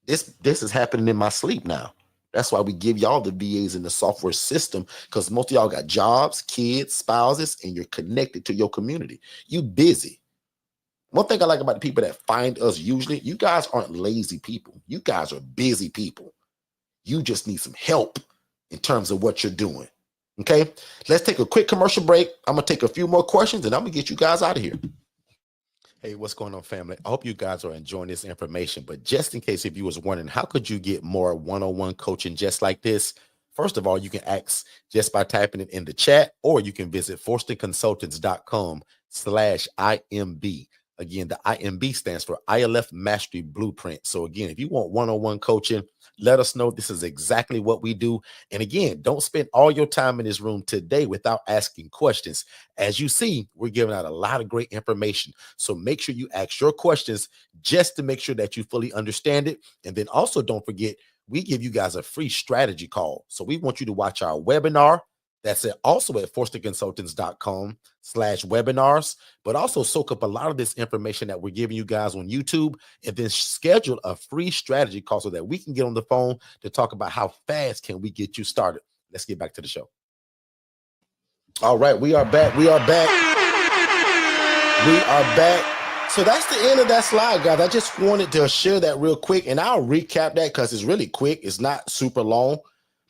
this is happening in my sleep now. That's why we give y'all the VAs in the software system, because most of y'all got jobs, kids, spouses, and you're connected to your community. You busy. One thing I like about the people that find us usually, you guys aren't lazy people. You guys are busy people. You just need some help in terms of what you're doing. Okay, let's take a quick commercial break. I'm going to take a few more questions, and I'm going to get you guys out of here. Hey, what's going on, family? I hope you guys are enjoying this information, but just in case if you was wondering, how could you get more one-on-one coaching just like this? First of all, you can ask just by typing it in the chat, or you can visit forsterconsultants.com/IMB. Again, the IMB stands for ILF Mastery Blueprint. So again, if you want one-on-one coaching, let us know. This is exactly what we do. And again, don't spend all your time in this room today without asking questions. As you see, we're giving out a lot of great information. So make sure you ask your questions just to make sure that you fully understand it. And then also don't forget, we give you guys a free strategy call. So we want you to watch our webinar. That's it. Also at forsterconsultants.com/webinars, but also soak up a lot of this information that we're giving you guys on YouTube, and then schedule a free strategy call so that we can get on the phone to talk about how fast can we get you started. Let's get back to the show. All right, we are back. We are back. We are back. So that's the end of that slide, guys. I just wanted to share that real quick, and I'll recap that because it's really quick. It's not super long.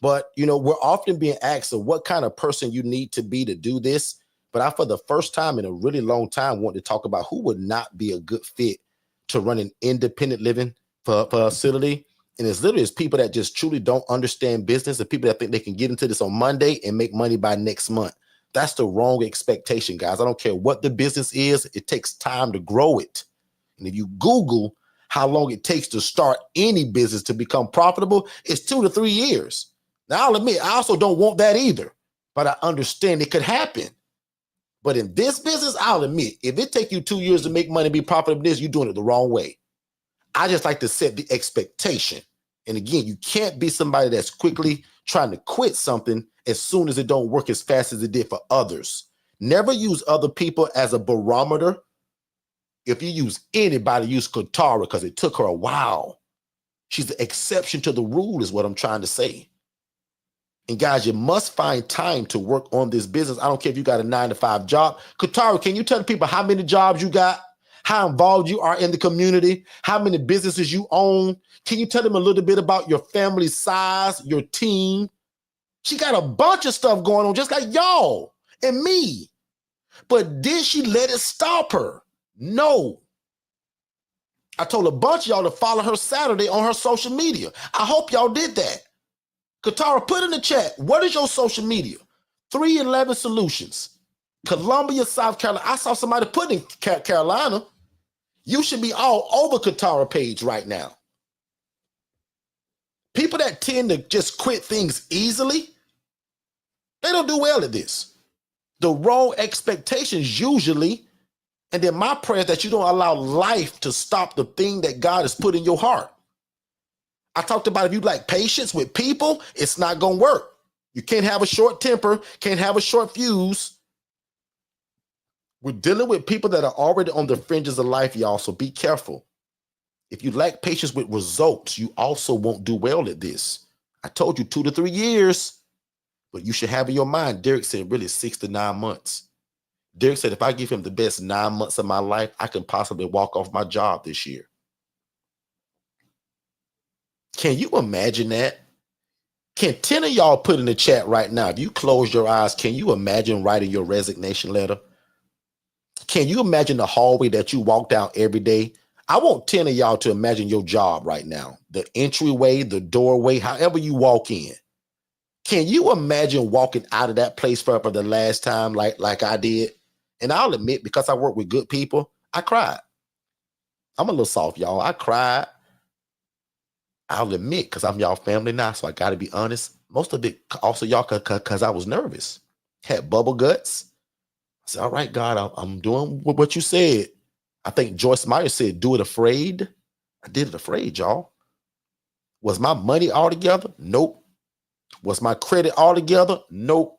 But, you know, we're often being asked of what kind of person you need to be to do this. But I, for the first time in a really long time, want to talk about who would not be a good fit to run an independent living facility. And it's literally people that just truly don't understand business, and people that think they can get into this on Monday and make money by next month. That's the wrong expectation, guys. I don't care what the business is. It takes time to grow it. And if you Google how long it takes to start any business to become profitable, it's 2 to 3 years. Now, I'll admit, I also don't want that either, but I understand it could happen. But in this business, I'll admit, if it takes you 2 years to make money and be profitable in this, you're doing it the wrong way. I just like to set the expectation. And again, you can't be somebody that's quickly trying to quit something as soon as it don't work as fast as it did for others. Never use other people as a barometer. If you use anybody, use Katara, because it took her a while. She's the exception to the rule is what I'm trying to say. And guys, you must find time to work on this business. I don't care if you got a 9-to-5 job. Katara, can you tell the people how many jobs you got? how involved you are in the community, how many businesses you own. Can you tell them a little bit about your family size, your team? She got a bunch of stuff going on, just like y'all and me. But did she let it stop her? No. I told a bunch of y'all to follow her Saturday on her social media. I hope y'all did that. Katara, put in the chat, what is your social media? 311 Solutions. Columbia, South Carolina. I saw somebody put in Carolina. You should be all over Katara page right now. People that tend to just quit things easily, they don't do well at this. The wrong expectations usually, and then my prayer is that you don't allow life to stop the thing that God has put in your heart. I talked about if you lack patience with people, it's not going to work. You can't have a short temper, can't have a short fuse. We're dealing with people that are already on the fringes of life, y'all, so be careful. If you lack patience with results, you also won't do well at this. I told you 2 to 3 years, but you should have in your mind, Derek said really 6 to 9 months. Derek said, if I give him the best 9 months of my life, I can possibly walk off my job this year. Can you imagine that? Can 10 of y'all put in the chat right now, if you close your eyes, can you imagine writing your resignation letter? Can you imagine the hallway that you walk down every day? I want 10 of y'all to imagine your job right now, the entryway, the doorway, however you walk in. Can you imagine walking out of that place for the last time like I did? And I'll admit, because I work with good people, I cried. I'm a little soft, y'all. I cried. I'll admit, because I'm y'all family now, so I got to be honest. Most of it also, y'all, because I was nervous. Had bubble guts. I said, all right, God, I'm doing what you said. I think Joyce Meyer said, do it afraid. I did it afraid, y'all. Was my money all together? Nope. Was my credit all together? Nope.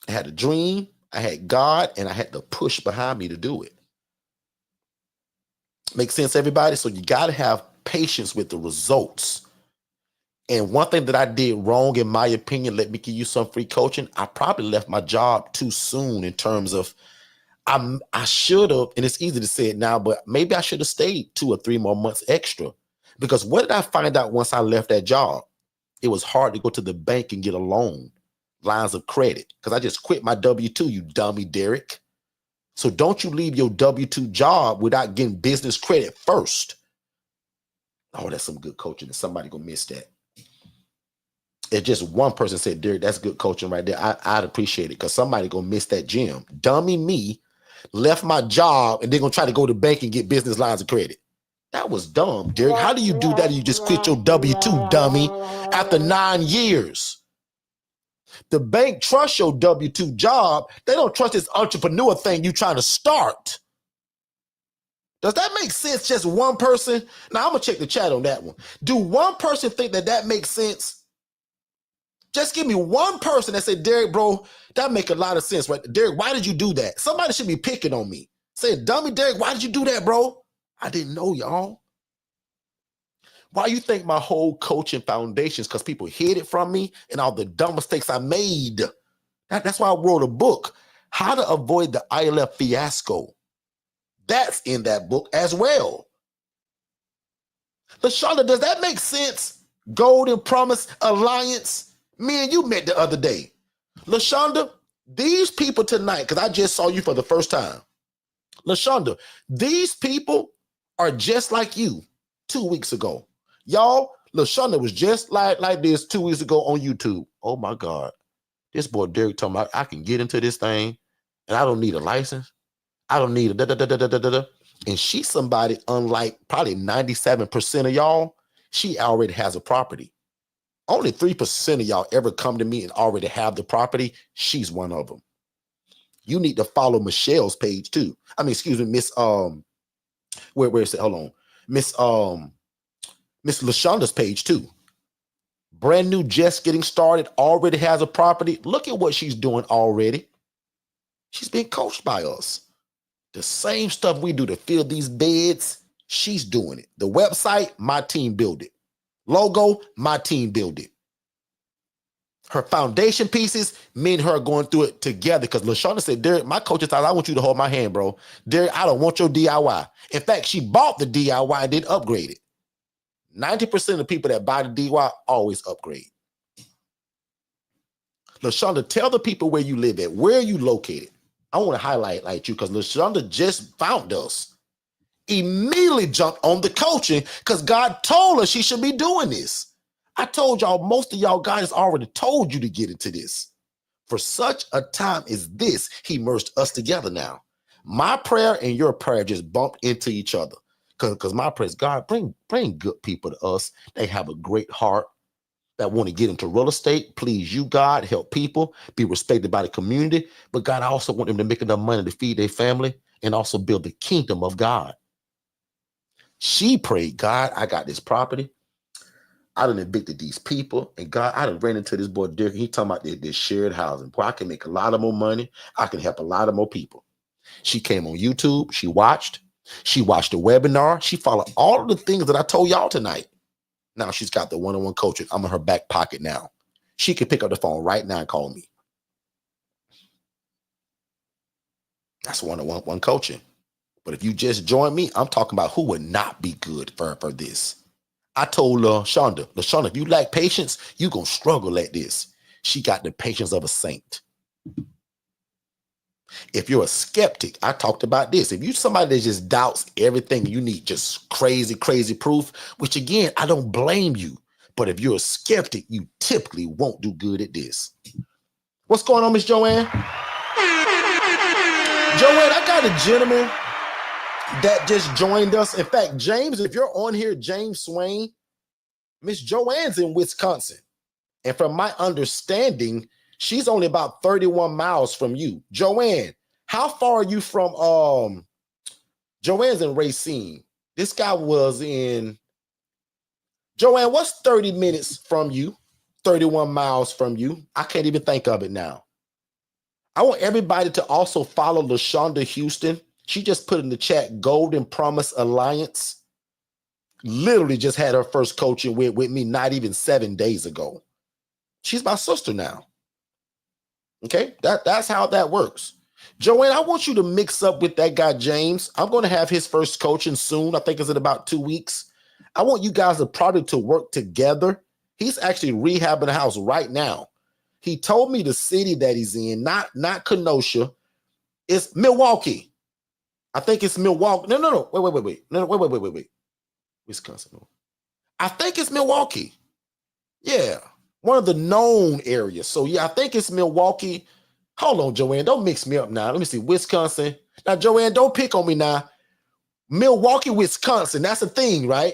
I had a dream, I had God, and I had the push behind me to do it. Make sense, everybody? So you got to have patience with the results. And one thing that I did wrong, in my opinion, let me give you some free coaching. I probably left my job too soon in terms of I should have, and it's easy to say it now, but maybe I should have stayed 2 or 3 more months extra. Because what did I find out once I left that job? It was hard to go to the bank and get a loan, lines of credit, because I just quit my W-2, you dummy, Derek. So don't you leave your W-2 job without getting business credit first. Oh, that's some good coaching, and somebody gonna miss that. If just one person said, Derek, that's good coaching right there, I'd appreciate it, because somebody gonna miss that gem. Dummy me left my job and they're gonna try to go to the bank and get business lines of credit. That was dumb, Derek. How do you do that? You just quit your W-2, dummy, after 9 years. The bank trusts your W-2 job. They don't trust this entrepreneur thing you trying to start. Does that make sense? Just one person? Now, I'm going to check the chat on that one. Do one person think that makes sense? Just give me one person that said, Derek, bro, that make a lot of sense, right? Derek, why did you do that? Somebody should be picking on me. Saying, dummy, Derek, why did you do that, bro? I didn't know, y'all. Why you think my whole coaching foundations? Because people hid it from me and all the dumb mistakes I made. That's why I wrote a book, How to Avoid the ILF Fiasco. That's in that book as well. LaShonda, does that make sense? Golden Promise Alliance. Me and you met the other day. LaShonda, these people tonight, because I just saw you for the first time. LaShonda, these people are just like you 2 weeks ago. Y'all, LaShonda was just like this 2 weeks ago on YouTube. Oh my God. This boy Derek told me I can get into this thing and I don't need a license. I don't need a da-da-da-da-da-da-da. And she's somebody, unlike probably 97% of y'all, she already has a property. Only 3% of y'all ever come to me and already have the property. She's one of them. You need to follow Michelle's page too. I mean, excuse me, Miss where is it? Hold on. Miss LaShonda's page too. Brand new, just getting started, already has a property. Look at what she's doing already. She's being coached by us. The same stuff we do to fill these beds, she's doing it. The website, my team built it. Logo, my team built it. her foundation pieces, me and her are going through it together. Because LaShonda said, Derek, my coach thought I want you to hold my hand, bro. Derek, I don't want your DIY. In fact, she bought the DIY and didn't upgrade it. 90% of the people that buy the DIY always upgrade. LaShonda, tell the people where you live at. Where are you located? I want to highlight like you because LaShonda just found us. Immediately jumped on the coaching because God told us she should be doing this. I told y'all, most of y'all guys already told you to get into this. For such a time as this, he merged us together now. My prayer and your prayer just bumped into each other. Because my prayer is, God, bring good people to us. They have a great heart that want to get into real estate. Please you, God, help people, be respected by the community. But God, I also want them to make enough money to feed their family and also build the kingdom of God. She prayed, God, I got this property. I done evicted these people. And God, I done ran into this boy, Derek. He talking about this shared housing. Boy, I can make a lot of more money. I can help a lot of more people. She came on YouTube. She watched the webinar. She followed all of the things that I told y'all tonight. Now she's got the one-on-one coaching. I'm in her back pocket now. She can pick up the phone right now and call me. That's one-on-one coaching. But if you just join me, I'm talking about who would not be good for this. I told LaShonda, if you lack patience, you're going to struggle at this. She got the patience of a saint. If you're a skeptic, I talked about this. If you're somebody that just doubts everything, you need just crazy proof, which again, I don't blame you. But if you're a skeptic, you typically won't do good at this. What's going on, Miss Joanne? Joanne, I got a gentleman that just joined us. In fact, James, if you're on here, James Swain, Miss Joanne's in Wisconsin. And from my understanding, she's only about 31 miles from you. Joanne, how far are you from, Joanne's in Racine. This guy was in, Joanne, what's 30 minutes from you? 31 miles from you? I can't even think of it now. I want everybody to also follow LaShonda Houston. She just put in the chat, Golden Promise Alliance. Literally just had her first coaching with me not even 7 days ago. She's my sister now. Okay, that's how that works. Joanne, I want you to mix up with that guy, James. I'm going to have his first coaching soon. I think it's in about 2 weeks. I want you guys to work together. He's actually rehabbing a house right now. He told me the city that he's in, not Kenosha. It's Milwaukee. I think it's Milwaukee. No. Wait. Wisconsin. I think it's Milwaukee. Yeah. One of the known areas. So yeah, I think it's Milwaukee. Hold on, Joanne. Don't mix me up now. Let me see. Wisconsin. Now, Joanne, don't pick on me now. Milwaukee, Wisconsin. That's a thing, right?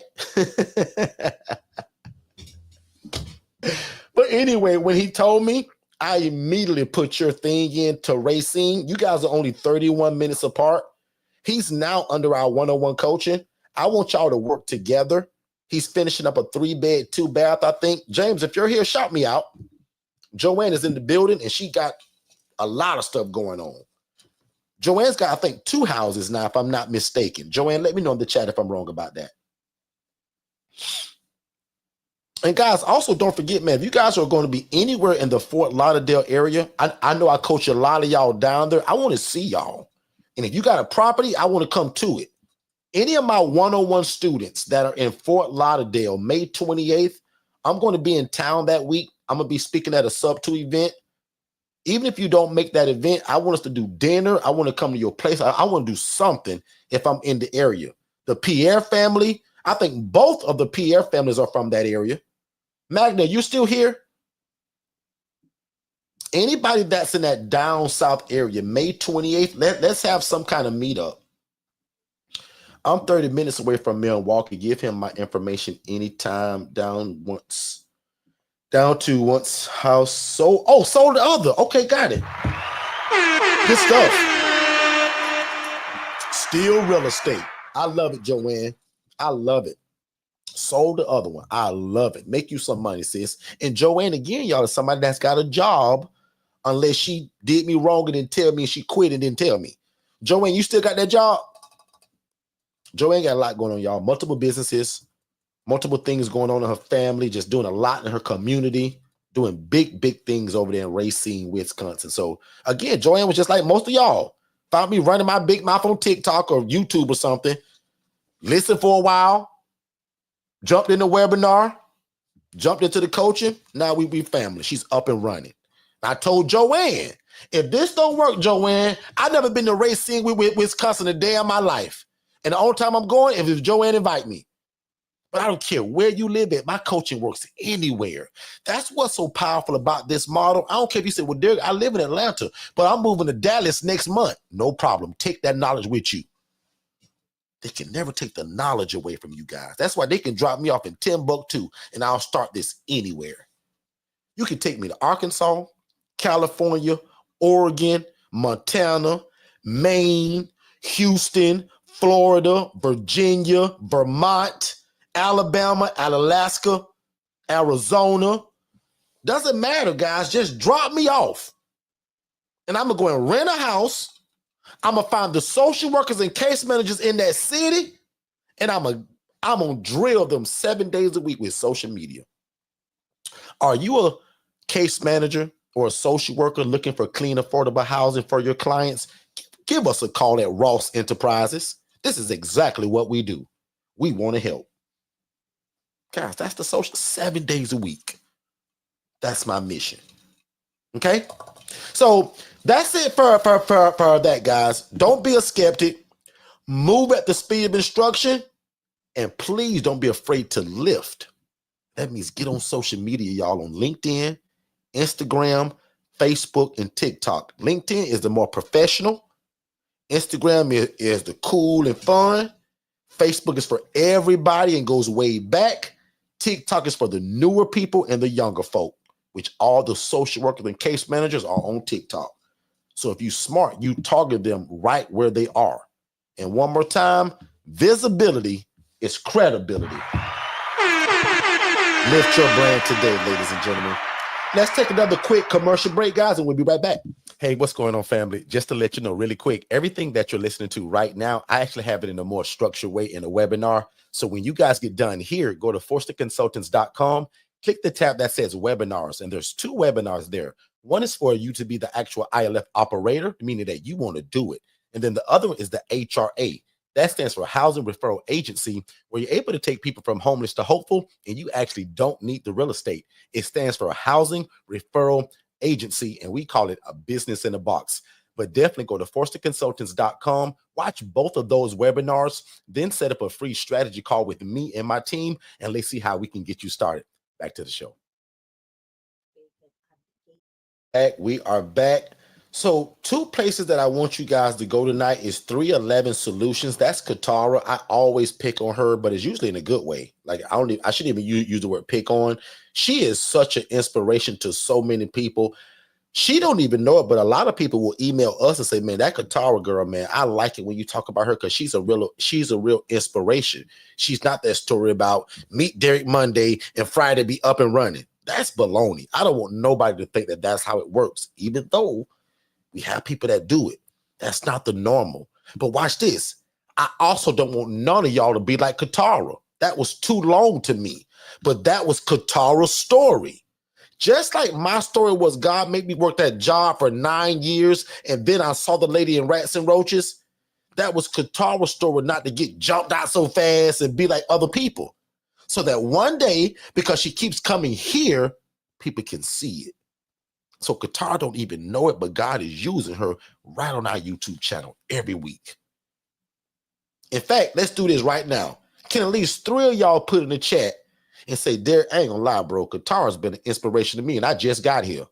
But anyway, when he told me, I immediately put your thing into Racine. You guys are only 31 minutes apart. He's now under our one-on-one coaching. I want y'all to work together. He's finishing up a 3-bed, 2-bath, I think. James, if you're here, shout me out. Joanne is in the building, and she got a lot of stuff going on. Joanne's got, I think, 2 houses now, if I'm not mistaken. Joanne, let me know in the chat if I'm wrong about that. And guys, also don't forget, man, if you guys are going to be anywhere in the Fort Lauderdale area, I know I coach a lot of y'all down there. I want to see y'all. And if you got a property, I want to come to it. Any of my one-on-one students that are in Fort Lauderdale, May 28th, I'm going to be in town that week. I'm going to be speaking at a Sub-2 event. Even if you don't make that event, I want us to do dinner. I want to come to your place. I want to do something if I'm in the area. The Pierre family, I think both of the Pierre families are from that area. Magna, you still here? Anybody that's in that down south area, May 28th, let's have some kind of meetup. I'm 30 minutes away from Milwaukee. Give him my information anytime. Down to once house. Sold the other. Okay, got it. Good stuff. Still real estate. I love it, Joanne. I love it. Sold the other one. I love it. Make you some money, sis. And Joanne, again, y'all, is somebody that's got a job, unless she did me wrong and didn't tell me, and she quit and didn't tell me. Joanne, you still got that job? Joanne got a lot going on, y'all. Multiple businesses, multiple things going on in her family, just doing a lot in her community, doing big things over there in Racine, Wisconsin. So again, Joanne was just like most of y'all. Found me running my big mouth on TikTok or YouTube or something. Listened for a while. Jumped in the webinar. Jumped into the coaching. Now we be family. She's up and running. I told Joanne, if this don't work, Joanne, I've never been to Racine, Wisconsin a day in my life. And the only time I'm going if Joanne invite me. But I don't care where you live at. My coaching works anywhere. That's what's so powerful about this model. I don't care if you say, well, Derek, I live in Atlanta, but I'm moving to Dallas next month. No problem. Take that knowledge with you. They can never take the knowledge away from you guys. That's why they can drop me off in Timbuktu, and I'll start this anywhere. You can take me to Arkansas, California, Oregon, Montana, Maine, Houston, Florida, Virginia, Vermont, Alabama, Alaska, Arizona. Doesn't matter, guys. Just drop me off. And I'm going to go and rent a house. I'm going to find the social workers and case managers in that city. And I'm going to drill them 7 days a week with social media. Are you a case manager or a social worker looking for clean, affordable housing for your clients? Give us a call at Ross Enterprises. This is exactly what we do. We want to help. Guys, that's the social 7 days a week. That's my mission. Okay? So that's it for that, guys. Don't be a skeptic. Move at the speed of instruction. And please don't be afraid to lift. That means get on social media, y'all, on LinkedIn, Instagram, Facebook, and TikTok. LinkedIn is the more professional. Instagram is the cool and fun. Facebook is for everybody and goes way back. TikTok is for the newer people and the younger folk, which all the social workers and case managers are on TikTok. So if you're smart, you target them right where they are. And one more time, visibility is credibility. Lift your brand today, ladies and gentlemen. Let's take another quick commercial break, guys, and we'll be right back. Hey, what's going on, family? Just to let you know really quick, everything that you're listening to right now, I actually have it in a more structured way in a webinar. So when you guys get done here, go to forsterconsultants.com, click the tab that says webinars, and there's 2 webinars there. One is for you to be the actual ILF operator, meaning that you want to do it. And then the other one is the HRA. That stands for Housing Referral Agency, where you're able to take people from homeless to hopeful, and you actually don't need the real estate. It stands for a Housing Referral Agency, and we call it a business in a box. But definitely go to forsterconsultants.com, watch both of those webinars, then set up a free strategy call with me and my team, and let's see how we can get you started. Back to the show. We are back. So 2 places that I want you guys to go tonight is 311 Solutions. That's Katara. I always pick on her, but it's usually in a good way. Like I shouldn't even use the word pick on. She is such an inspiration to so many people. She don't even know it, but a lot of people will email us and say, man, that Katara girl, man, I like it when you talk about her because she's a real inspiration. She's not that story about meet Derek Monday and Friday be up and running. That's baloney. I don't want nobody to think that that's how it works, even though we have people that do it. That's not the normal. But watch this. I also don't want none of y'all to be like Katara. That was too long to me. But that was Katara's story. Just like my story was God made me work that job for 9 years, and then I saw the lady in Rats and Roaches. That was Katara's story, not to get jumped out so fast and be like other people. So that one day, because she keeps coming here, people can see it. So Katara don't even know it, but God is using her right on our YouTube channel every week. In fact, let's do this right now. Can at least 3 of y'all put in the chat and say, Derek, I ain't gonna lie, bro. Katara's been an inspiration to me, and I just got here.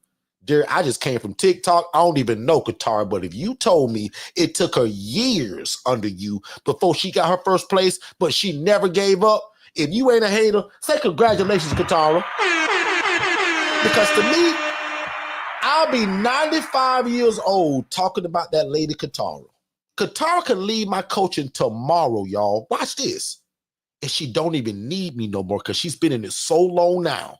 Derek, I just came from TikTok. I don't even know Katara, but if you told me it took her years under you before she got her first place, but she never gave up, if you ain't a hater, say congratulations, Katara. Because to me, I'll be 95 years old talking about that lady Katara. Katara can leave my coaching tomorrow, y'all. Watch this. And she don't even need me no more because she's been in it so long now.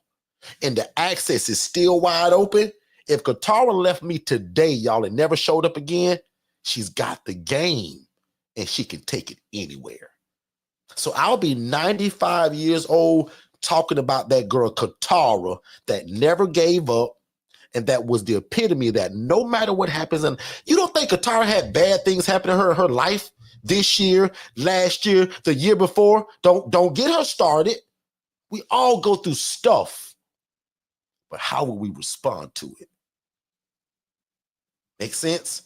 And the access is still wide open. If Katara left me today, y'all, and never showed up again, she's got the game and she can take it anywhere. So I'll be 95 years old talking about that girl Katara that never gave up, and that was the epitome of that. No matter what happens, and you don't think Katara had bad things happen to her in her life this year, last year, the year before? Don't get her started. We all go through stuff, but how will we respond to it? Make sense?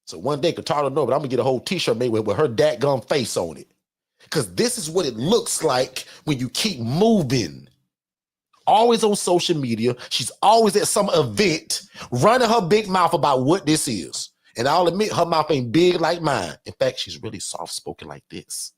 So one day Katara know, but I'm gonna get a whole t-shirt made with her dadgum face on it. Because this is what it looks like when you keep moving. Always on social media. She's always at some event running her big mouth about what this is. And I'll admit her mouth ain't big like mine. In fact, she's really soft-spoken like this.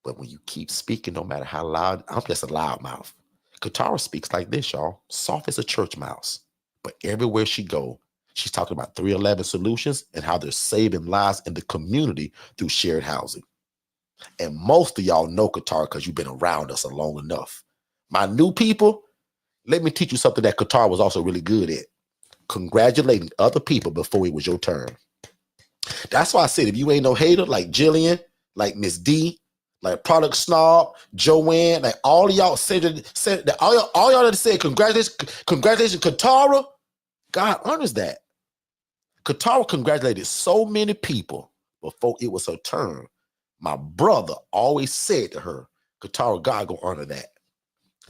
But when you keep speaking, no matter how loud, I'm just a loud mouth. Katara speaks like this, y'all. Soft as a church mouse. But everywhere she go, she's talking about 311 solutions and how they're saving lives in the community through shared housing. And most of y'all know Katara because you've been around us long enough. My new people, let me teach you something that Katara was also really good at. Congratulating other people before it was your turn. That's why I said, if you ain't no hater like Jillian, like Miss D, like Product Snob, Joanne, like all of y'all said that all y'all that said congratulations, Katara, God honors that. Katara congratulated so many people before it was her turn. My brother always said to her, Katara, God gonna honor that.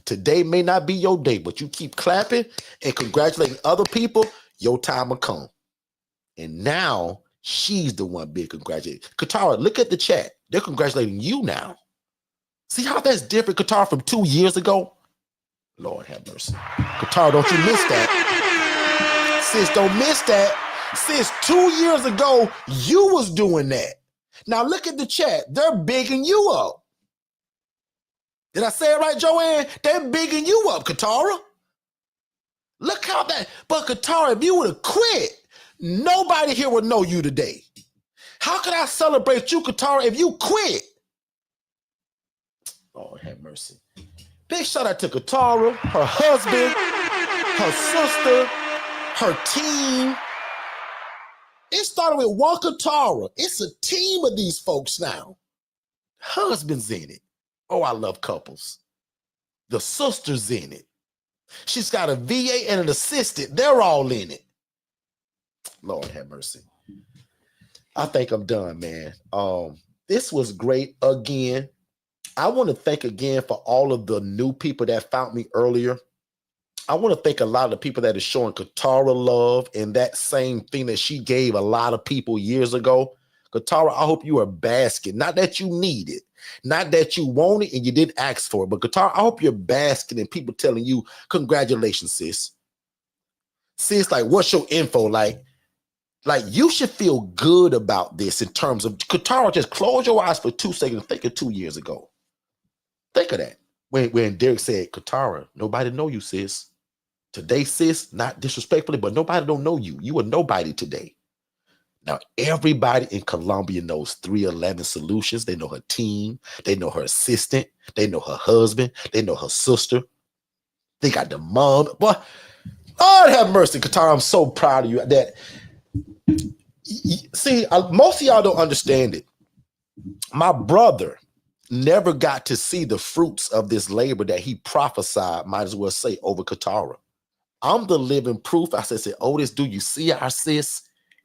Today may not be your day, but you keep clapping and congratulating other people, your time will come. And now she's the one being congratulated. Katara, look at the chat. They're congratulating you now. See how that's different, Katara, from 2 years ago? Lord have mercy. Katara, don't you miss that. Sis, don't miss that. Sis, 2 years ago, you was doing that. Now look at the chat. They're bigging you up. Did I say it right, Joanne? They're bigging you up, Katara. Look how that, but Katara, if you would have quit, nobody here would know you today. How could I celebrate you, Katara, if you quit? Lord have mercy. Big shout out to Katara, her husband, her sister, her team. It started with one Katara. It's a team of these folks now. Husband's in it. Oh, I love couples. The sister's in it. She's got a VA and an assistant. They're all in it. Lord have mercy. I think I'm done, man. This was great again. I want to thank again for all of the new people that found me earlier. I want to thank a lot of the people that are showing Katara love and that same thing that she gave a lot of people years ago. Katara, I hope you are basking. Not that you need it. Not that you want it and you didn't ask for it. But Katara, I hope you're basking in people telling you, congratulations, sis. Sis, like, what's your info? Like you should feel good about this in terms of, Katara, just close your eyes for 2 seconds. Think of 2 years ago. Think of that. When Derek said, Katara, nobody know you, sis. Today, sis, not disrespectfully, but nobody don't know you. You are nobody today. Now, everybody in Columbia knows 311 Solutions. They know her team. They know her assistant. They know her husband. They know her sister. They got the mom. Boy, Lord have mercy, Katara. I'm so proud of you. That, see, most of y'all don't understand it. My brother never got to see the fruits of this labor that he prophesied, might as well say, over Katara. I'm the living proof. I said, Otis, do you see our sis?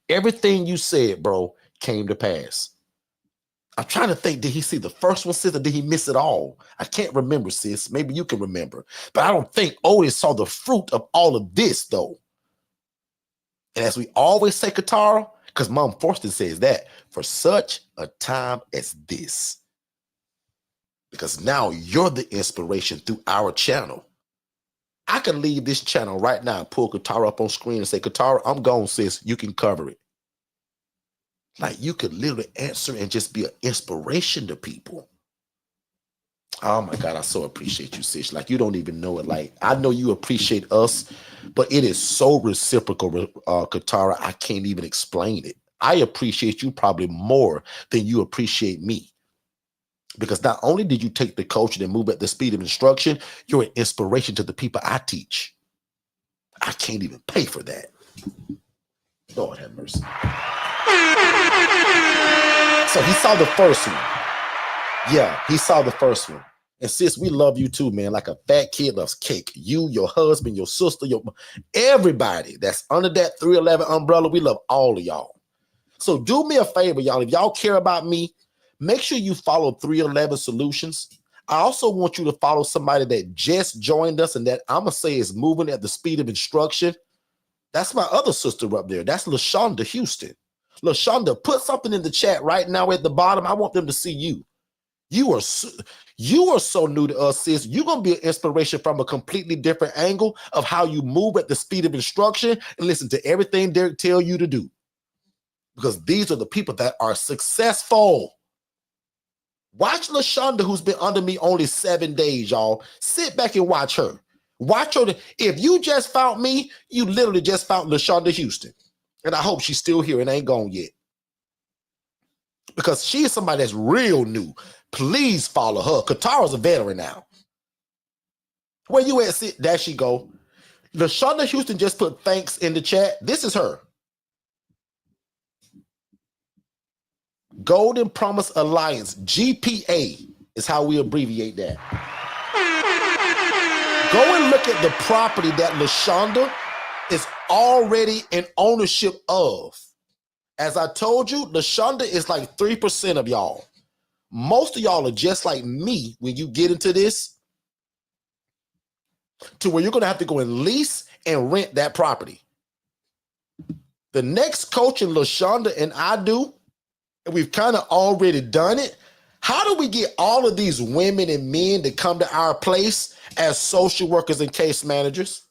Everything you said, bro, came to pass. I'm trying to think, did he see the first one, sis, or did he miss it all? I can't remember, sis. Maybe you can remember. But I don't think Otis saw the fruit of all of this, though. And as we always say, Katara, because Mom Forston says that, for such a time as this. Because now you're the inspiration through our channel. I can leave this channel right now and pull Katara up on screen and say, Katara, I'm gone, sis. You can cover it. Like, you could literally answer and just be an inspiration to people. Oh my God, I so appreciate you, sis. Like, you don't even know it. Like, I know you appreciate us, but it is so reciprocal, Katara, I can't even explain it. I appreciate you probably more than you appreciate me. Because not only did you take the culture and move at the speed of instruction, you're an inspiration to the people I teach. I can't even pay for that. Lord have mercy. So he saw the first one. Yeah, he saw the first one. And sis, we love you too, man. Like a fat kid loves cake. You, your husband, your sister, everybody that's under that 311 umbrella, we love all of y'all. So do me a favor, y'all. If y'all care about me, make sure you follow 311 Solutions. I also want you to follow somebody that just joined us and that I'm going to say is moving at the speed of instruction. That's my other sister up there. That's LaShonda Houston. LaShonda, put something in the chat right now at the bottom. I want them to see you. You are so new to us, sis. You're going to be an inspiration from a completely different angle of how you move at the speed of instruction and listen to everything Derek tell you to do. Because these are the people that are successful. Watch LaShonda, who's been under me only 7 days, y'all. Sit back and watch her. Watch her. If you just found me, you literally just found LaShonda Houston. And I hope she's still here and ain't gone yet. Because she is somebody that's real new. Please follow her. Katara's a veteran now. Where you at? Sit. There she go. LaShonda Houston just put thanks in the chat. This is her. Golden Promise Alliance, GPA is how we abbreviate that. Go and look at the property that LaShonda is already in ownership of. As I told you, LaShonda is like 3% of y'all. Most of y'all are just like me when you get into this, to where you're going to have to go and lease and rent that property. The next coaching LaShonda and I do, and we've kind of already done it. How do we get all of these women and men to come to our place as social workers and case managers?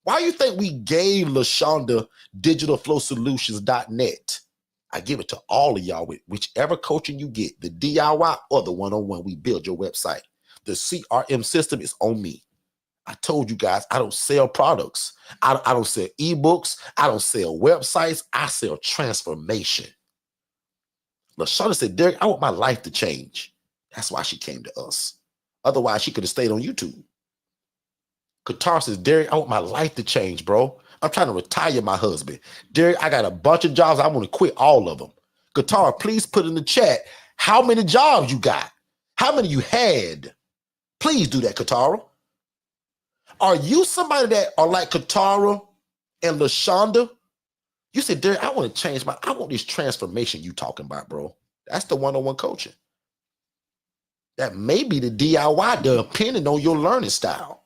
Why do you think we gave LaShonda digitalflowsolutions.net? I give it to all of y'all with whichever coaching you get, the DIY or the one-on-one. We build your website. The CRM system is on me. I told you guys, I don't sell products. I don't sell ebooks. I don't sell websites. I sell transformation. LaShonda said, Derek, I want my life to change. That's why she came to us. Otherwise, she could have stayed on YouTube. Qatar says, Derek, I want my life to change, bro. I'm trying to retire my husband. Derek, I got a bunch of jobs. I want to quit all of them. Qatar, please put in the chat how many jobs you got. How many you had. Please do that, Katara. Are you somebody that are like Katara and LaShonda? You said, Derek, I want to change I want this transformation you talking about, bro. That's the one-on-one coaching. That may be the DIY, depending on your learning style.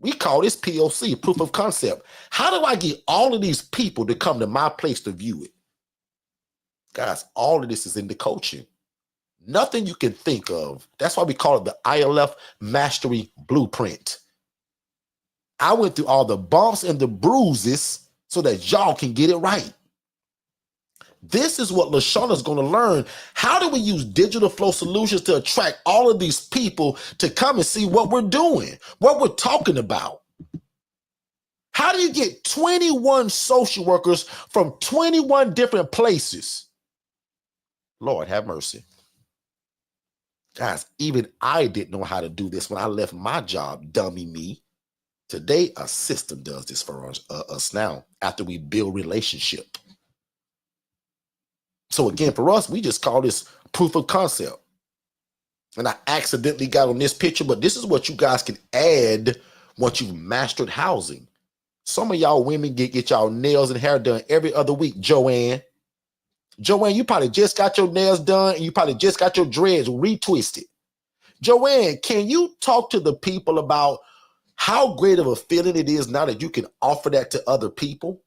We call this POC, proof of concept. How do I get all of these people to come to my place to view it? Guys, all of this is in the coaching. Nothing you can think of. That's why we call it the ILF Mastery Blueprint. I went through all the bumps and the bruises so that y'all can get it right. This is what LaShonda's going to learn. How do we use digital flow solutions to attract all of these people to come and see what we're doing, what we're talking about? How do you get 21 social workers from 21 different places? Lord have mercy. Guys, even I didn't know how to do this when I left my job, dummy me. Today, a system does this for us now after we build relationship. So again, for us, we just call this proof of concept. And I accidentally got on this picture, but this is what you guys can add once you've mastered housing. Some of y'all women get y'all nails and hair done every other week, Joanne. Joanne, you probably just got your nails done and you probably just got your dreads retwisted. Joanne, can you talk to the people about how great of a feeling it is now that you can offer that to other people?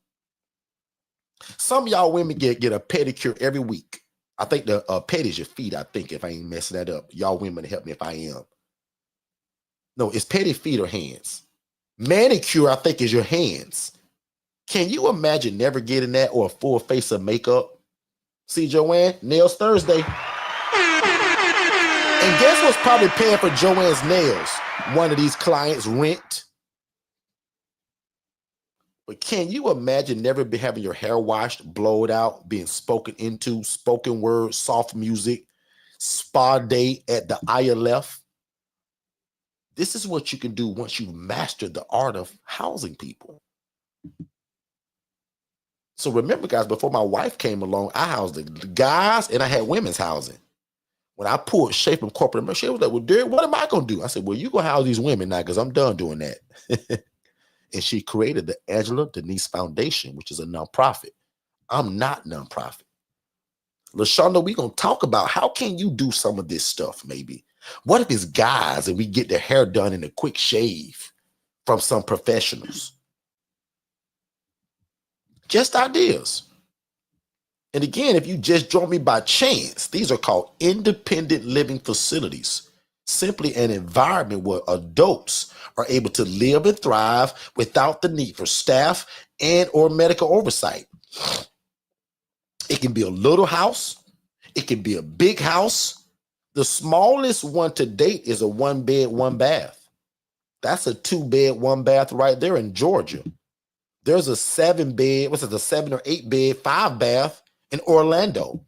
Some of y'all women get a pedicure every week. I think the ped is your feet, I think, if I ain't messing that up. Y'all women help me if I am. No, it's petty feet or hands. Manicure, I think, is your hands. Can you imagine never getting that or a full face of makeup? See, Joanne, Nails Thursday. And guess what's probably paying for Joanne's nails? One of these clients' rent. But can you imagine never having your hair washed, blowed out, being spoken into, spoken word, soft music, spa day at the ILF? This is what you can do once you've mastered the art of housing people. So remember, guys, before my wife came along, I housed the guys and I had women's housing. When I pulled Shay from corporate America, she was like, well, Derek, what am I going to do? I said, well, you going to house these women now because I'm done doing that. And she created the Angela Denise Foundation, which is a nonprofit. I'm not nonprofit. LaShonda, we're going to talk about how can you do some of this stuff maybe. What if it's guys and we get their hair done in a quick shave from some professionals? Just ideas. And again, if you just join me by chance, these are called independent living facilities. Simply an environment where adults are able to live and thrive without the need for staff and or medical oversight. It can be a little house. It can be a big house. The smallest one to date is a 1 bed, 1 bath. That's a 2 bed, 1 bath right there in Georgia. There's a 7 bed, what's it, a 7 or 8 bed, 5 bath in Orlando.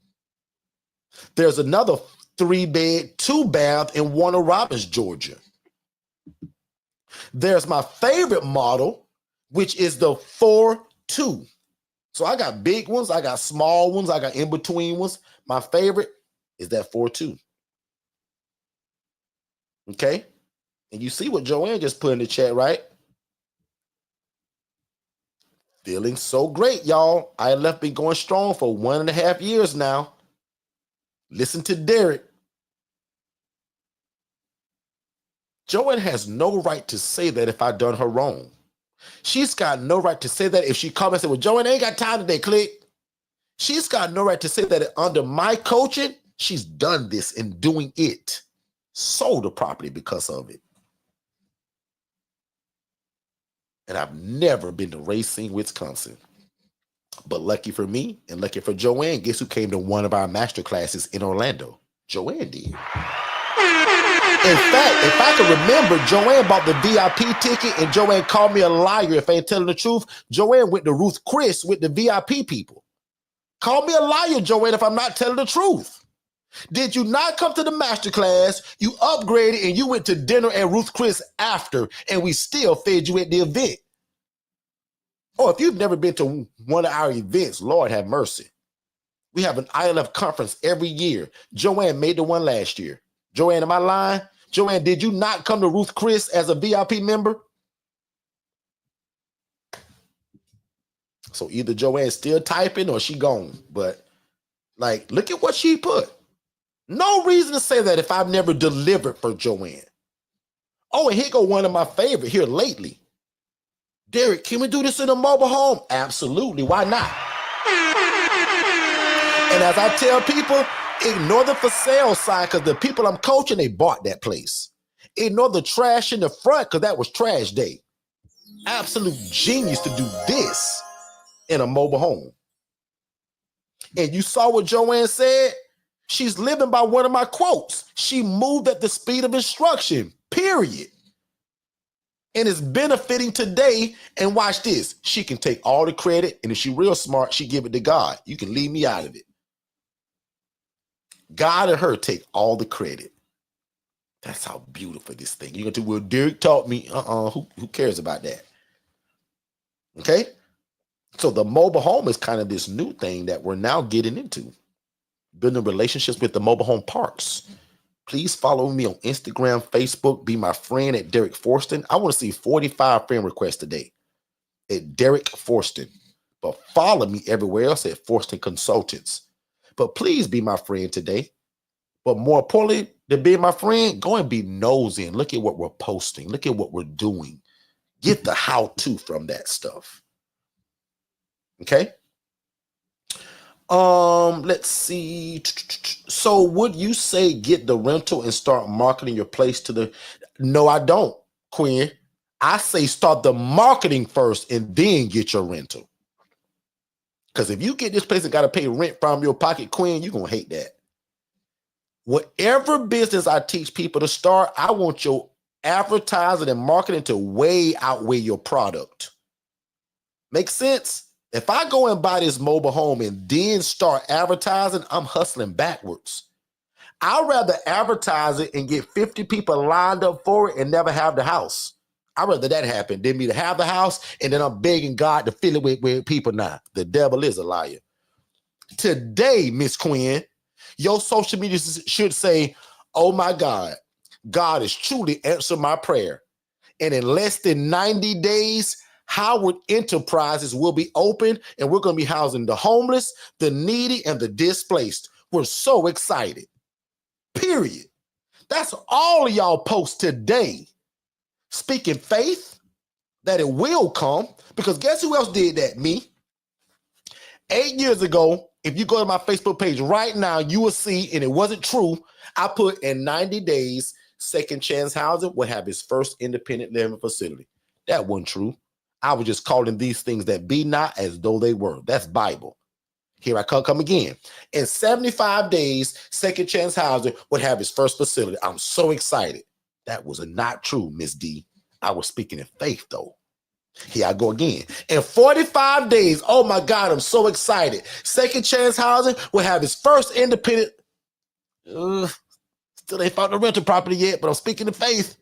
There's another 3 bed, 2 bath in Warner Robins, Georgia. There's my favorite model, which is the 4-2. So I got big ones, I got small ones, I got in-between ones. My favorite is that 4-2. Okay? And you see what Joanne just put in the chat, right? Feeling so great, y'all. ILF been going strong for 1.5 years now. Listen to Derek. Joanne has no right to say that if I done her wrong. She's got no right to say that if she called me and said, well, Joanne ain't got time today, click. She's got no right to say that under my coaching, she's done this and doing it. Sold the property because of it. And I've never been to Racine, Wisconsin. But lucky for me and lucky for Joanne, guess who came to one of our master classes in Orlando? Joanne did. In fact, if I can remember, Joanne bought the VIP ticket and Joanne called me a liar if I ain't telling the truth. Joanne went to Ruth Chris with the VIP people. Call me a liar, Joanne, if I'm not telling the truth. Did you not come to the master class? You upgraded and you went to dinner at Ruth Chris after, and we still fed you at the event. Oh, if you've never been to one of our events, Lord have mercy. We have an ILF conference every year. Joanne made the one last year. Joanne, am I lying? Joanne, did you not come to Ruth Chris as a VIP member? So either Joanne's still typing or she gone. But like, look at what she put. No reason to say that if I've never delivered for Joanne. Oh, and here go one of my favorite here lately. Derek, can we do this in a mobile home? Absolutely. Why not? And as I tell people, ignore the for sale sign because the people I'm coaching, they bought that place. Ignore the trash in the front because that was trash day. Absolute genius to do this in a mobile home. And you saw what Joanne said? She's living by one of my quotes. She moved at the speed of instruction, period. And it's benefiting today. And watch this. She can take all the credit. And if she's real smart, she give it to God. You can leave me out of it. God and her take all the credit. That's how beautiful this thing. You're going to do, well, Derek taught me. Who cares about that? Okay? So the mobile home is kind of this new thing that we're now getting into. Building relationships with the mobile home parks. Please follow me on Instagram, Facebook. Be my friend at Derek Forston. I want to see 45 friend requests today at Derek Forston. But follow me everywhere else at Forston Consultants. But please be my friend today. But more importantly than being my friend, go and be nosy and look at what we're posting. Look at what we're doing. Get the how-to from that stuff. Okay? Let's see. So would you say get the rental and start marketing your place to the... No, I don't, Quinn. I say start the marketing first and then get your rental. Because if you get this place and got to pay rent from your pocket, Quinn, you're going to hate that. Whatever business I teach people to start, I want your advertising and marketing to way outweigh your product. Make sense? If I go and buy this mobile home and then start advertising, I'm hustling backwards. I'd rather advertise it and get 50 people lined up for it and never have the house. I'd rather that happen than me to have the house and then I'm begging God to fill it with people now. The devil is a liar. Today, Miss Quinn, Your social media should say, oh my God, God has truly answered my prayer. And in less than 90 days, Howard Enterprises will be open, and we're going to be housing the homeless, the needy, and the displaced. We're so excited. Period. That's all of y'all posts today. Speaking faith that it will come, because guess who else did that? Me. 8 years ago, if you go to my Facebook page right now, you will see, and it wasn't true, I put in 90 days, Second Chance Housing will have its first independent living facility. That wasn't true. I was just calling these things that be not as though they were. That's Bible. Here I come again. In 75 days, Second Chance Housing would have its first facility. I'm so excited. That was not true, Miss D. I was speaking in faith, though. Here I go again. In 45 days, oh my God, I'm so excited. Second Chance Housing will have its first independent. Still ain't found the rental property yet, but I'm speaking in faith.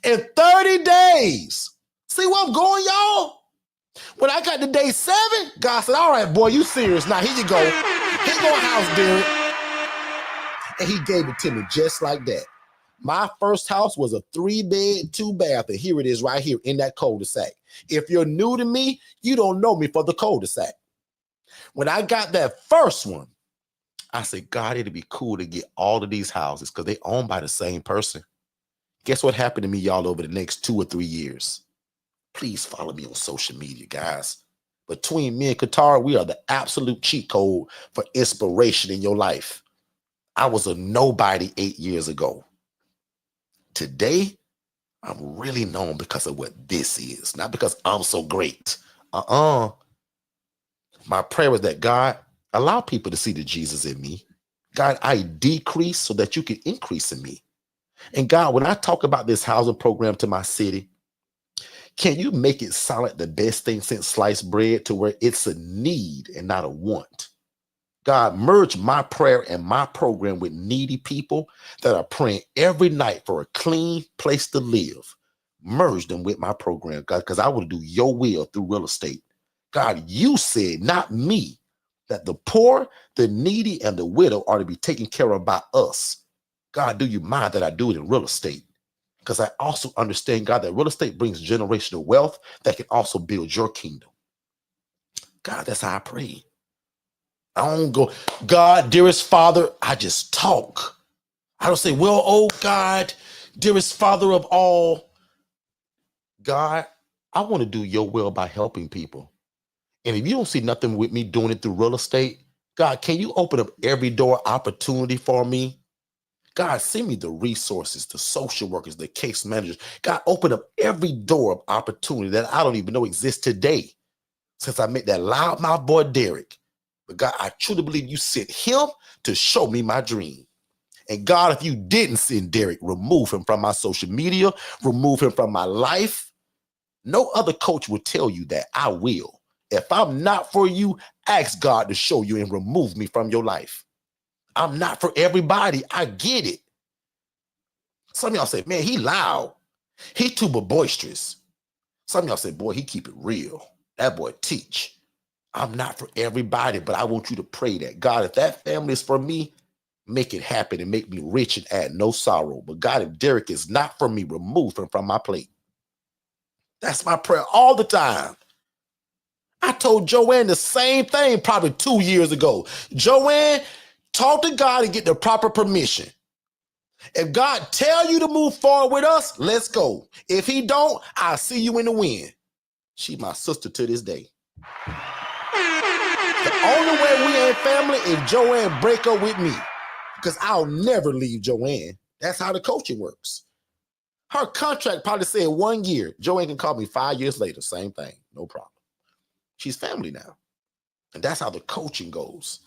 In 30 days. See where I'm going, y'all? When I got to day 7, God said, all right, boy, you serious. Now, here you go. Here go a house, Derek. And he gave it to me just like that. My first house was a 3-bed, 2-bath, and here it is right here in that cul-de-sac. If you're new to me, you don't know me for the cul-de-sac. When I got that first one, I said, God, it'd be cool to get all of these houses because they're owned by the same person. Guess what happened to me, y'all, over the next 2 or 3 years? Please follow me on social media, guys. Between me and Qatar, we are the absolute cheat code for inspiration in your life. I was a nobody 8 years ago. Today, I'm really known because of what this is, not because I'm so great. My prayer is that God, allow people to see the Jesus in me. God, I decrease so that you can increase in me. And God, when I talk about this housing program to my city, can you make it sound like the best thing since sliced bread to where it's a need and not a want? God, merge my prayer and my program with needy people that are praying every night for a clean place to live. Merge them with my program, God, because I want to do your will through real estate. God, you said, not me, that the poor, the needy, and the widow are to be taken care of by us. God, do you mind that I do it in real estate? Because I also understand, God, that real estate brings generational wealth that can also build your kingdom. God, that's how I pray. I don't go, God, dearest Father, I just talk. I don't say, well, oh God, dearest Father of all. God, I want to do your will by helping people. And if you don't see nothing with me doing it through real estate, God, can you open up every door opportunity for me? God, send me the resources, the social workers, the case managers. God, open up every door of opportunity that I don't even know exists today since I met that loudmouth boy, Derek. But God, I truly believe you sent him to show me my dream. And God, if you didn't send Derek, remove him from my social media, remove him from my life. No other coach will tell you that. I will. If I'm not for you, ask God to show you and remove me from your life. I'm not for everybody. I get it. Some of y'all say, man, he loud. He too boisterous. Some of y'all say, boy, he keep it real. That boy teach. I'm not for everybody, but I want you to pray that, God, if that family is for me, make it happen and make me rich and add no sorrow. But God, if Derek is not for me, remove him from my plate. That's my prayer all the time. I told Joanne the same thing probably 2 years ago. Joanne, talk to God and get the proper permission. If God tell you to move forward with us, let's go. If he don't, I'll see you in the wind. She's my sister to this day. The only way we ain't family is Joanne break up with me, because I'll never leave Joanne. That's how the coaching works. Her contract probably said 1 year. Joanne can call me 5 years later. Same thing. No problem. She's family now. And that's how the coaching goes.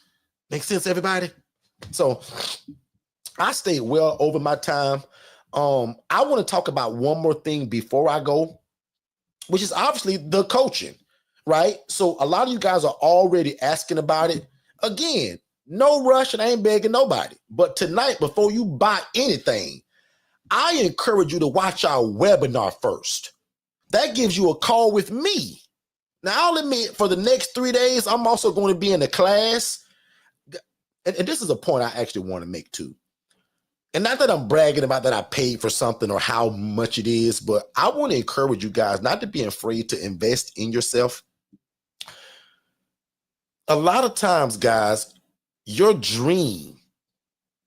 Make sense, everybody? So I stayed well over my time. I want to talk about one more thing before I go, which is obviously the coaching, right? So a lot of you guys are already asking about it. Again, no rush, and I ain't begging nobody. But tonight, before you buy anything, I encourage you to watch our webinar first. That gives you a call with me. Now, I'll admit, for the next 3 days, I'm also going to be in the class. and this is a point I actually want to make too. And not that I'm bragging about that I paid for something or how much it is, but I want to encourage you guys not to be afraid to invest in yourself. A lot of times, guys, your dream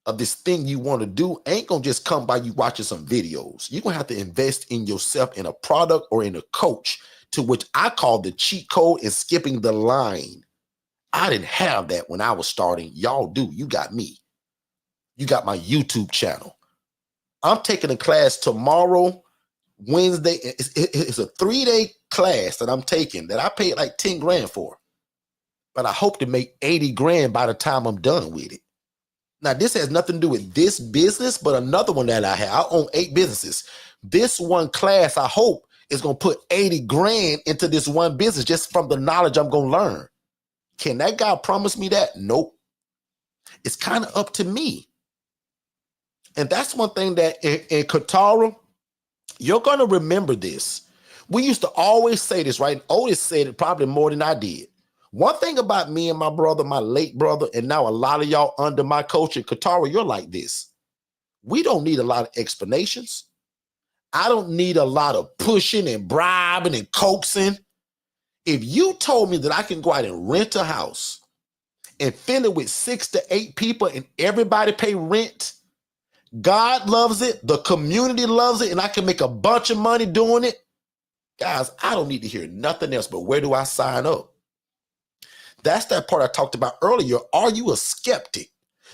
of this thing you want to do ain't going to just come by you watching some videos. You're going to have to invest in yourself, in a product or in a coach, to which I call the cheat code and skipping the line. I didn't have that when I was starting. Y'all do. You got me. You got my YouTube channel. I'm taking a class tomorrow, Wednesday. It's a 3-day class that I'm taking that I paid like 10 grand for. But I hope to make 80 grand by the time I'm done with it. Now, this has nothing to do with this business, but another one that I have. I own 8 businesses. This one class, I hope, is going to put 80 grand into this one business just from the knowledge I'm going to learn. Can that guy promise me that? Nope. It's kind of up to me. And that's one thing that in Katara, you're going to remember this. We used to always say this, right? Otis said it probably more than I did. One thing about me and my brother, my late brother, and now a lot of y'all under my coach at Katara, you're like this. We don't need a lot of explanations. I don't need a lot of pushing and bribing and coaxing. If you told me that I can go out and rent a house and fill it with 6 to 8 people and everybody pay rent, God loves it, the community loves it, and I can make a bunch of money doing it, guys, I don't need to hear nothing else, but where do I sign up? That's that part I talked about earlier. Are you a skeptic?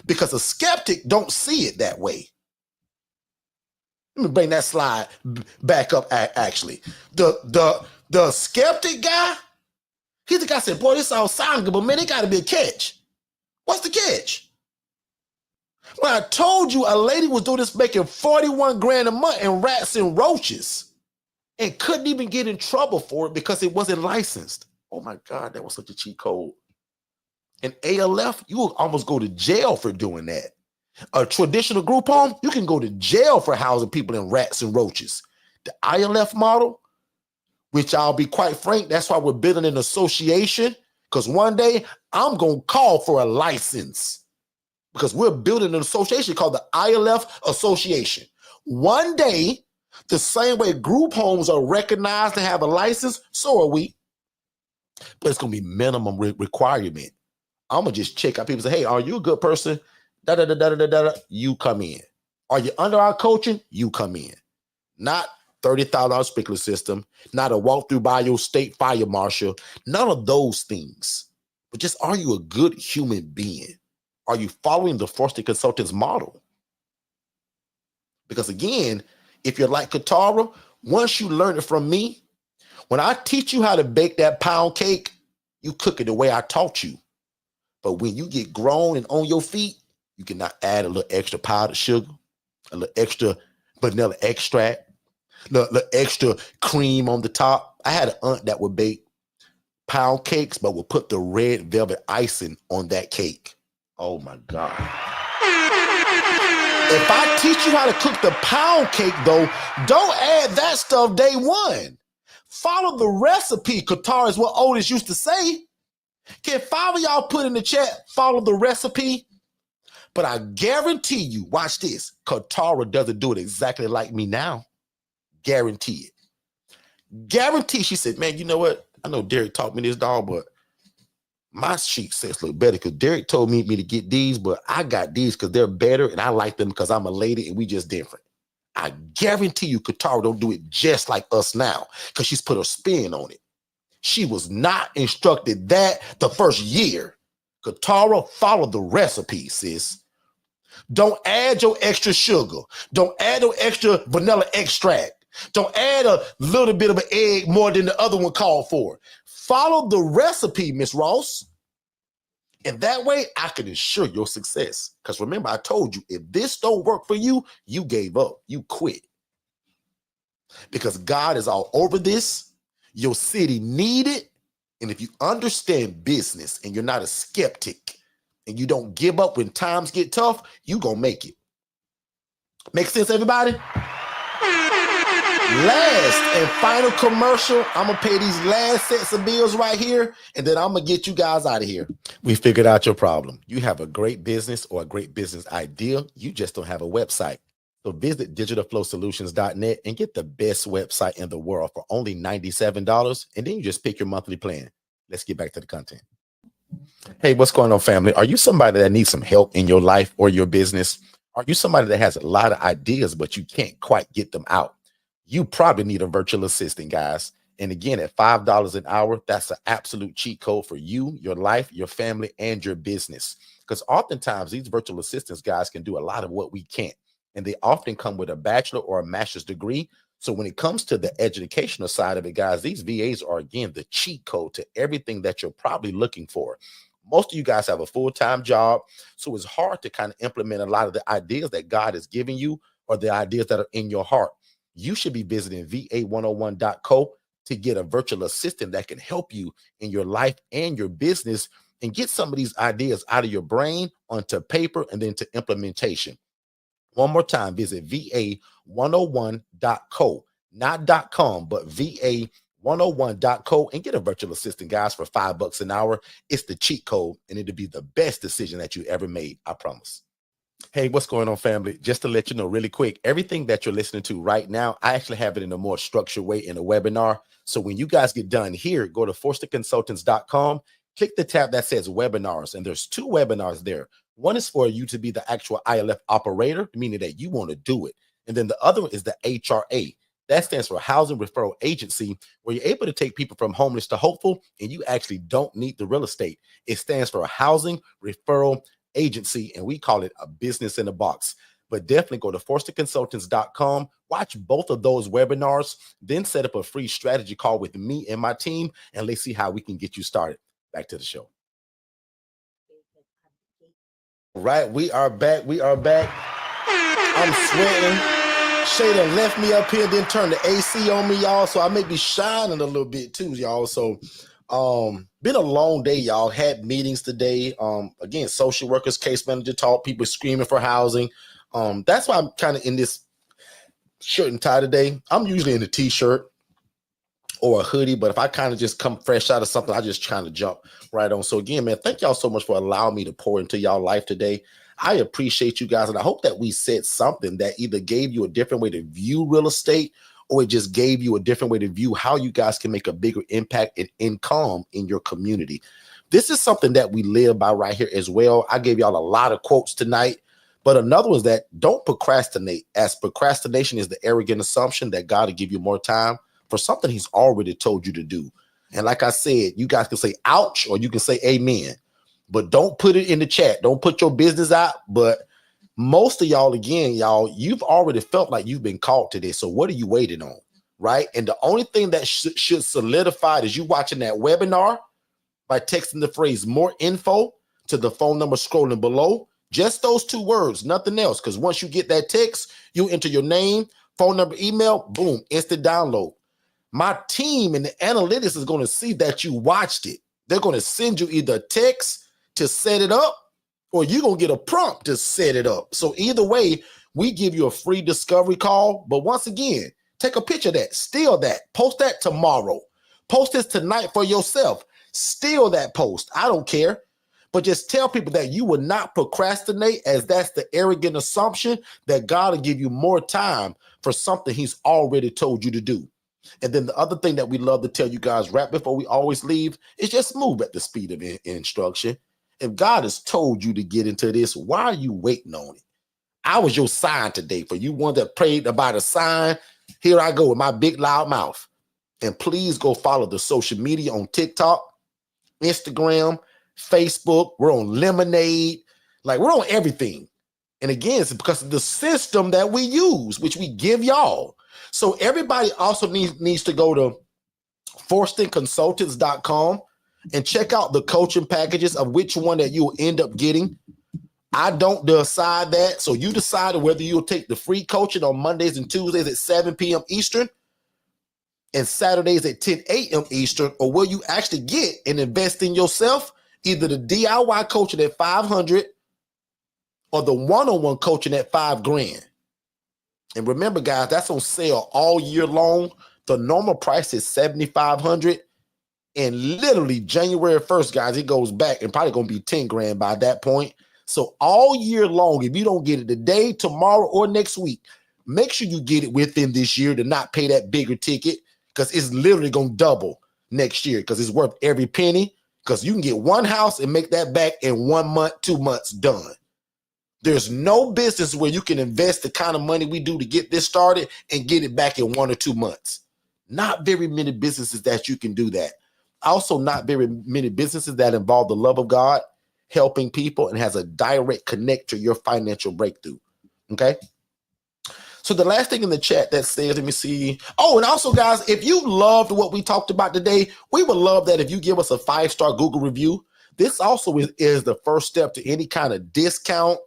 Because a skeptic don't see it that way. Let me bring that slide back up, actually. The skeptic guy, he's the guy said, boy, this all sounds good, but man, it got to be a catch. What's the catch? When I told you a lady was doing this making 41 grand a month in rats and roaches and couldn't even get in trouble for it because it wasn't licensed. Oh my God, that was such a cheat code. An ILF, you will almost go to jail for doing that. A traditional group home, you can go to jail for housing people in rats and roaches. The ILF model, which I'll be quite frank, that's why we're building an association, because one day I'm going to call for a license because we're building an association called the ILF Association. One day, the same way group homes are recognized to have a license, so are we. But it's going to be minimum requirement. I'm going to just check out people say, hey, are you a good person? Da-da-da-da-da-da-da. You come in. Are you under our coaching? You come in. Not $30,000 sprinkler system, not a walkthrough by your state fire marshal, none of those things. But just, are you a good human being? Are you following the Forster Consultants model? Because again, if you're like Katara, once you learn it from me, when I teach you how to bake that pound cake, you cook it the way I taught you. But when you get grown and on your feet, you cannot add a little extra powdered sugar, a little extra vanilla extract, a little extra cream on the top. I had an aunt that would bake pound cakes, but would put the red velvet icing on that cake. Oh my God. If I teach you how to cook the pound cake, though, don't add that stuff day one. Follow the recipe, Katara, is what Otis used to say. Can 5 of y'all put in the chat, follow the recipe? But I guarantee you, watch this, Katara doesn't do it exactly like me now. Guarantee it. Guarantee. She said, man, you know what? I know Derek taught me this, dog, but my chic sets look better because Derek told me to get these, but I got these because they're better and I like them because I'm a lady and we just different. I guarantee you Katara don't do it just like us now because she's put a spin on it. She was not instructed that the first year. Katara, follow the recipe, sis. Don't add your extra sugar. Don't add your extra vanilla extract. Don't add a little bit of an egg more than the other one called for. Follow the recipe, Miss Ross. And that way, I can ensure your success. Because remember, I told you, if this don't work for you, you gave up. You quit. Because God is all over this. Your city need it. And if you understand business and you're not a skeptic and you don't give up when times get tough, you gonna make it. Make sense, everybody? Last and final commercial. I'm gonna pay these last sets of bills right here, and then I'm gonna get you guys out of here. We figured out your problem. You have a great business or a great business idea. You just don't have a website. So visit digitalflowsolutions.net and get the best website in the world for only $97. And then you just pick your monthly plan. Let's get back to the content. Hey, what's going on, family? Are you somebody that needs some help in your life or your business? Are you somebody that has a lot of ideas, but you can't quite get them out? You probably need a virtual assistant, guys. And again, at $5 an hour, that's an absolute cheat code for you, your life, your family, and your business. Because oftentimes these virtual assistants, guys, can do a lot of what we can't. And they often come with a bachelor or a master's degree. So when it comes to the educational side of it, guys, these VAs are, again, the cheat code to everything that you're probably looking for. Most of you guys have a full-time job, so it's hard to kind of implement a lot of the ideas that God has given you or the ideas that are in your heart. You should be visiting va101.co to get a virtual assistant that can help you in your life and your business and get some of these ideas out of your brain onto paper and then to implementation. One more time, visit va101.co, not .com, but va101.co and get a virtual assistant, guys, for $5 an hour. It's the cheat code, and it'll be the best decision that you ever made, I promise. Hey, what's going on, family? Just to let you know really quick, everything that you're listening to right now, I actually have it in a more structured way in a webinar. So when you guys get done here, go to forsterconsultants.com, click the tab that says webinars, and there's 2 webinars there. One is for you to be the actual ILF operator, meaning that you want to do it. And then the other one is the HRA. That stands for Housing Referral Agency, where you're able to take people from homeless to hopeful, and you actually don't need the real estate. It stands for Housing Referral Agency, and we call it a business in a box. But definitely go to forsterconsultants.com, watch both of those webinars, then set up a free strategy call with me and my team, and let's see how we can get you started. Back to the show. Right, we are back. We are back. I'm sweating. Shayda left me up here, then turned the AC on me, y'all. So I may be shining a little bit too, y'all. So been a long day, y'all. Had meetings today. Again, social workers, case manager talk, people screaming for housing. That's why I'm kind of in this shirt and tie today. I'm usually in a t-shirt or a hoodie, but if I kind of just come fresh out of something, I just trying to jump right on. So again, man, thank y'all so much for allowing me to pour into y'all life today. I appreciate you guys, and I hope that we said something that either gave you a different way to view real estate, or it just gave you a different way to view how you guys can make a bigger impact and income in your community. This is something that we live by right here as well. I gave y'all a lot of quotes tonight, but another one is that don't procrastinate, as procrastination is the arrogant assumption that God will give you more time for something he's already told you to do. And like I said, you guys can say ouch, or you can say amen, but don't put it in the chat. Don't put your business out. But most of y'all, again, y'all, you've already felt like you've been called to this. So what are you waiting on? Right. And the only thing that should solidify it is you watching that webinar by texting the phrase more info to the phone number scrolling below. Just those 2 words, nothing else. Because once you get that text, you enter your name, phone number, email, boom, instant download. My team and the analytics is going to see that you watched it. They're going to send you either a text to set it up, or you're going to get a prompt to set it up. So either way, we give you a free discovery call. But once again, take a picture of that, steal that, post that tomorrow. Post this tonight for yourself. Steal that post. I don't care. But just tell people that you will not procrastinate, as that's the arrogant assumption that God will give you more time for something he's already told you to do. And then the other thing that we love to tell you guys right before we always leave is just move at the speed of instruction. If God has told you to get into this, why are you waiting on it? I was your sign today. For you one that prayed about a sign, here I go with my big loud mouth. And please go follow the social media on TikTok, Instagram, Facebook. We're on Lemonade. Like, we're on everything. And again, it's because of the system that we use, which we give y'all. So everybody also needs to go to forsterconsultants.com and check out the coaching packages of which one that you'll end up getting. I don't decide that. So you decide whether you'll take the free coaching on Mondays and Tuesdays at 7 p.m. Eastern and Saturdays at 10 a.m. Eastern, or will you actually get and invest in yourself, either the DIY coaching at $500 or the one-on-one coaching at $5,000. And remember, guys, that's on sale all year long. The normal price is $7,500. And literally January 1st, guys, it goes back and probably going to be 10 grand by that point. So all year long, if you don't get it today, tomorrow, or next week, make sure you get it within this year to not pay that bigger ticket, because it's literally going to double next year, because it's worth every penny, because you can get one house and make that back in 1 month, 2 months, done. There's no business where you can invest the kind of money we do to get this started and get it back in 1 or 2 months. Not very many businesses that you can do that. Also, not very many businesses that involve the love of God, helping people, and has a direct connect to your financial breakthrough. Okay. So the last thing in the chat that says, let me see. Oh, and also, guys, if you loved what we talked about today, we would love that if you give us a 5-star Google review. This also is the first step to any kind of discount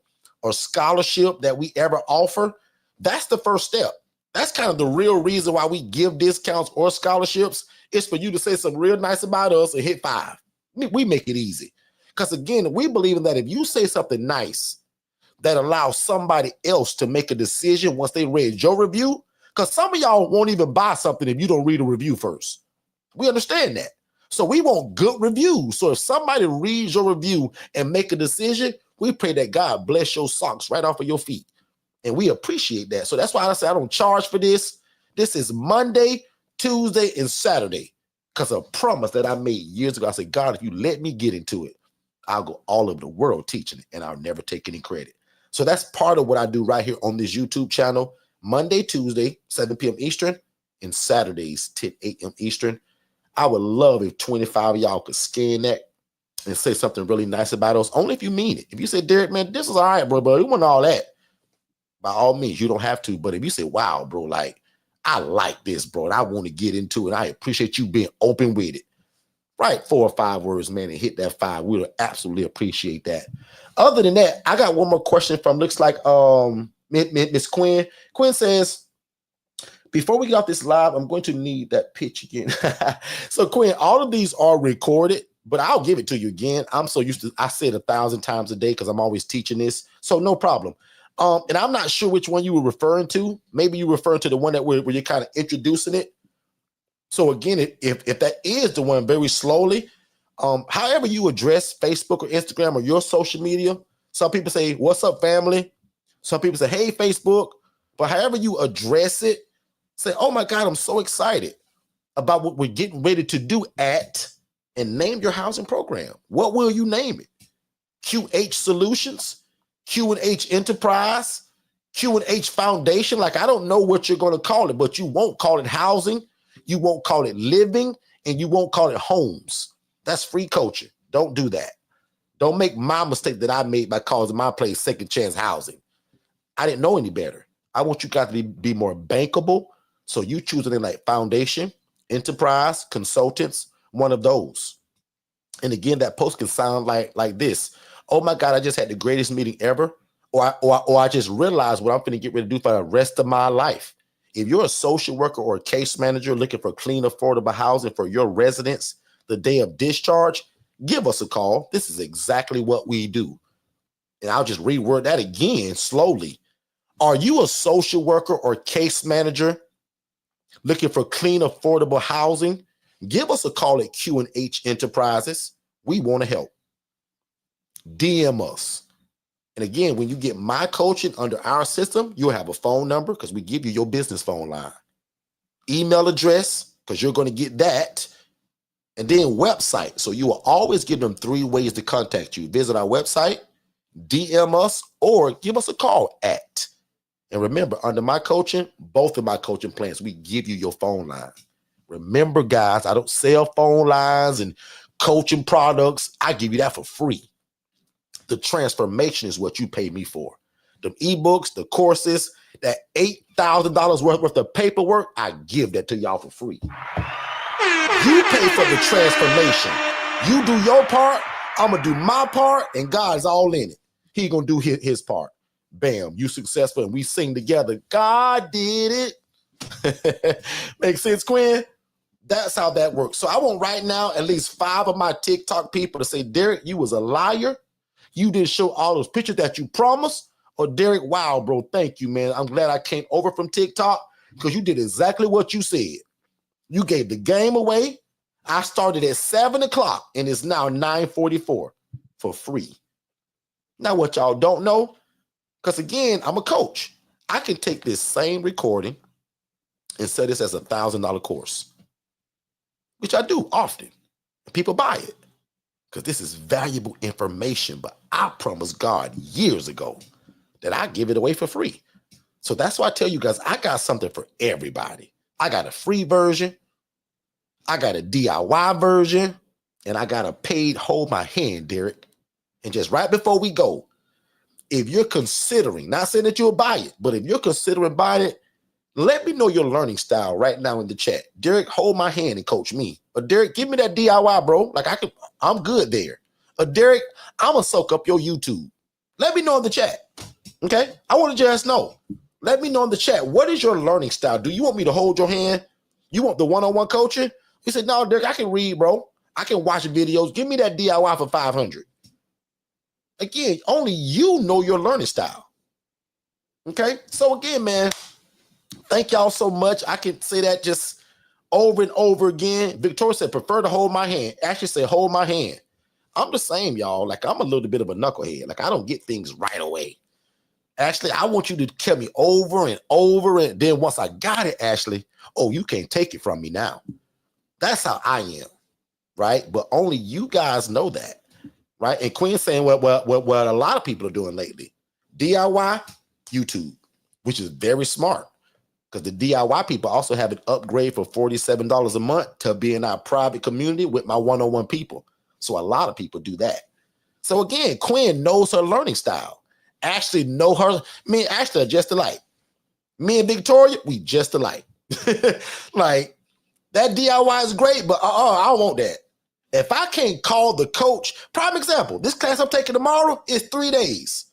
or scholarship that we ever offer. That's the first step. That's kind of the real reason why we give discounts or scholarships, is for you to say something real nice about us and hit 5. We make it easy. Because again, we believe in that if you say something nice that allows somebody else to make a decision once they read your review, because some of y'all won't even buy something if you don't read a review first. We understand that. So we want good reviews. So if somebody reads your review and make a decision, we pray that God bless your socks right off of your feet. And we appreciate that. So that's why I say I don't charge for this. This is Monday, Tuesday, and Saturday, because a promise that I made years ago. I said, God, if you let me get into it, I'll go all over the world teaching it, and I'll never take any credit. So that's part of what I do right here on this YouTube channel, Monday, Tuesday, 7 p.m. Eastern, and Saturdays, 10 a.m. Eastern. I would love if 25 of y'all could scan that and say something really nice about us, only if you mean it. If you say, Derek, man, this is all right, bro, but we want all that, by all means, you don't have to. But if you say, wow, bro, like, I like this, bro, and I want to get into it, I appreciate you being open with it. Write 4 or 5 words, man, and hit that 5. We would absolutely appreciate that. Other than that, I got one more question from, looks like Miss Quinn. Quinn says, before we get off this live, I'm going to need that pitch again. So Quinn, all of these are recorded, but I'll give it to you again. I'm so used to, I say it 1,000 times a day because I'm always teaching this. So no problem. And I'm not sure which one you were referring to. Maybe you were referring to the one that where you're kind of introducing it. So again, if that is the one, very slowly, however you address Facebook or Instagram or your social media, some people say, what's up, family? Some people say, hey, Facebook. But however you address it, say, oh my God, I'm so excited about what we're getting ready to do at, and name your housing program. What will you name it? QH Solutions, Q&H Enterprise, Q&H Foundation. Like, I don't know what you're going to call it, but you won't call it housing. You won't call it living, and you won't call it homes. That's free coaching. Don't do that. Don't make my mistake that I made by calling my place Second Chance Housing. I didn't know any better. I want you guys to be more bankable. So you choose something like Foundation, Enterprise, Consultants, one of those. And again, that post can sound like this. Oh my God, I just had the greatest meeting ever. Or I just realized what I'm going to get ready to do for the rest of my life. If you're a social worker or a case manager looking for clean, affordable housing for your residents the day of discharge, give us a call. This is exactly what we do. And I'll just reword that again slowly. Are you a social worker or case manager looking for clean, affordable housing? Give us a call at Q&H Enterprises. We want to help. DM us. And again, when you get my coaching under our system, you'll have a phone number because we give you your business phone line. Email address, because you're going to get that. And then website. So you will always give them 3 ways to contact you. Visit our website, DM us, or give us a call at. And remember, under my coaching, both of my coaching plans, we give you your phone line. Remember, guys, I don't sell phone lines and coaching products. I give you that for free. The transformation is what you pay me for. The ebooks, the courses, that $8,000 worth of paperwork, I give that to y'all for free. You pay for the transformation. You do your part, I'm going to do my part, and God's all in it. He's going to do his part. Bam, you successful, and we sing together. God did it. Make sense, Quinn? That's how that works. So I want right now at least 5 of my TikTok people to say, Derek, you was a liar. You didn't show all those pictures that you promised, Or Derek, wow, bro, thank you, man. I'm glad I came over from TikTok because you did exactly what you said. You gave the game away. I started at 7 o'clock and it's now 9:44 for free. Now, what y'all don't know, because again, I'm a coach. I can take this same recording and sell this as a $1,000 course, which I do often. People buy it because this is valuable information, but I promised God years ago that I give it away for free. So that's why I tell you guys, I got something for everybody. I got a free version, I got a DIY version, and I got a paid hold my hand, Derek. And just right before we go, if you're considering, not saying that you'll buy it, but if you're considering buying it, let me know your learning style right now in the chat. Derek, hold my hand and coach me. Or Derek, give me that DIY, bro. Like I'm good there. Or Derek, I'm gonna soak up your YouTube. Let me know in the chat. Okay? I want to just know. Let me know in the chat. What is your learning style? Do you want me to hold your hand? You want the one-on-one coaching? He said, no, Derek, I can read, bro. I can watch videos. Give me that DIY for $500. Again, only you know your learning style. Okay? So again, man, thank y'all so much. I can say that just over and over again. Victoria said, prefer to hold my hand. Ashley said, hold my hand. I'm the same, y'all. Like, I'm a little bit of a knucklehead. Like, I don't get things right away. Ashley, I want you to tell me over and over. And then once I got it, Ashley, oh, you can't take it from me now. That's how I am, right? But only you guys know that, right? And Queen's saying what a lot of people are doing lately. DIY, YouTube, which is very smart. Because the DIY people also have an upgrade for $47 a month to be in our private community with my one-on-one people. So a lot of people do that. So again, Quinn knows her learning style. Ashley know her. Me and Ashley are just alike. Me and Victoria, we just alike. Like, that DIY is great, but I don't want that. If I can't call the coach, prime example, this class I'm taking tomorrow is 3 days.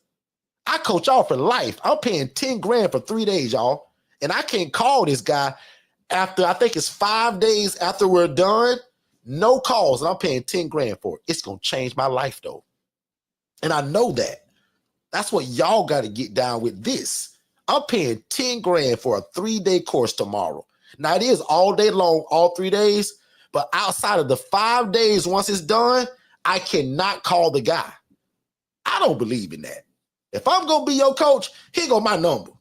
I coach y'all for life. I'm paying 10 grand for 3 days, y'all. And I can't call this guy after, I think it's 5 days after we're done, no calls, and I'm paying 10 grand for it. It's going to change my life, though. And I know that. That's what y'all got to get down with this. I'm paying 10 grand for a 3-day course tomorrow. Now, it is all day long, all 3 days, but outside of the 5 days, once it's done, I cannot call the guy. I don't believe in that. If I'm going to be your coach, here go my number.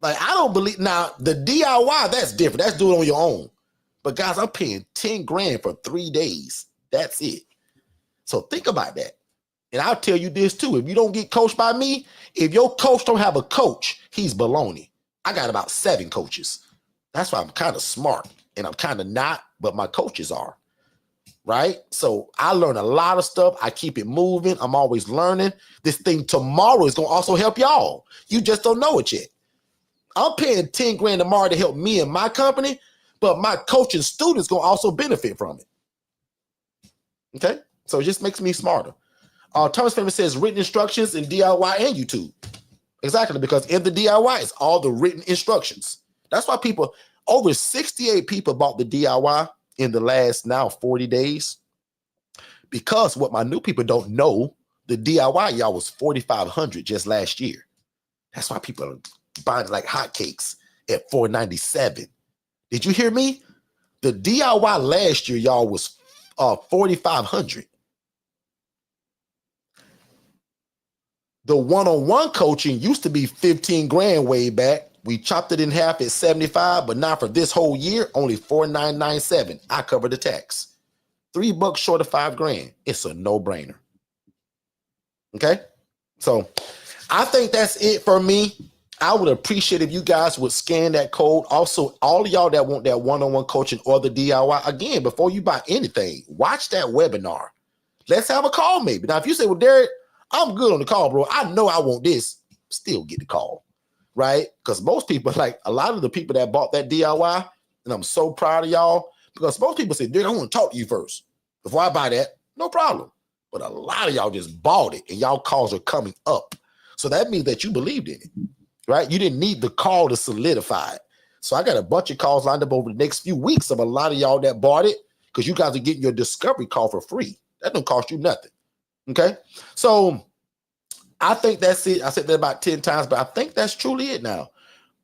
Like, I don't believe, now, the DIY, that's different. That's doing it on your own. But guys, I'm paying 10 grand for 3 days. That's it. So think about that. And I'll tell you this too. If you don't get coached by me, if your coach don't have a coach, he's baloney. I got about 7 coaches. That's why I'm kind of smart. And I'm kind of not, but my coaches are. Right? So I learn a lot of stuff. I keep it moving. I'm always learning. This thing tomorrow is going to also help y'all. You just don't know it yet. I'm paying 10 grand tomorrow to help me and my company, but my coaching students going to also benefit from it. Okay? So it just makes me smarter. Thomas Famous says written instructions in DIY and YouTube. Exactly, because in the DIY, it's all the written instructions. That's why people, over 68 people bought the DIY in the last now 40 days. Because what my new people don't know, the DIY, y'all, was 4,500 just last year. That's why people are buying like hotcakes at $497. Did you hear me? The DIY last year, y'all, was 4,500. The one-on-one coaching used to be 15 grand way back. We chopped it in half at 75, but now for this whole year, only 4,997. I cover the tax. $3 short of 5 grand. It's a no-brainer. Okay? So I think that's it for me. I would appreciate if you guys would scan that code. Also, all of y'all that want that one-on-one coaching or the DIY, again, before you buy anything, watch that webinar. Let's have a call maybe. Now, if you say, well, Derek, I'm good on the call, bro. I know I want this. Still get the call, right? Because most people, like a lot of the people that bought that DIY, and I'm so proud of y'all, because most people say, Derek, I want to talk to you first. Before I buy that, no problem. But a lot of y'all just bought it, and y'all calls are coming up. So that means that you believed in it. Right? You didn't need the call to solidify it. So I got a bunch of calls lined up over the next few weeks of a lot of y'all that bought it because you guys are getting your discovery call for free. That don't cost you nothing. Okay? So I think that's it. I said that about 10 times, but I think that's truly it now.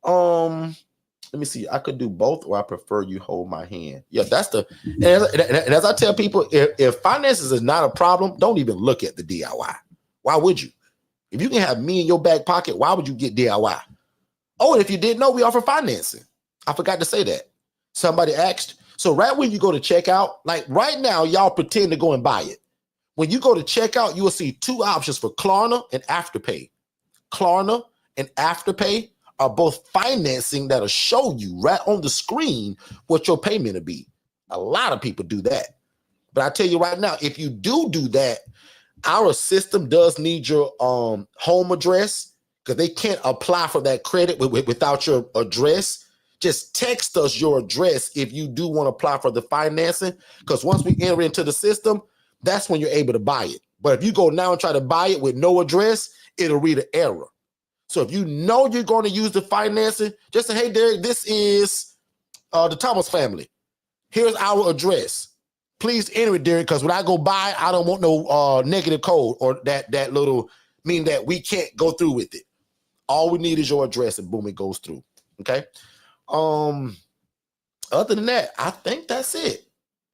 Let me see. I could do both, or I prefer you hold my hand. Yeah, that's the. And as I tell people, if finances is not a problem, don't even look at the DIY. Why would you? If you can have me in your back pocket, why would you get DIY? Oh, and if you didn't know, we offer financing. I forgot to say that. Somebody asked. So right when you go to checkout, like right now, y'all pretend to go and buy it. When you go to checkout, you will see two options for Klarna and Afterpay. Klarna and Afterpay are both financing that'll show you right on the screen what your payment will be. A lot of people do that. But I tell you right now, if you do that, our system does need your home address because they can't apply for that credit without your address. Just text us your address if you do want to apply for the financing, because once we enter into the system, that's when you're able to buy it. But if you go now and try to buy it with no address, it'll read an error. So if you know you're going to use the financing, just say, hey, Derek, this is the Thomas family. Here's our address. Please enter it, Derek, because when I go buy, I don't want no negative code or that little mean that we can't go through with it. All we need is your address, and boom, it goes through. Okay. Other than that, I think that's it.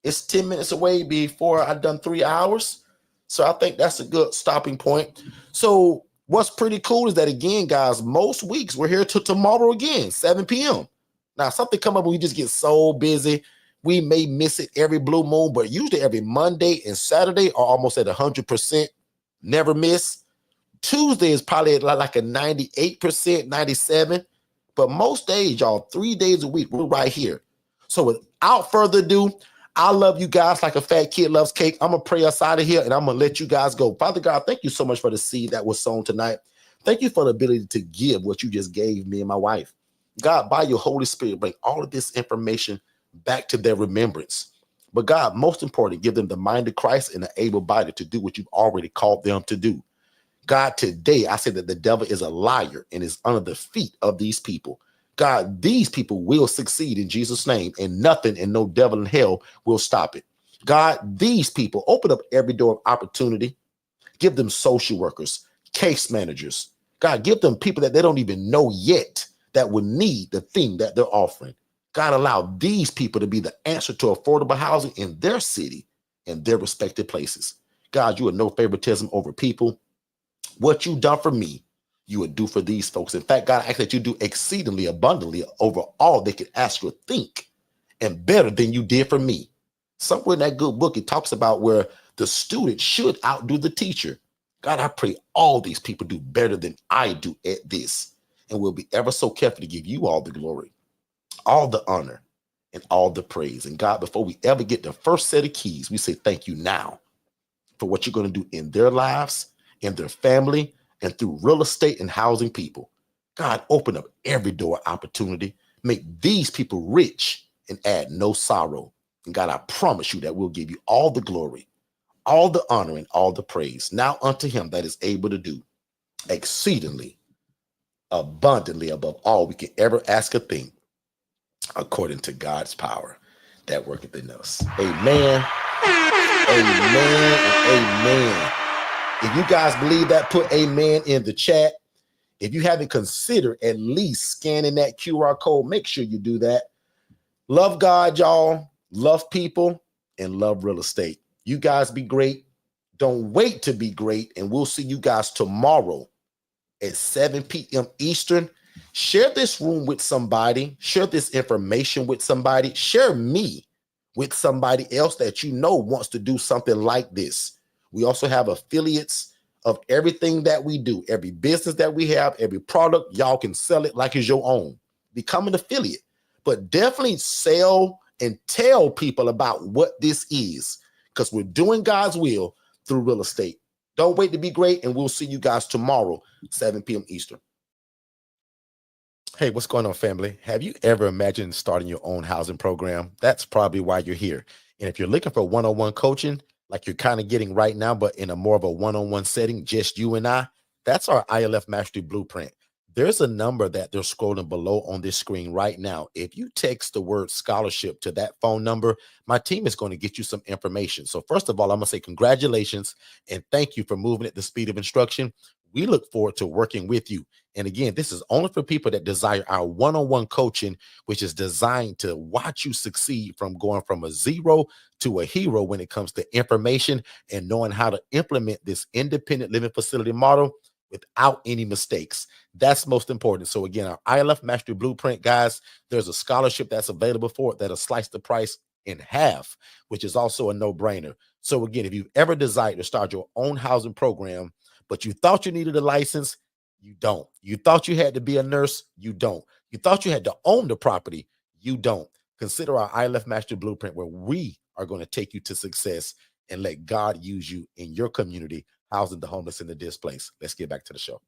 It's 10 minutes away before I've done 3 hours. So I think that's a good stopping point. So what's pretty cool is that, again, guys, most weeks we're here till tomorrow again, 7 p.m. Now, something come up and we just get so busy. We may miss it every blue moon, but usually every Monday and Saturday are almost at 100%. Never miss. Tuesday is probably like a 98%, 97%. But most days, y'all, 3 days a week, we're right here. So without further ado, I love you guys like a fat kid loves cake. I'm going to pray us out of here, and I'm going to let you guys go. Father God, thank you so much for the seed that was sown tonight. Thank you for the ability to give what you just gave me and my wife. God, by your Holy Spirit, bring all of this information back to their remembrance. But God, most important, give them the mind of Christ and an able body to do what you've already called them to do. God, today I say that the devil is a liar and is under the feet of these people. God, these people will succeed in Jesus' name, and nothing and no devil in hell will stop it. God, these people open up every door of opportunity. Give them social workers, case managers. God, give them people that they don't even know yet that will need the thing that they're offering. God, allow these people to be the answer to affordable housing in their city and their respective places. God, you are no favoritism over people. What you done for me, you would do for these folks. In fact, God, I ask that you do exceedingly abundantly over all they could ask or think, and better than you did for me. Somewhere in that good book, it talks about where the student should outdo the teacher. God, I pray all these people do better than I do at this, and we'll be ever so careful to give you all the glory, all the honor, and all the praise. And God, before we ever get the first set of keys, we say thank you now for what you're going to do in their lives, in their family, and through real estate and housing people. God, open up every door opportunity. Make these people rich and add no sorrow. And God, I promise you that we'll give you all the glory, all the honor, and all the praise. Now unto him that is able to do exceedingly abundantly above all we can ever ask or think, according to God's power that worketh in us. Amen. Amen and amen. If you guys believe that, put amen in the chat. If you haven't considered at least scanning that QR code, make sure you do that. Love God, y'all. Love people and love real estate. You guys be great. Don't wait to be great. And we'll see you guys tomorrow at 7 p.m. Eastern. Share this room with somebody. Share this information with somebody. Share me with somebody else that you know wants to do something like this. We also have affiliates of everything that we do, every business that we have, every product. Y'all can sell it like it's your own. Become an affiliate, but definitely sell and tell people about what this is, because we're doing God's will through real estate. Don't wait to be great, and we'll see you guys tomorrow, 7 p.m. Eastern. Hey, what's going on, family? Have you ever imagined starting your own housing program? That's probably why you're here. And if you're looking for one-on-one coaching, like you're kind of getting right now, but in a more of a one-on-one setting, just you and I, that's our ILF Mastery Blueprint. There's a number that they're scrolling below on this screen right now. If you text the word scholarship to that phone number, my team is going to get you some information. So first of all, I'm going to say congratulations and thank you for moving at the speed of instruction. We look forward to working with you. And again, this is only for people that desire our one-on-one coaching, which is designed to watch you succeed from going from a zero to a hero when it comes to information and knowing how to implement this independent living facility model without any mistakes. That's most important. So again, our ILF Mastery Blueprint, guys, there's a scholarship that's available for it that'll slice the price in half, which is also a no-brainer. So again, if you've ever desired to start your own housing program, but you thought you needed a license, you don't. You thought you had to be a nurse, you don't. You thought you had to own the property, you don't. Consider our ILF Mastery Blueprint, where we are going to take you to success and let God use you in your community, housing the homeless and the displaced. Let's get back to the show.